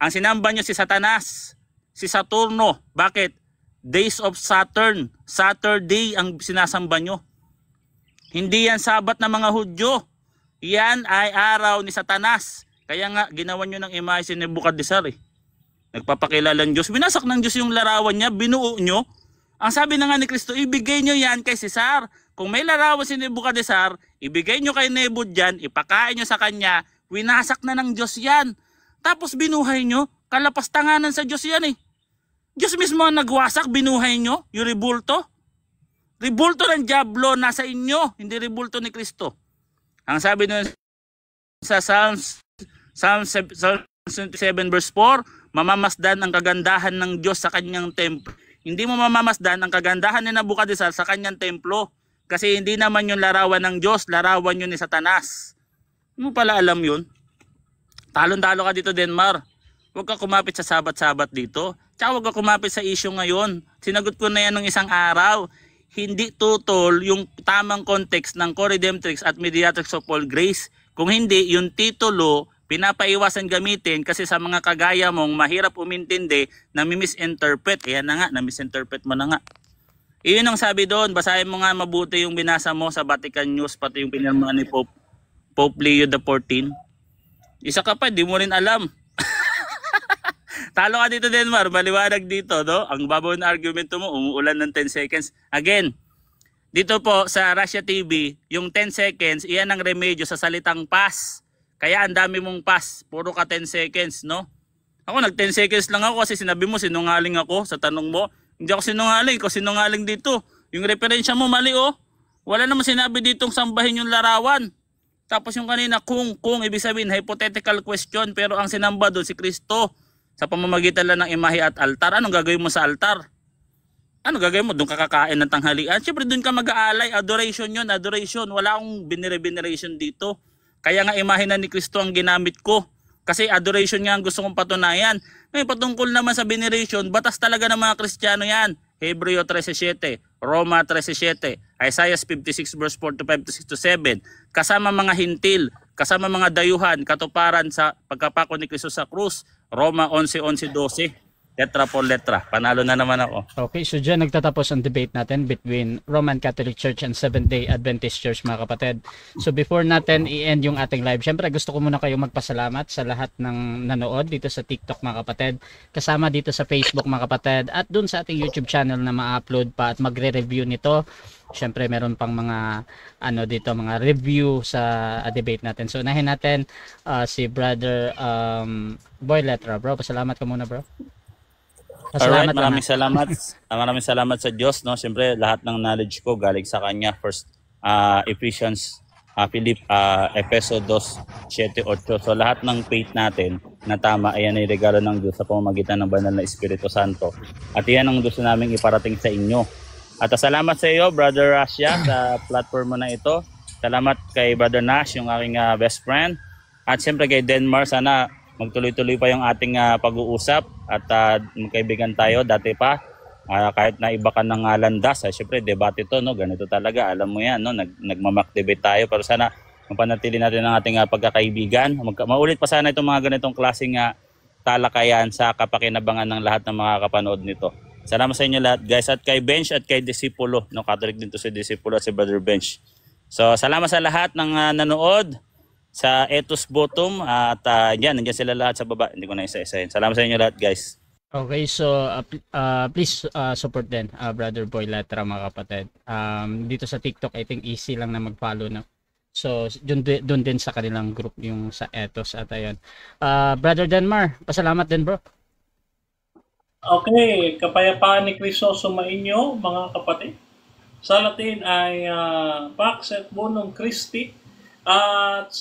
Ang sinamba niyo si Satanas, si Saturno. Bakit? Days of Saturn. Saturday ang sinasamba nyo. Hindi yan Sabat ng mga Hudyo. Yan ay araw ni Satanas. Kaya nga, ginawa nyo ng imahe si Nebuchadnezzar eh. Nagpapakilala ng Diyos. Binasak ng Diyos yung larawan niya, binuo nyo. Ang sabi na nga ni Kristo, ibigay nyo yan kay Cesar. Kung may larawan si Nebuchadnezzar, ibigay nyo kay Nebu dyan, ipakain nyo sa kanya, winasak na ng Diyos yan. Tapos binuhay nyo, kalapastanganan sa Diyos yan eh. Diyos mismo ang nagwasak, binuhay nyo, yung ribulto. Ribulto ng diablo nasa inyo, hindi ribulto ni Kristo. Ang sabi nun sa Psalms 77 verse 4, mamamasdan ang kagandahan ng Diyos sa kanyang templo. Hindi mo mamamasdan ang kagandahan ni Nebuchadnezzar sa kanyang templo. Kasi hindi naman yung larawan ng Diyos, larawan yun ni Satanas. Hindi mo pala alam yun. Talon-talo ka dito, Denmar. Huwag ka kumapit sa sabat-sabat dito. Tsaka huwag ka kumapit sa issue ngayon. Sinagot ko na yan ng isang araw. Hindi tutol yung tamang context ng co-redemptrix at mediatrix of all grace. Kung hindi, yung titulo, pinapaiwasan gamitin kasi sa mga kagaya mong mahirap umintindi na misinterpret. Kaya na nga, na-misinterpret mo na nga. Iyon ang sabi doon, basahin mo nga mabuti yung binasa mo sa Vatican News, pati yung pinirma ni Pope Leo XIV. Isa ka pa, di mo rin alam. Talo ka dito, Denmar, maliwanag dito, no? Ang babaw na argumento mo, umuulan ng 10 seconds. Again, dito po sa Russia TV, yung 10 seconds, iyan ang remedyo sa salitang pass. Kaya ang dami mong pass, puro ka 10 seconds, no? Ako nag 10 seconds lang ako kasi sinabi mo sinungaling ako sa tanong mo. Hindi ako sinungaling, ikaw sinungaling dito. Yung referensya mo mali oh. Wala naman sinabi ditong sambahin yung larawan. Tapos yung kanina kung ibig sabihin hypothetical question, pero ang sinamba doon si Kristo sa pamamagitan lang ng imahe at altar. Anong gagawin mo sa altar? Ano gagawin mo? Doon ka kakain ng tanghalian? Siyempre doon ka mag-aalay. Adoration yun, adoration. Wala akong veneration dito. Kaya nga imahe na ni Kristo ang ginamit ko. Kasi adoration nga ang gusto kong patunayan. Ngayon patungkol naman sa veneration, batas talaga ng mga Kristiyano yan. Hebreo 13:7, Roma 13:7, Isaiah 56 verse 45 to 6 to 7. Kasama mga hintil, kasama mga dayuhan, katuparan sa pagkapako ni Kristo sa krus. Roma 11:11-12. Letra por letra. Panalo na naman ako. Okay, so dyan nagtatapos ang debate natin between Roman Catholic Church and Seventh-day Adventist Church, mga kapatid. So before natin i-end yung ating live, syempre gusto ko muna kayong magpasalamat sa lahat ng nanood dito sa TikTok, mga kapatid. Kasama dito sa Facebook, mga kapatid. At dun sa ating YouTube channel na ma-upload pa at magre-review nito. Syempre meron pang mga dito, mga review sa debate natin. So unahin natin si Brother Boy Letra. Bro, pasalamat ka muna, bro. Alright, maraming salamat. Maraming salamat sa Diyos, no. Siyempre lahat ng knowledge ko galing sa kanya. First Ephesians, Efeso 2:7-8. So lahat ng faith natin na tama, ayan ay regalo ng Diyos sa pamamagitan ng banal na Espiritu Santo. At iyan ang gusto naming iparating sa inyo. At salamat sa iyo, Brother Rasha, sa platform mo na ito. Salamat kay Brother Nash, yung aking best friend. At siyempre kay Denmar, sana magtuloy-tuloy pa yung ating pag-uusap at magkaibigan tayo dati pa. Kahit na iba ka ng landas, siyempre debate to, no? Ganito talaga, alam mo yan, no? Nagmamak debate tayo, pero sana mapanatili natin ang ating pagkakaibigan. Maulit pa sana itong mga ganitong klaseng talakayan sa kapakinabangan ng lahat ng mga kapanood nito. Salamat sa inyo lahat, guys, at kay Bench at kay Disipulo, no? Catholic din to si Disipulo at si Brother Bench. So salamat sa lahat ng nanood sa Ethos Bottom at yan, nandiyan sila lahat sa baba. Hindi ko na isa-isahin. Salamat sa inyo lahat, guys. Okay, so please support din Brother Boy Letra, mga kapatid. Dito sa TikTok, I think easy lang na mag-follow, no? So doon din sa kanilang group yung sa Ethos at ayun. Brother Denmar, pasalamat din, bro. Okay, kapayapaan ni Kristo sumainyo, mga kapatid. Sa Latin ay Pax et Bonum Christi. At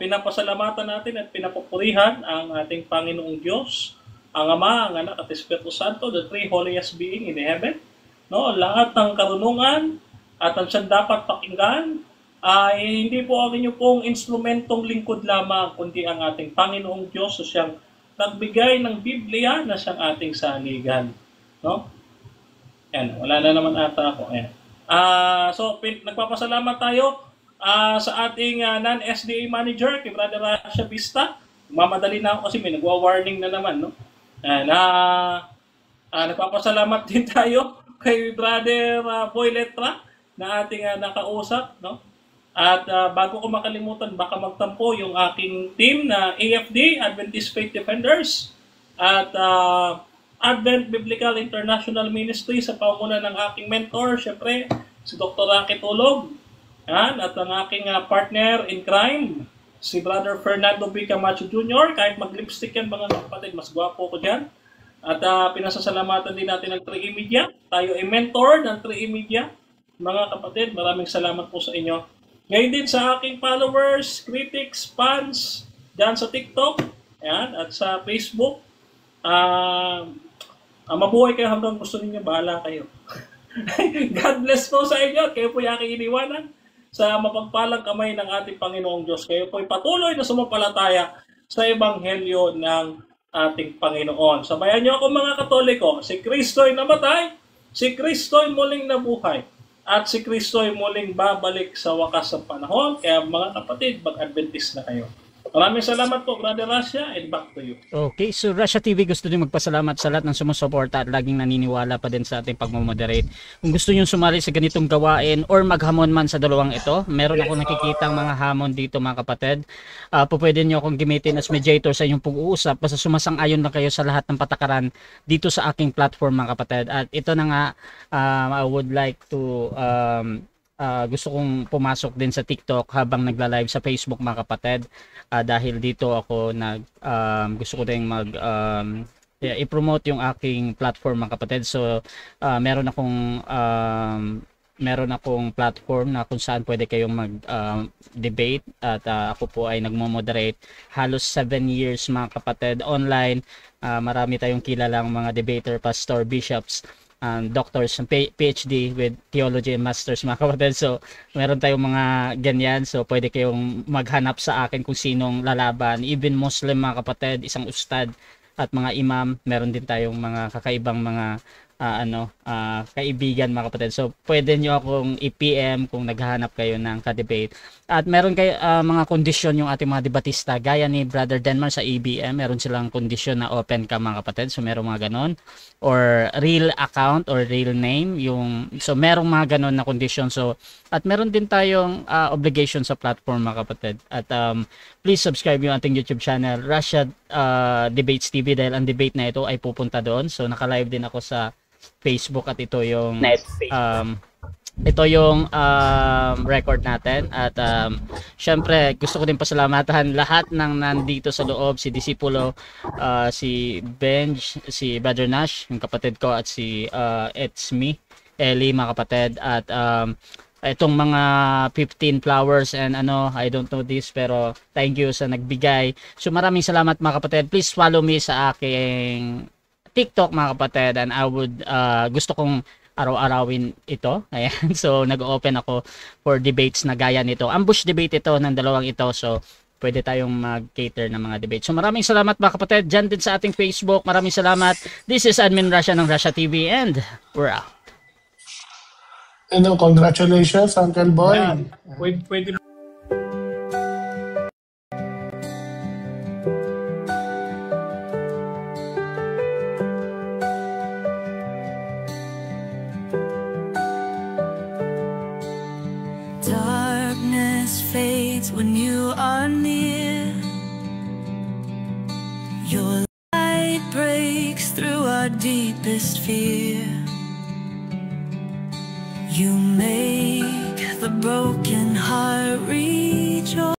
pinapasalamatan natin at pinapupurihan ang ating Panginoong Diyos, ang Ama, ang Anak at Espiritu Santo, the three holiest being in heaven. No, lahat ng karunungan at ang siyang dapat pakinggan ay hindi po ang inyo pong instrumentong lingkod lamang, kundi ang ating Panginoong Diyos, so siyang nagbigay ng Biblia na siyang ating saligan. No? Yan, wala na naman ata ako. Ayan. So, nagpapasalamat tayo sa ating non-SDA manager, kay Brother Rasha Vista. Mamadali na ako kasi may nagwa-warning na naman, no? Nagpapasalamat din tayo kay Brother Boy Letra na ating nakausap, no? At bago ko makalimutan, baka magtampo yung aking team na AFD, Adventist Faith Defenders, at Advent Biblical International Ministry sa pamumuno ng aking mentor, syempre, si Dr. Rocky Tulog. Yan, at ang aking partner in crime, si Brother Fernando B. Camacho Jr. Kahit mag-lipstick yan, mga kapatid, mas gwapo ko dyan. At pinasasalamatan din natin ng 3E Media. Tayo ay mentor ng 3E Media. Mga kapatid, maraming salamat po sa inyo. Ngayon din sa aking followers, critics, fans, dyan sa TikTok, yan, at sa Facebook. Mabuhay kayo hanggang gusto ninyo, bahala kayo. God bless po sa inyo. Kayo po yung aking iniwanan sa mapagpalang kamay ng ating Panginoong Diyos. Kayo po ay patuloy na sumampalataya sa Ebanghelyo ng ating Panginoon. Sabayan niyo ako, mga Katoliko. Si Kristo ay namatay, si Kristo ay muling nabuhay, at si Kristo ay muling babalik sa wakas ng panahon. Kaya mga kapatid, mag-Adventist na kayo. Maraming salamat po, Brother Rasha, and back to you. Okay, so Rasha TV gusto din magpasalamat sa lahat ng sumusuporta at laging naniniwala pa din sa ating pagmamoderate. Kung gusto nyo sumali sa ganitong gawain or maghamon man sa dalawang ito, meron ako nakikitang mga hamon dito, mga kapatid. Pwede nyo akong gamitin as mediator sa inyong pag-uusap, basta sumasang-ayon lang kayo sa lahat ng patakaran dito sa aking platform, mga kapatid. At ito na nga, I would like to gusto kong pumasok din sa TikTok habang nagla-live sa Facebook, mga kapatid, dahil dito ako gusto ko din i-promote yung aking platform, mga kapatid. So meron akong platform na kung saan pwede kayong mag-debate at ako po ay nagmo-moderate halos 7 years, mga kapatid, online. Marami tayong kilalang mga debater, pastor, bishops, doctors, PhD with theology and masters, mga kapatid. So meron tayong mga ganyan, so pwede kayong maghanap sa akin kung sinong lalaban, even Muslim, mga kapatid, isang ustad at mga imam. Meron din tayong mga kakaibang mga kaibigan, mga kapatid. So pwede nyo akong i-PM kung naghahanap kayo ng ka-debate. At meron kayo mga kondisyon yung ating mga debatista, gaya ni Brother Denmar sa EBM, meron silang kondisyon na open ka, mga kapatid. So meron mga ganon, or real account or real name, so merong mga ganon na kondisyon. So at meron din tayong obligation sa platform, mga kapatid. At please subscribe yung ating YouTube channel, Rasha Debates TV, dahil ang debate na ito ay pupunta doon. So naka-live din ako sa Facebook at ito yung record natin. At syempre gusto ko din pasalamatan lahat ng nandito sa loob, si Disipulo, si Benj, si Brother Nash, yung kapatid ko, at si It's Me, Ellie, mga kapatid. At itong mga 15 flowers and I don't know this, pero thank you sa nagbigay. So maraming salamat, mga kapatid. Please follow me sa aking TikTok, mga kapatid, and I would gusto kong araw-arawin ito. Ayan. So nag-open ako for debates na gaya nito. Ambush debate ito ng dalawang ito. So pwede tayong mag-cater ng mga debate. So maraming salamat mga kapatid. Diyan din sa ating Facebook. Maraming salamat. This is Admin Rasha ng Rasha TV and we're out. Congratulations, Uncle Boy. Yan. Pwede Darkness fades when you are near. Your light breaks through our deepest fear. You make the broken heart rejoice.